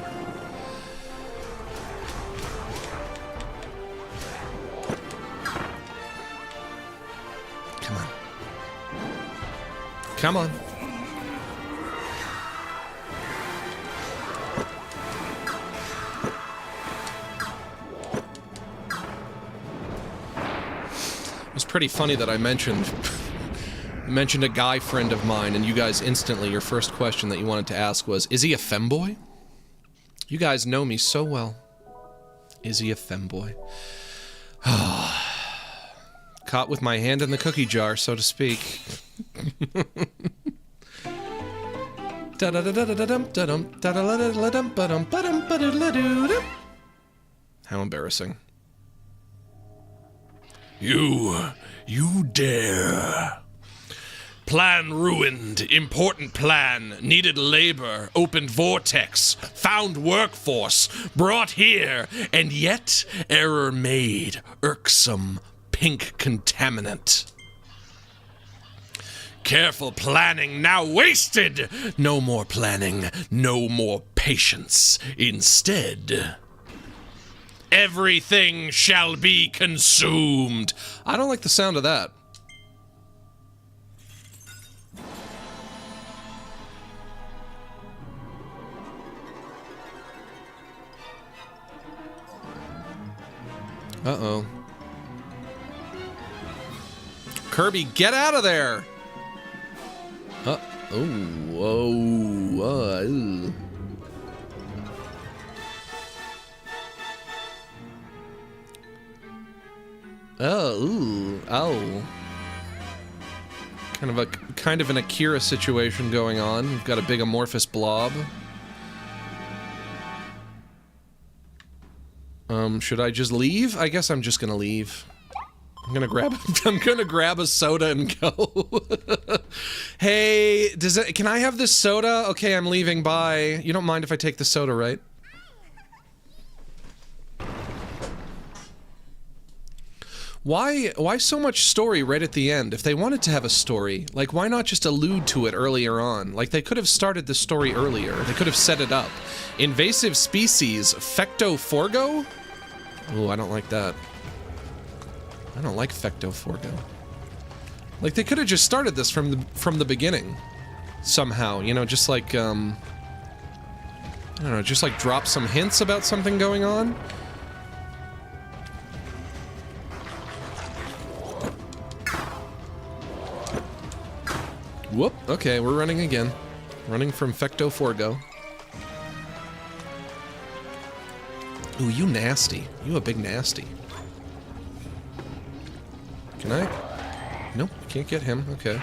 Come on. Come on. It's pretty funny that I mentioned a guy friend of mine, and you guys instantly, your first question that you wanted to ask was, is he a femboy? You guys know me so well. Is he a femboy? Caught with my hand in the cookie jar, so to speak. How embarrassing. You dare. Plan ruined, important plan, needed labor, opened vortex, found workforce, brought here, and yet error made, irksome, pink contaminant. Careful planning now wasted! No more planning, no more patience. Instead, everything shall be consumed. I don't like the sound of that. Uh-oh. Kirby, get out of there! Ew. Oh. Kind of an Akira situation going on. We've got a big amorphous blob. Should I just leave? I guess I'm just gonna leave. I'm gonna grab a soda and go. Hey, can I have this soda? Okay, I'm leaving, bye. You don't mind if I take the soda, right? Why so much story right at the end? If they wanted to have a story, like, why not just allude to it earlier on? Like, they could have started the story earlier. They could have set it up. Invasive species, Fecto Forgo? Ooh, I don't like that. I don't like Fecto Forgo. Like, they could have just started this from the beginning. Somehow, you know, just like, I don't know, just like drop some hints about something going on. Whoop, okay, we're running again. Running from Fecto Forgo. Ooh, you nasty. You a big nasty. Can I? Nope, can't get him, okay.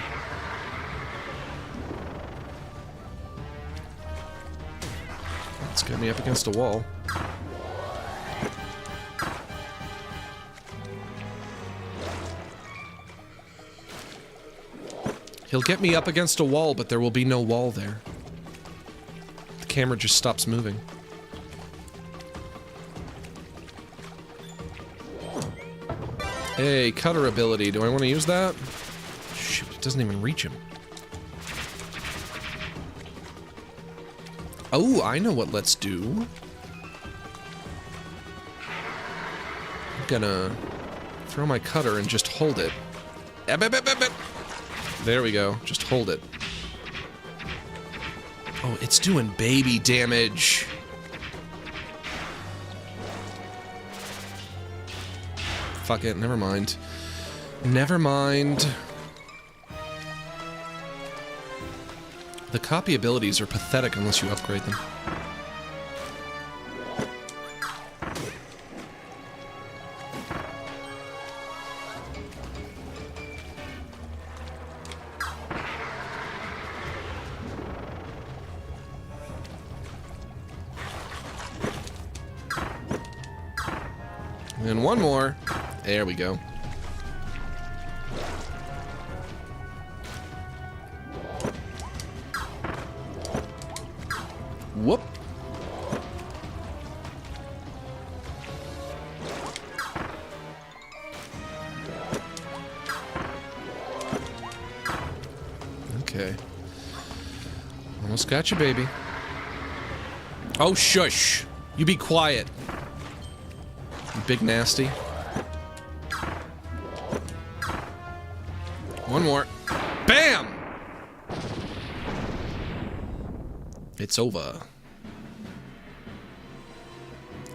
It's got me up against a wall. He'll get me up against a wall, but there will be no wall there. The camera just stops moving. Hey, cutter ability. Do I want to use that? Shoot, it doesn't even reach him. Oh, I know what let's do. I'm gonna throw my cutter and just hold it. There we go. Just hold it. Oh, it's doing baby damage. Fuck it, never mind. Never mind. The copy abilities are pathetic unless you upgrade them. And one more. There we go. Whoop. Okay. Almost got you, baby. Oh, shush. You be quiet. You big nasty. One more. Bam! It's over.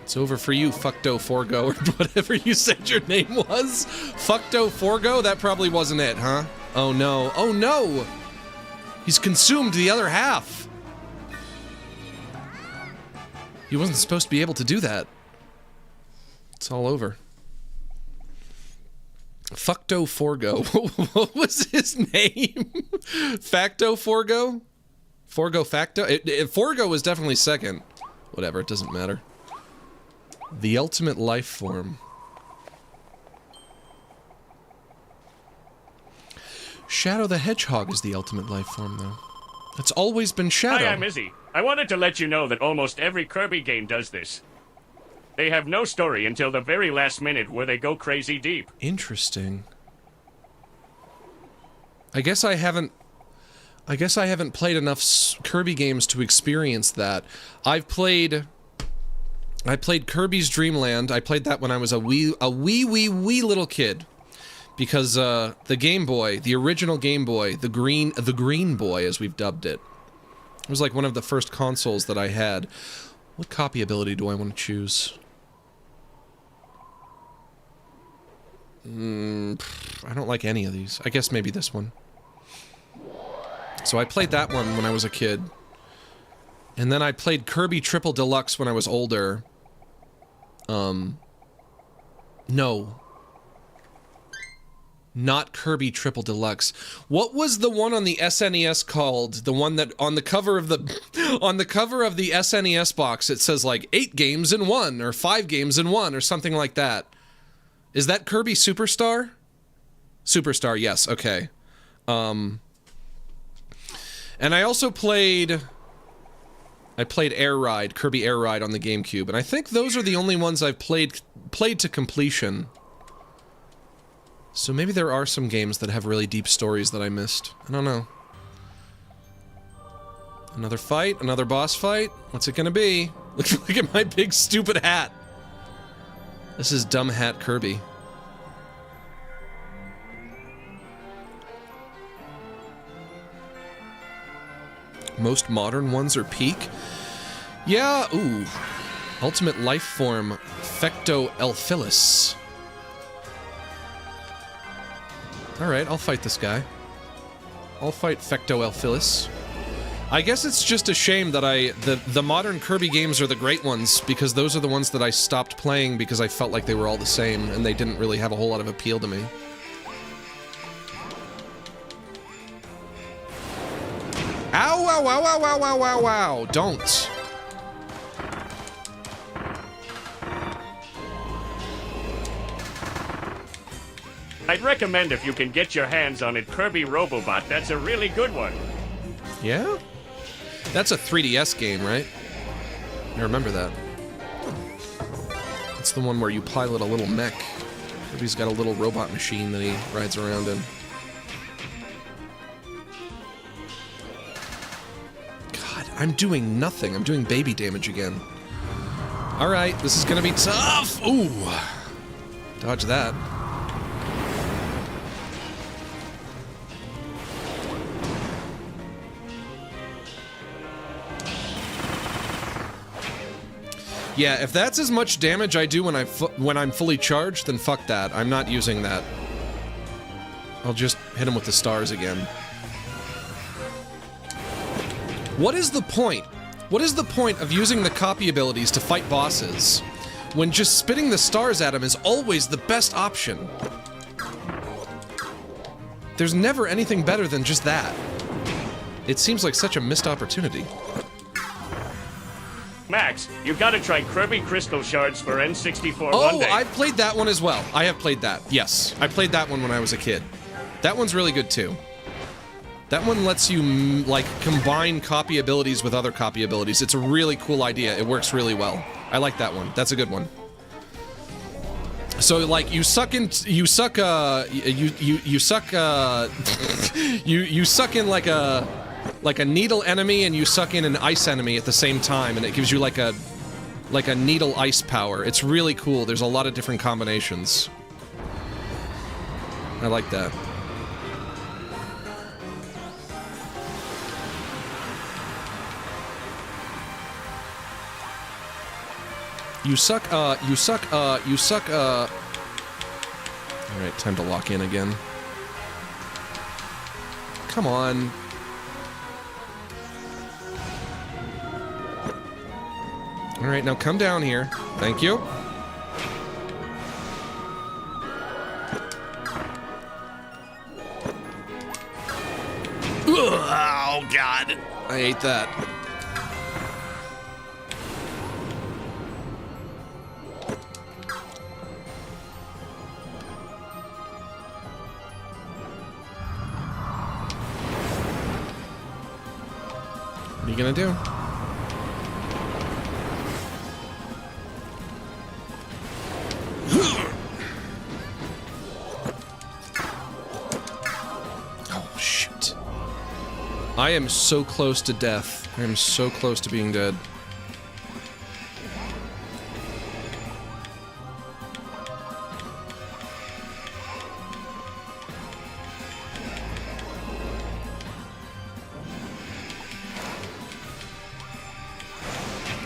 It's over for you, Fecto Forgo, or whatever you said your name was. Fecto Forgo? That probably wasn't it, huh? Oh no. Oh no! He's consumed the other half. He wasn't supposed to be able to do that. It's all over. Fecto Forgo. What was his name? Facto Forgo? Forgo Facto? Forgo was definitely second. Whatever, it doesn't matter. The ultimate life form. Shadow the Hedgehog is the ultimate life form, though. It's always been Shadow. Hi, I'm Izzy. I wanted to let you know that almost every Kirby game does this. They have no story until the very last minute where they go crazy deep. Interesting. I guess I haven't played enough Kirby games to experience that. I played Kirby's Dream Land. I played that when I was a wee little kid. Because the Game Boy, the original Game Boy, the Green Boy as we've dubbed it, it was like one of the first consoles that I had. What copy ability do I want to choose? I don't like any of these. I guess maybe this one. So I played that one when I was a kid. And then I played Kirby Triple Deluxe when I was older. No. Not Kirby Triple Deluxe. What was the one on the SNES called? The one that on the cover of the SNES box it says like 8 games in 1 or 5 games in 1 or something like that. Is that Kirby Superstar? Superstar, yes, okay. And I also played Air Ride, Kirby Air Ride on the GameCube, and I think those are the only ones I've played to completion. So maybe there are some games that have really deep stories that I missed. I don't know. Another fight, another boss fight. What's it gonna be? Look at my big stupid hat. This is Dumb Hat Kirby. Most modern ones are Peak. Yeah, ooh. Ultimate life form, Fecto Elfilis. Alright, I'll fight this guy. I'll fight Fecto Elfilis. I guess it's just a shame that the modern Kirby games are the great ones, because those are the ones that I stopped playing because I felt like they were all the same, and they didn't really have a whole lot of appeal to me. Ow, ow, ow, ow, ow, ow, ow, ow, don't. I'd recommend if you can get your hands on it, Kirby Robobot. That's a really good one. Yeah? That's a 3DS game, right? I remember that. It's the one where you pilot a little mech. Kirby's got a little robot machine that he rides around in. God, I'm doing nothing. I'm doing baby damage again. Alright, this is gonna be tough! Ooh! Dodge that. Yeah, if that's as much damage I do when I'm fully charged, then fuck that. I'm not using that. I'll just hit him with the stars again. What is the point? What is the point of using the copy abilities to fight bosses when just spitting the stars at him is always the best option? There's never anything better than just that. It seems like such a missed opportunity. Max, you gotta try Kirby Crystal Shards for N64 Oh, one day. I've played that one as well. I have played that, yes. I played that one when I was a kid. That one's really good too. That one lets you, like, combine copy abilities with other copy abilities. It's a really cool idea. It works really well. I like that one. That's a good one. So, like, you suck in like a needle enemy and you suck in an ice enemy at the same time, and it gives you like a needle ice power. It's really cool. There's a lot of different combinations. I like that. Alright, time to lock in again. Come on. Alright, now come down here. Thank you. Oh, God. I ate that. gonna do? Oh, shoot. I am so close to death. I am so close to being dead.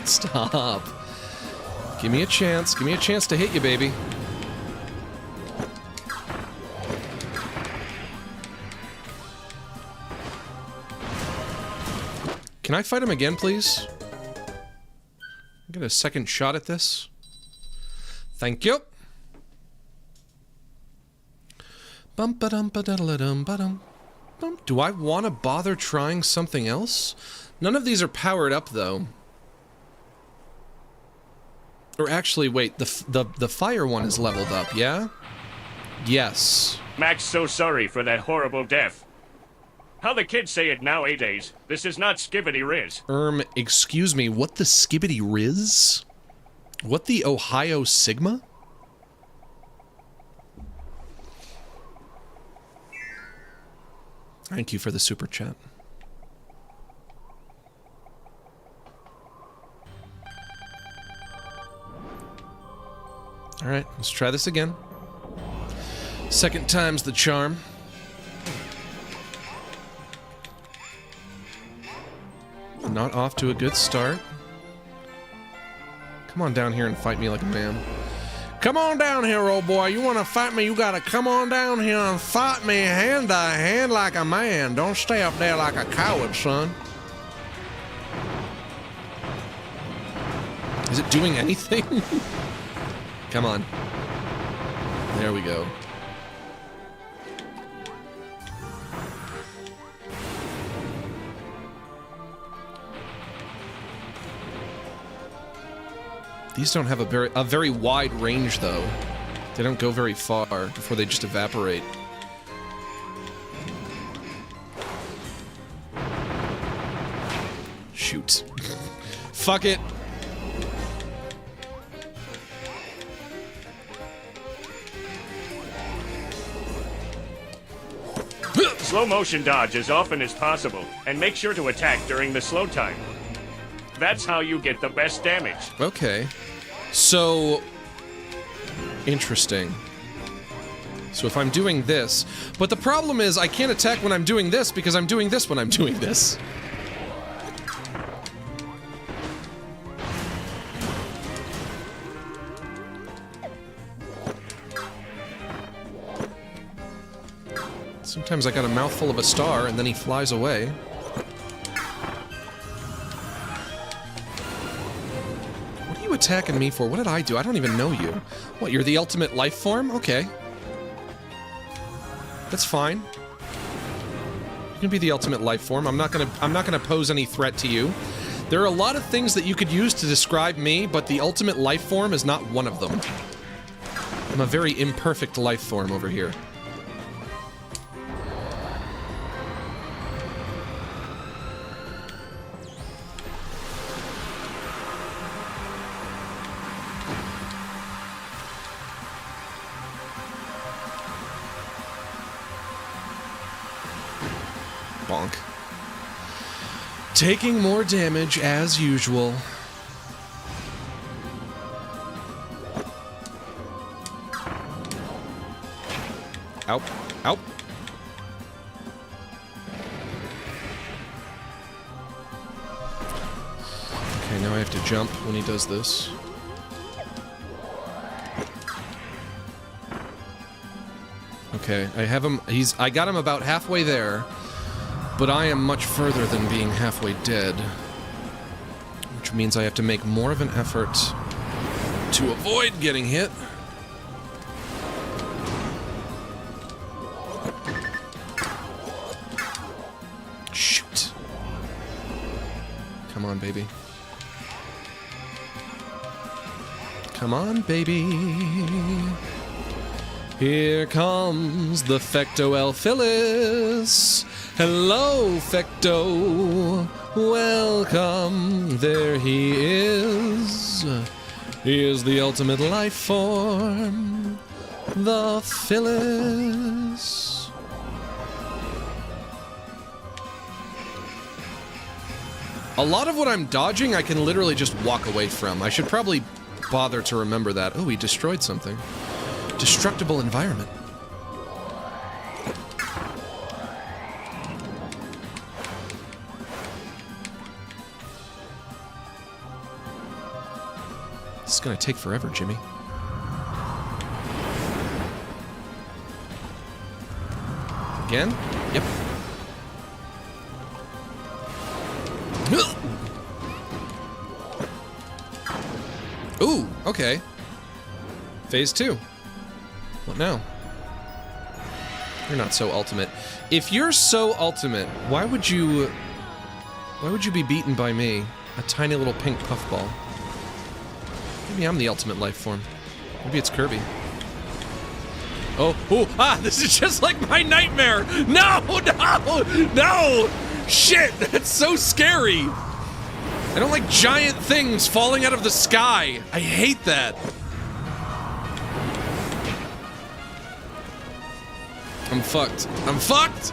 Stop. Give me a chance. Give me a chance to hit you, baby. Can I fight him again, please? Get a second shot at this. Thank you. Bum ba dum ba da dum ba dum. Do I want to bother trying something else? None of these are powered up, though. Or actually, wait, the fire one is leveled up, yeah? Yes. Mac's so sorry for that horrible death. How the kids say it nowadays, this is not skibbity riz. Excuse me, what the skibbity riz? What the Ohio Sigma? Thank you for the super chat. Alright, let's try this again. Second time's the charm. Not off to a good start. Come on down here and fight me like a man. Come on down here, old boy. You want to fight me, you gotta come on down here and fight me hand to hand like a man. Don't stay up there like a coward, son. Is it doing anything? Come on. There we go. These don't have a very wide range, though. They don't go very far before they just evaporate. Shoot. Fuck it. Slow motion dodge as often as possible, and make sure to attack during the slow time. That's how you get the best damage. Okay. So... interesting. So if I'm doing this... But the problem is, I can't attack when I'm doing this, because I'm doing this when I'm doing this. Sometimes I got a mouthful of a star, and then he flies away. What are you attacking me for? What did I do? I don't even know you. What, you're the ultimate life form? Okay. That's fine. You can be the ultimate life form. I'm not gonna pose any threat to you. There are a lot of things that you could use to describe me, but the ultimate life form is not one of them. I'm a very imperfect life form over here. Bonk. Taking more damage as usual. Ow. Ow. Okay, now I have to jump when he does this. Okay, I have him, I got him about halfway there. But I am much further than being halfway dead. Which means I have to make more of an effort to avoid getting hit. Shoot. Come on, baby. Come on, baby. Here comes the Fecto Elfilis. Hello, Fecto. Welcome. There he is. He is the ultimate life form. The Phyllis. A lot of what I'm dodging, I can literally just walk away from. I should probably bother to remember that. Oh, he destroyed something. Destructible environment. This is gonna take forever, Jimmy. Again? Yep. Ooh, okay. Phase 2. What now? You're not so ultimate. If you're so ultimate, why would you be beaten by me? A tiny little pink puffball. Maybe I'm the ultimate life form. Maybe it's Kirby. Oh, this is just like my nightmare! No! Shit, that's so scary! I don't like giant things falling out of the sky. I hate that. I'm fucked. I'm fucked!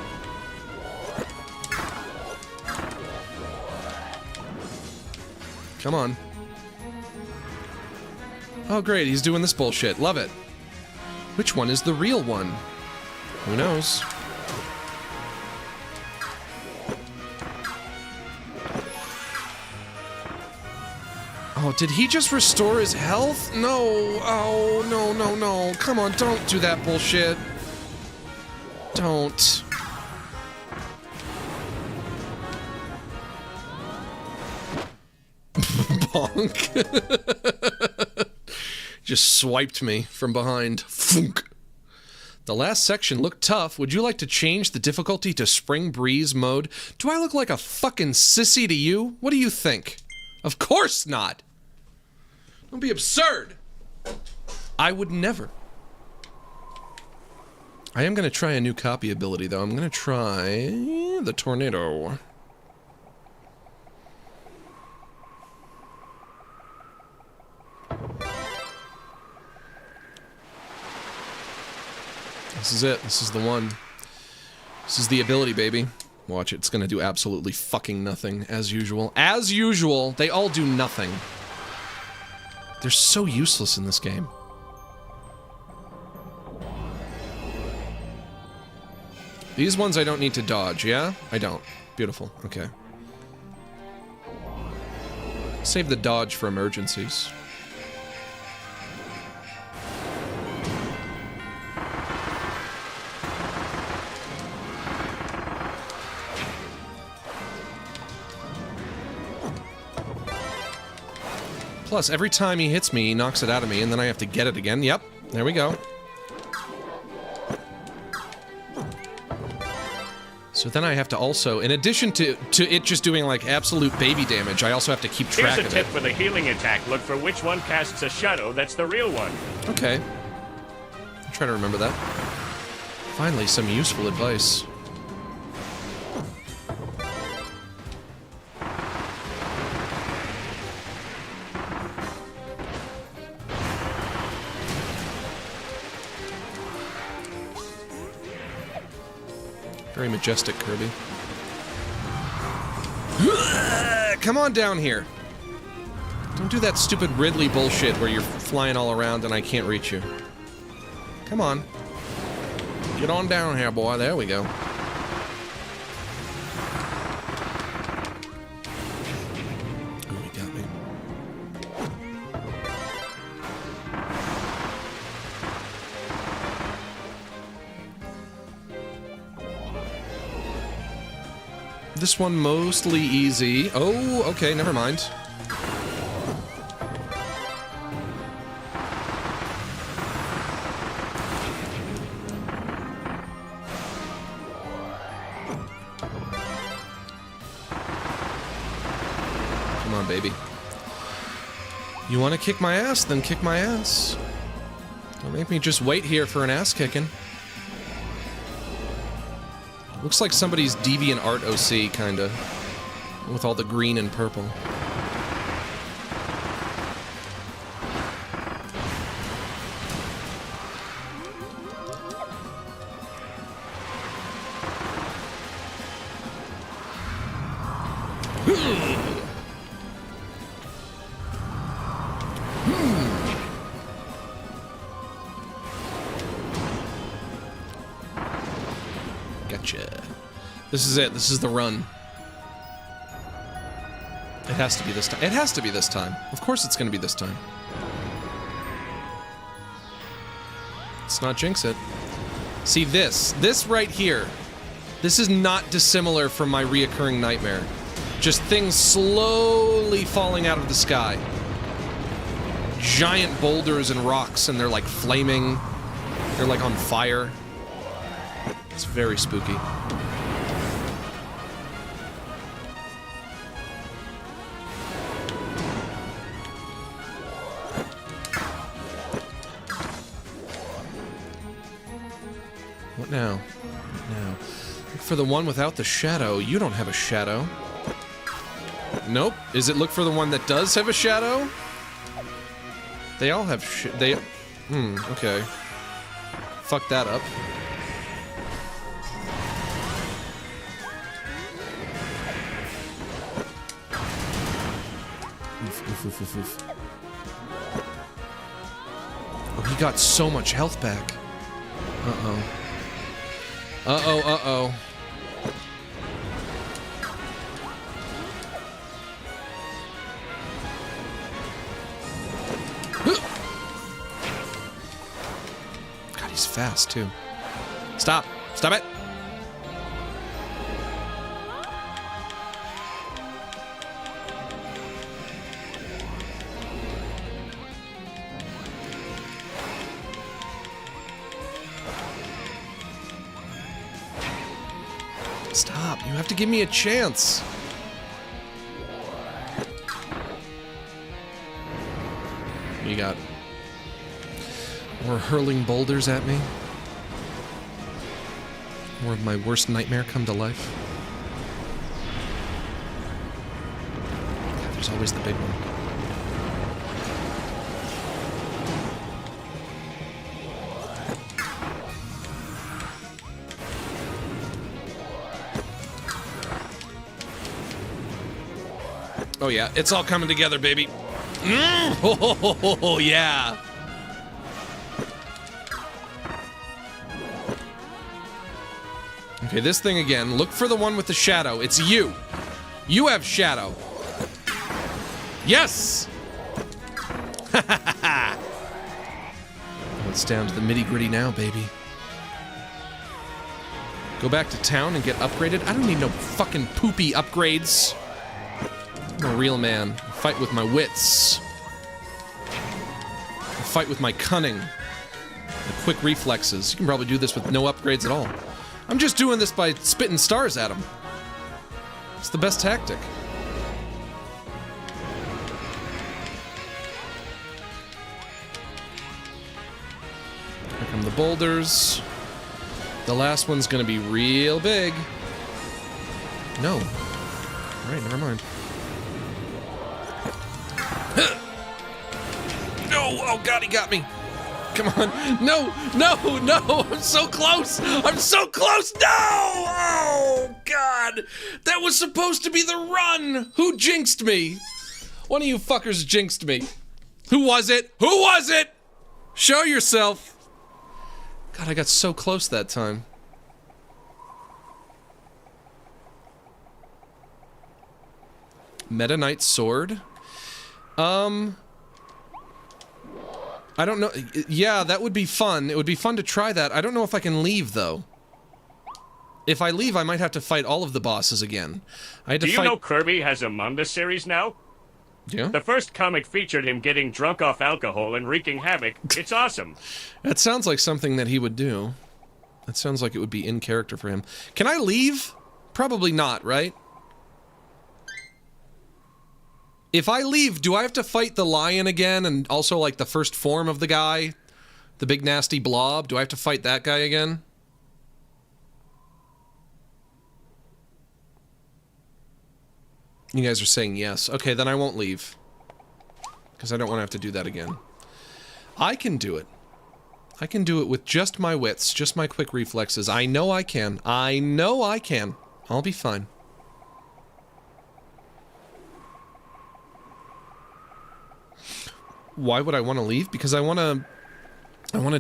Come on. Oh great, he's doing this bullshit. Love it. Which one is the real one? Who knows? Oh, did he just restore his health? No. Oh, no. Come on, don't do that bullshit. Don't. Bonk. Just swiped me from behind. Funk. The last section looked tough. Would you like to change the difficulty to spring breeze mode? Do I look like a fucking sissy to you? What do you think? Of course not. Don't be absurd. I would never. I am going to try a new copy ability, though. I'm going to try the tornado. This is it. This is the one. This is the ability, baby. Watch it. It's going to do absolutely fucking nothing, as usual. As usual, they all do nothing. They're so useless in this game. These ones I don't need to dodge, yeah? I don't. Beautiful. Okay. Save the dodge for emergencies. Plus, every time he hits me, he knocks it out of me, and then I have to get it again. Yep, there we go. So then I have to also, in addition to it just doing, like, absolute baby damage, I also have to keep track of it. Here's a tip for the healing attack. Look for which one casts a shadow that's the real one. Okay. I'll try to remember that. Finally, some useful advice. Very majestic, Kirby. Come on down here. Don't do that stupid Ridley bullshit where you're flying all around and I can't reach you. Come on. Get on down here, boy. There we go. Oh, he got me. This one mostly easy. Oh, okay, never mind. Come on, baby. You want to kick my ass? Then kick my ass. Don't make me just wait here for an ass kicking. Looks like somebody's deviant art OC, kinda. With all the green and purple. Gotcha. This is it. This is the run. It has to be this time. It has to be this time. Of course it's gonna be this time. Let's not jinx it. See this right here. This is not dissimilar from my reoccurring nightmare. Just things slowly falling out of the sky. Giant boulders and rocks, and they're like flaming. They're like on fire. It's very spooky. What now? What now? Look for the one without the shadow. You don't have a shadow. Nope. Is it look for the one that does have a shadow? They all have okay. Fuck that up. Oof, oof, oof, oof. Oh, he got so much health back. Uh-oh. Uh-oh, uh-oh. God, he's fast, too. Stop. Stop it! Stop. You have to give me a chance. You got more hurling boulders at me. More of my worst nightmare come to life. God, there's always the big one. Oh yeah, it's all coming together, baby. Oh, yeah. Okay, this thing again. Look for the one with the shadow. It's you. You have shadow. Yes! It's down to the nitty-gritty now, baby. Go back to town and get upgraded? I don't need no fucking poopy upgrades. I'm a real man. I fight with my wits. I fight with my cunning. My quick reflexes. You can probably do this with no upgrades at all. I'm just doing this by spitting stars at him. It's the best tactic. Here come the boulders. The last one's gonna be real big. No. Alright, never mind. No! Oh god, he got me! Come on! No! No! No! I'm so close! I'm so close! No! Oh god! That was supposed to be the run! Who jinxed me? One of you fuckers jinxed me. Who was it? Who was it? Show yourself! God, I got so close that time. Meta Knight Sword? I don't know. Yeah, that would be fun. It would be fun to try that. I don't know if I can leave, though. If I leave, I might have to fight all of the bosses again. I had to Do you fight... know Kirby has a manga series now? Yeah? The first comic featured him getting drunk off alcohol and wreaking havoc. It's awesome. That sounds like something that he would do. That sounds like it would be in character for him. Can I leave? Probably not, right? If I leave, do I have to fight the lion again and also, like, the first form of the guy The big nasty blob. Do I have to fight that guy again? You guys are saying yes. Okay, then I won't leave. Because I don't want to have to do that again. I can do it. I can do it with just my wits, just my quick reflexes. I know I can. I know I can. I'll be fine. Why would I want to leave? Because I wanted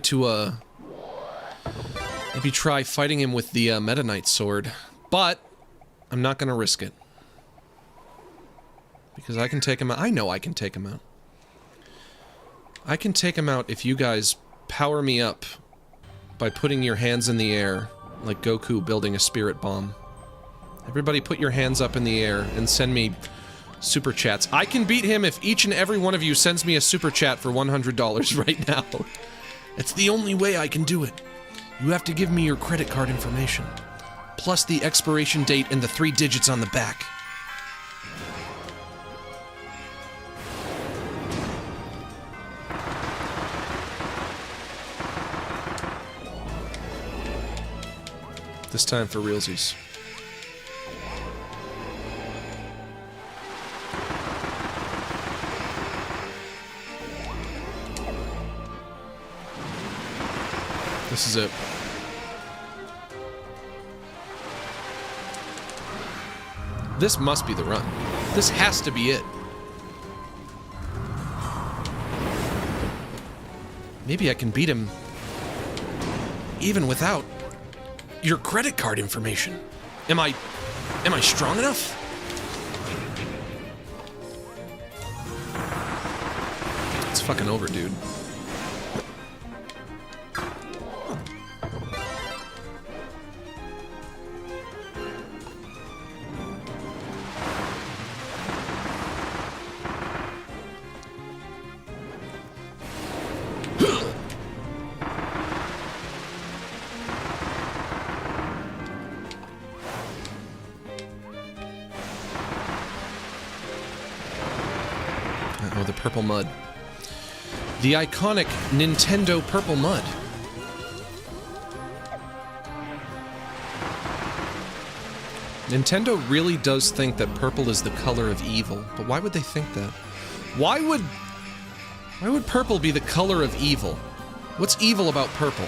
to, maybe try fighting him with the Meta Knight sword. But I'm not gonna risk it. Because I can take him out. I know I can take him out. I can take him out if you guys power me up by putting your hands in the air, like Goku building a spirit bomb. Everybody put your hands up in the air and send me super chats. I can beat him if each and every one of you sends me a super chat for $100 right now. It's the only way I can do it. You have to give me your credit card information, plus the expiration date and the 3 digits on the back. This time for realsies. This is it. This must be the run. This has to be it. Maybe I can beat him even without your credit card information. Am I strong enough? It's fucking over, dude. Purple mud. The iconic Nintendo purple mud. Nintendo really does think that purple is the color of evil, but why would they think that? Why would purple be the color of evil? What's evil about purple?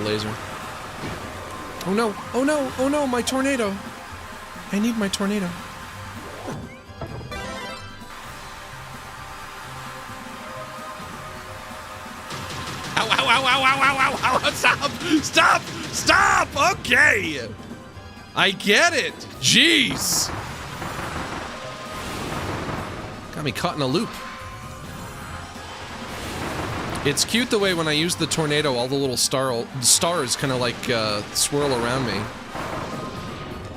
Laser. Oh no! Oh no! Oh no! My tornado! I need my tornado. Ow! Ow! Ow! Ow! Ow! Ow! Ow! Ow! Stop! Stop! Stop! Okay! I get it! Jeez! Got me caught in a loop. It's cute the way when I use the tornado, all the little stars kind of like swirl around me.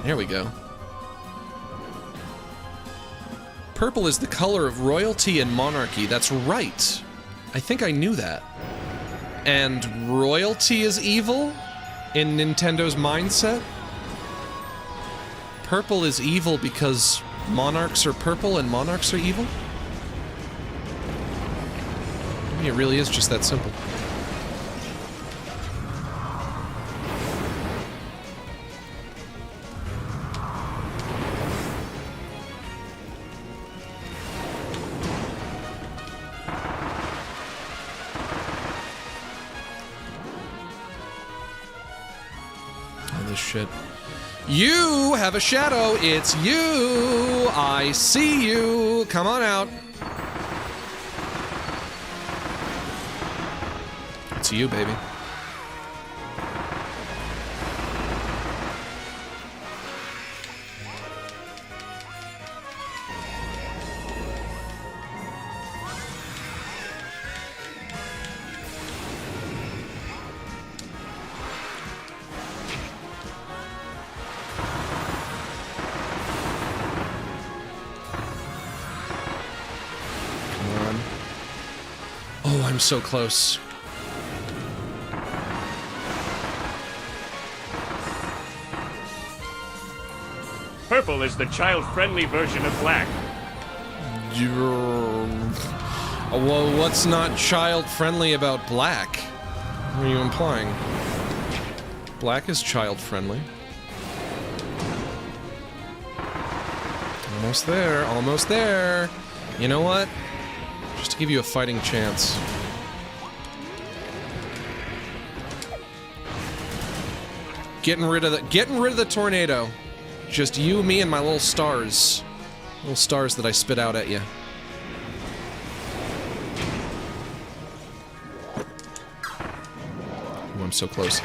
There we go. Purple is the color of royalty and monarchy. That's right. I think I knew that. And royalty is evil in Nintendo's mindset? Purple is evil because monarchs are purple and monarchs are evil? It really is just that simple. Oh, this shit. You have a shadow. It's you. I see you. Come on out. To you, baby. I'm so close. Purple is the child-friendly version of black. Well, what's not child-friendly about black? What are you implying? Black is child-friendly. Almost there, almost there. You know what? Just to give you a fighting chance. Getting rid of the tornado. Just you, me, and my little stars. Little stars that I spit out at you. Oh, I'm so close.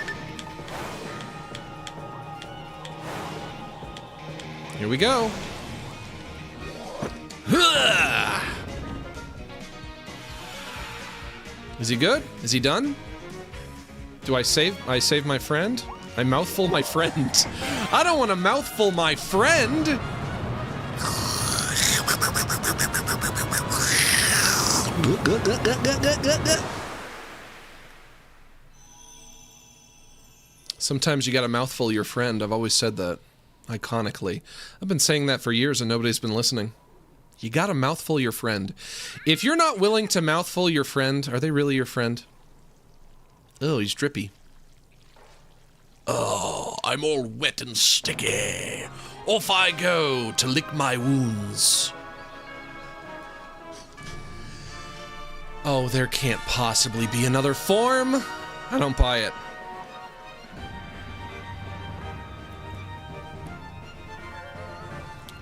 Here we go. Is he good? Is he done? Do I save my friend? I mouthful my friend. I don't want to mouthful my friend. Sometimes you gotta mouthful your friend. I've always said that. Iconically. I've been saying that for years and nobody's been listening. You gotta mouthful your friend. If you're not willing to mouthful your friend, are they really your friend? Oh, he's drippy. Oh, I'm all wet and sticky. Off I go to lick my wounds. Oh, there can't possibly be another form. I don't buy it.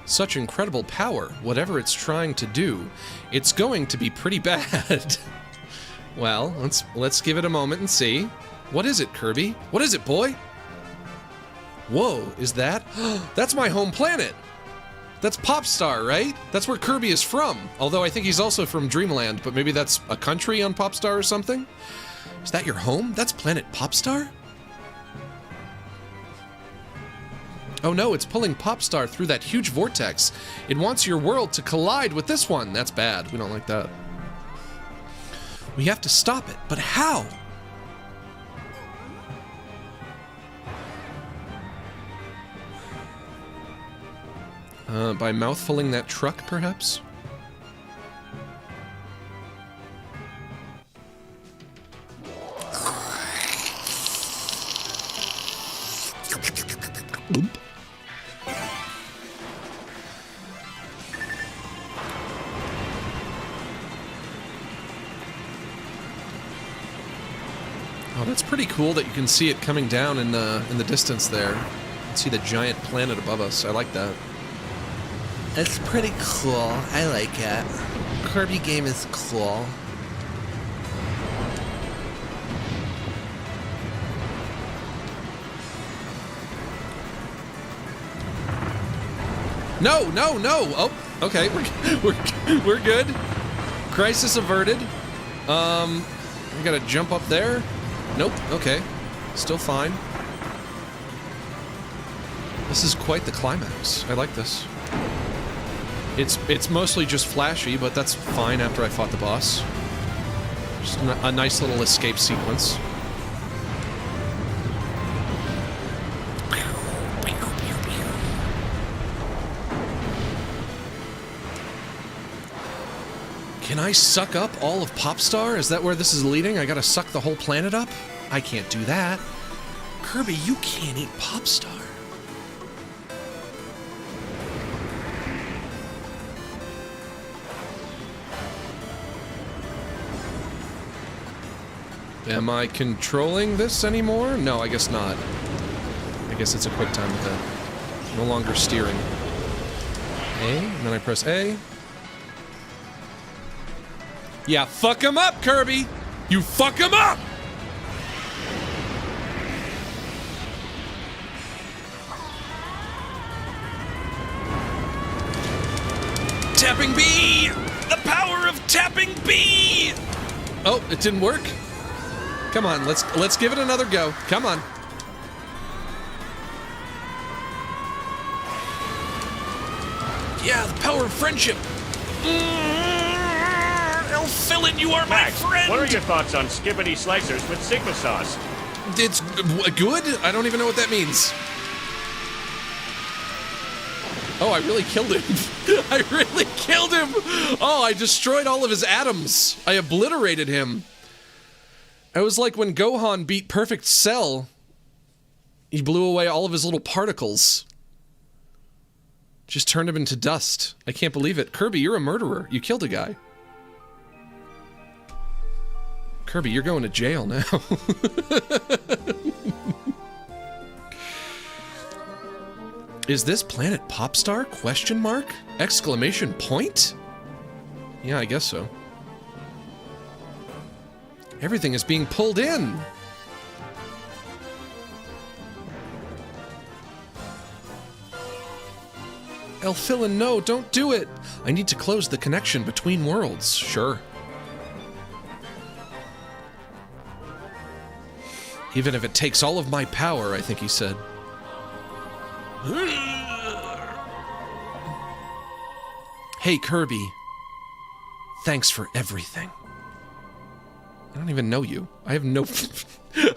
Such incredible power. Whatever it's trying to do, it's going to be pretty bad. Well, let's give it a moment and see. What is it, Kirby? What is it, boy? Whoa, is that? That's my home planet. That's Popstar, right? That's where Kirby is from. Although I think he's also from Dreamland, but maybe that's a country on Popstar or something? Is that your home? That's planet Popstar? Oh no, it's pulling Popstar through that huge vortex. It wants your world to collide with this one. That's bad. We don't like that. We have to stop it, but how? By mouthfulling that truck, perhaps? Oop. Oh, that's pretty cool that you can see it coming down in the distance there. You can see the giant planet above us. I like that. It's pretty cool. I like it. Kirby game is cool. No, no, no! Oh, okay, we're good. Crisis averted. We gotta jump up there. Nope. Okay, still fine. This is quite the climax. I like this. It's mostly just flashy, but that's fine after I fought the boss. Just a nice little escape sequence. Can I suck up all of Popstar? Is that where this is leading? I gotta suck the whole planet up? I can't do that. Kirby, you can't eat Popstar. Am I controlling this anymore? No, I guess not. I guess it's a quick time event. No longer steering. A, and then I press A. Yeah, fuck him up, Kirby! You fuck him up! Tapping B! The power of tapping B! Oh, it didn't work? Come on, let's give it another go. Come on. Yeah, the power of friendship. Elfilis! Elfilin, you are my Max, friend! what are your thoughts on skibbity slicers with Sigma sauce? It's good? I don't even know what that means. Oh, I really killed him. I really killed him. Oh, I destroyed all of his atoms. I obliterated him. It was like when Gohan beat Perfect Cell. He blew away all of his little particles. Just turned him into dust. I can't believe it. Kirby, you're a murderer. You killed a guy. Kirby, you're going to jail now. Is this planet Popstar? Question mark? Exclamation point? Yeah, I guess so. Everything is being pulled in. Elfilin, no, don't do it. I need to close the connection between worlds. Sure. Even if it takes all of my power, I think he said. Hey, Kirby. Thanks for everything. I don't even know you. I have no...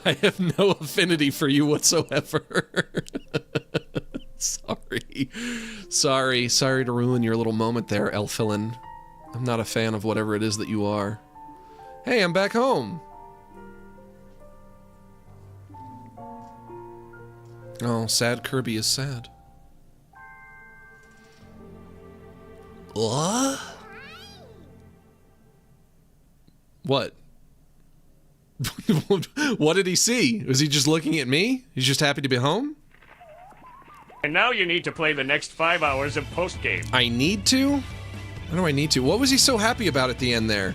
I have no affinity for you whatsoever. Sorry. Sorry to ruin your little moment there, Elfilin. I'm not a fan of whatever it is that you are. Hey, I'm back home. Oh, sad Kirby is sad. What? What? What did he see? Was he just looking at me? He's just happy to be home? And now you need to play the next 5 hours of post-game. I need to? How do I need to? What was he so happy about at the end there?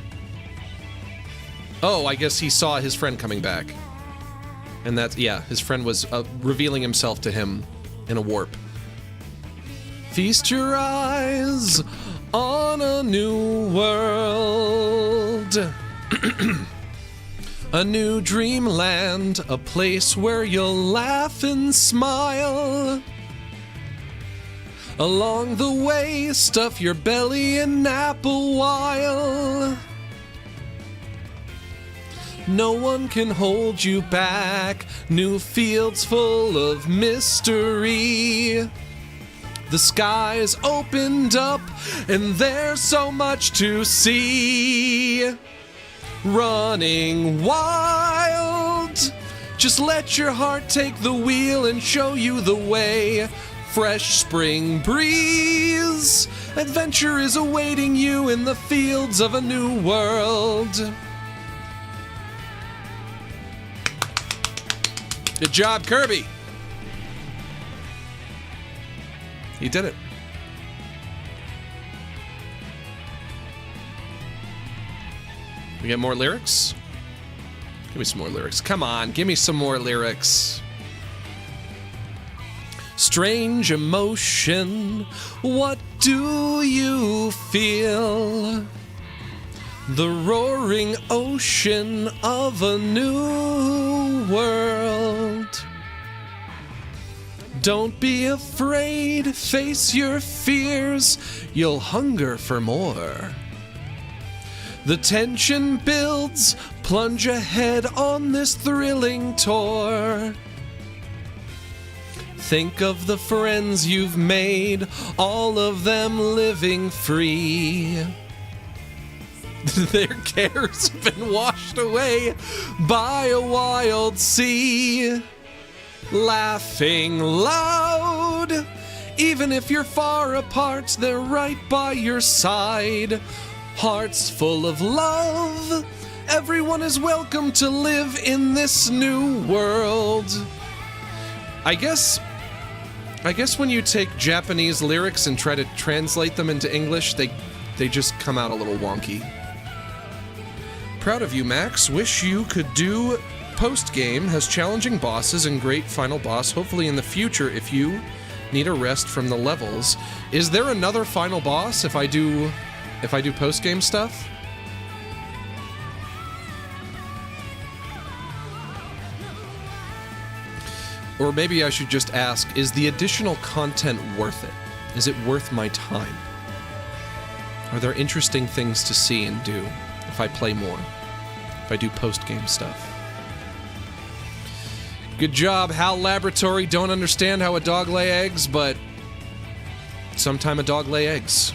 Oh, I guess he saw his friend coming back. And that's, yeah, his friend was revealing himself to him in a warp. Feast your eyes on a new world. A new dreamland, a place where you'll laugh and smile. Along the way, stuff your belly and nap a while. No one can hold you back. New fields full of mystery. The skies opened up, and there's so much to see. Running wild. Just let your heart take the wheel and show you the way. Fresh spring breeze. Adventure is awaiting you in the fields of a new world. Good job, Kirby. He did it. We get more lyrics? Give me some more lyrics. Come on, give me some more lyrics. Strange emotion, what do you feel? The roaring ocean of a new world. Don't be afraid, face your fears, you'll hunger for more. The tension builds, plunge ahead on this thrilling tour. Think of the friends you've made, all of them living free. Their cares have been washed away by a wild sea. Laughing loud, even if you're far apart, they're right by your side. Hearts full of love, everyone is welcome to live in this new world. I guess when you take Japanese lyrics and try to translate them into English, they just come out a little wonky. Proud of you, Max. Wish you could do post-game, has challenging bosses and great final boss. Hopefully in the future, if you need a rest from the levels. Is there another final boss if I do post-game stuff? Or maybe I should just ask, is the additional content worth it? Is it worth my time? Are there interesting things to see and do? if I play more. If I do post-game stuff. Good job, Hal Laboratory. Don't understand how a dog lay eggs, but sometime a dog lay eggs.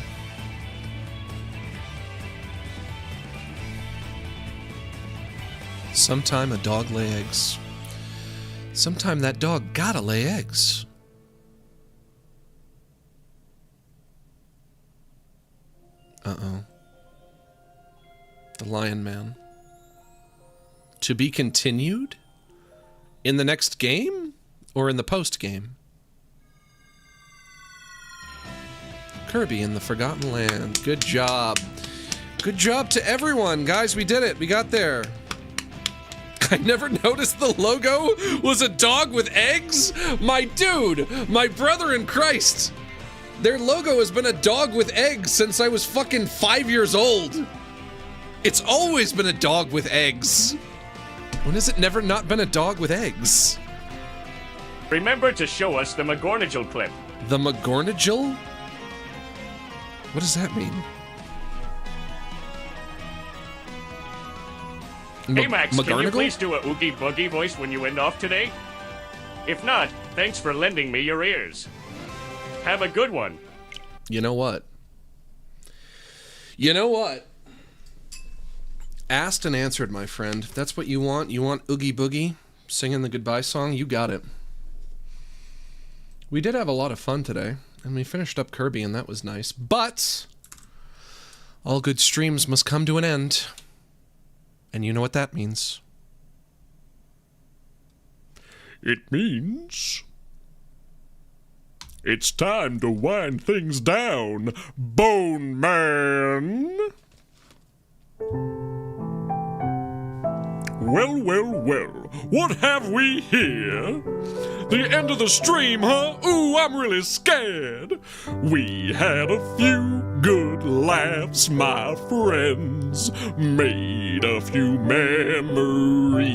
Sometime a dog lay eggs. Sometime that dog gotta lay eggs. Uh-oh. The Lion Man. To be continued? In the next game? Or in the post-game? Kirby in the Forgotten Land. Good job. Good job to everyone. Guys, we did it. We got there. I never noticed the logo was a dog with eggs? My dude, my brother in Christ. Their logo has been a dog with eggs since I was fucking 5 years old. It's always been a dog with eggs. When has it never not been a dog with eggs? Remember to show us the McGornagel clip. The McGornagel? What does that mean? Hey Max, can you McGarnagle? please do a Oogie Boogie voice when you end off today? If not, thanks for lending me your ears. Have a good one. You know what? You know what? Asked and answered, my friend. If that's what you want Oogie Boogie, singing the goodbye song, you got it. We did have a lot of fun today, and we finished up Kirby, and that was nice. But all good streams must come to an end. And you know what that means. It means it's time to wind things down, Bone Man. Well, well, well, what have we here? The end of the stream, huh? Ooh, I'm really scared. We had a few good laughs, my friends, made a few memories.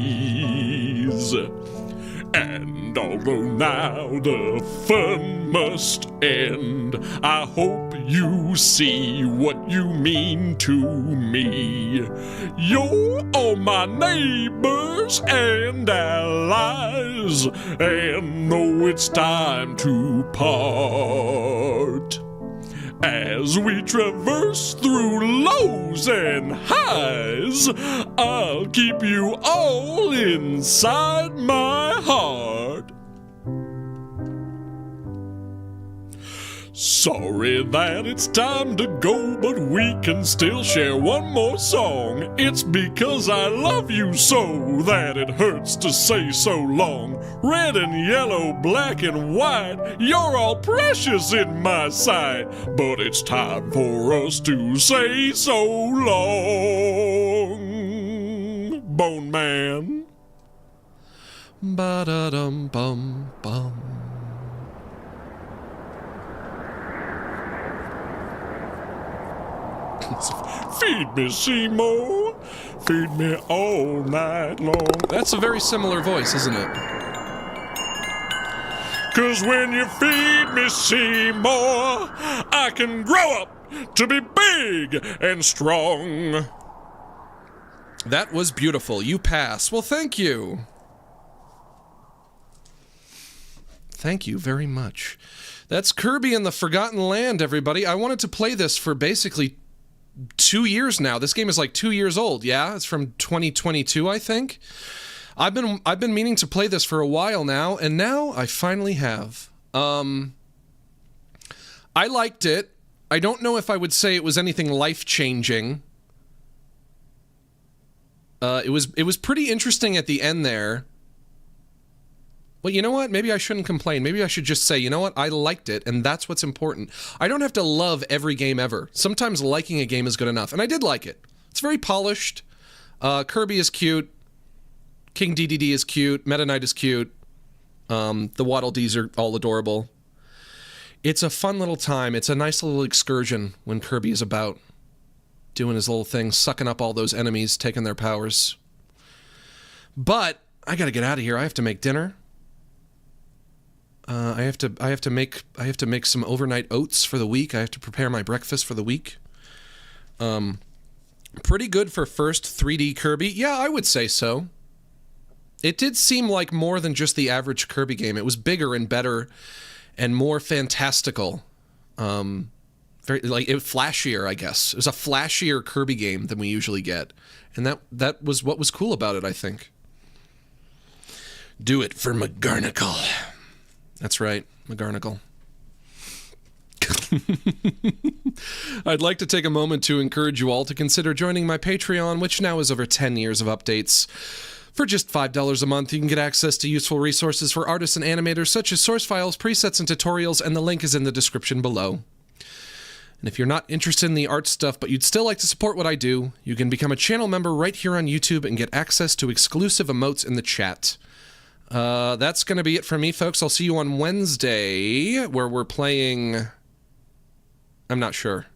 And although now the fun must end, I hope you see what you mean to me. You're all my neighbors and allies, and know it's time to part. As we traverse through lows and highs, I'll keep you all inside my heart. Sorry that it's time to go, but we can still share one more song. It's because I love you so that it hurts to say so long. Red and yellow, black and white, you're all precious in my sight. But it's time for us to say so long, Bone Man. Ba-da-dum-bum-bum. Feed me, Seymour. Feed me all night long. That's a very similar voice, isn't it? 'Cause when you feed me, Seymour, I can grow up to be big and strong. That was beautiful. You pass. Well, thank you. Thank you very much. That's Kirby in the Forgotten Land, everybody. I wanted to play this for basically 2 years now. This game is like 2 years old. Yeah, it's from 2022, I think. I've been meaning to play this for a while now, and now I finally have. I liked it. I don't know if I would say it was anything life-changing. It was pretty interesting at the end there. Well, you know what? Maybe I shouldn't complain. Maybe I should just say, you know what? I liked it, and that's what's important. I don't have to love every game ever. Sometimes liking a game is good enough, and I did like it. It's very polished. Kirby is cute. King DDD is cute. Meta Knight is cute. The Waddle Dees are all adorable. It's a fun little time. It's a nice little excursion when Kirby is about doing his little thing, sucking up all those enemies, taking their powers. But I gotta get out of here. I have to make dinner. I have to make some overnight oats for the week. I have to prepare my breakfast for the week. Pretty good for first 3D Kirby. Yeah, I would say so. It did seem like more than just the average Kirby game. It was bigger and better and more fantastical. Very flashier, I guess. It was a flashier Kirby game than we usually get. And that was what was cool about it, I think. Do it for McGarnacle. That's right, McGarnacle. I'd like to take a moment to encourage you all to consider joining my Patreon, which now has over 10 years of updates. For just $5 a month, you can get access to useful resources for artists and animators, such as source files, presets, and tutorials, and the link is in the description below. And if you're not interested in the art stuff, but you'd still like to support what I do, you can become a channel member right here on YouTube and get access to exclusive emotes in the chat. That's going to be it for me, folks. I'll see you on Wednesday, where we're playing... I'm not sure.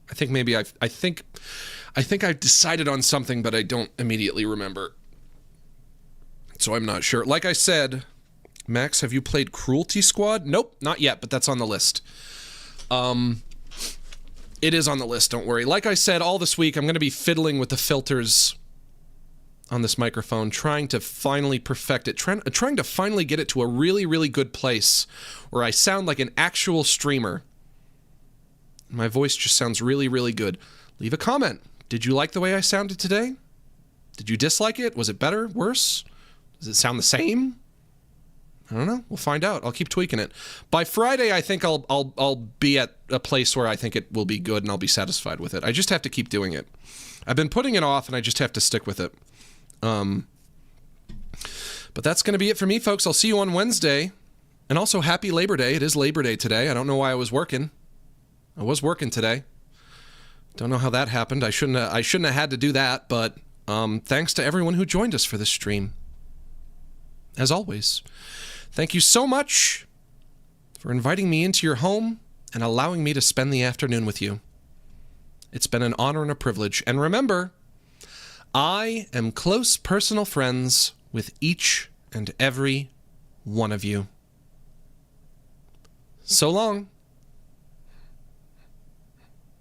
I think maybe I think I've decided on something, but I don't immediately remember. So I'm not sure. Like I said, Max, have you played Cruelty Squad? Nope, not yet, but that's on the list. It is on the list, don't worry. Like I said, all this week I'm going to be fiddling with the filters on this microphone, trying to finally perfect it, trying to finally get it to a really, really good place where I sound like an actual streamer. My voice just sounds really, really good. Leave a comment. Did you like the way I sounded today? Did you dislike it? Was it better? Worse? Does it sound the same? I don't know. We'll find out. I'll keep tweaking it. By Friday, I think I'll be at a place where I think it will be good and I'll be satisfied with it. I just have to keep doing it. I've been putting it off and I just have to stick with it. But that's going to be it for me, folks. I'll see you on Wednesday. And also, happy Labor Day. It is Labor Day today. I don't know why I was working. I was working today. Don't know how that happened. I shouldn't have had to do that, but thanks to everyone who joined us for this stream. As always, thank you so much for inviting me into your home and allowing me to spend the afternoon with you. It's been an honor and a privilege. And remember, I am close personal friends with each and every one of you. So long.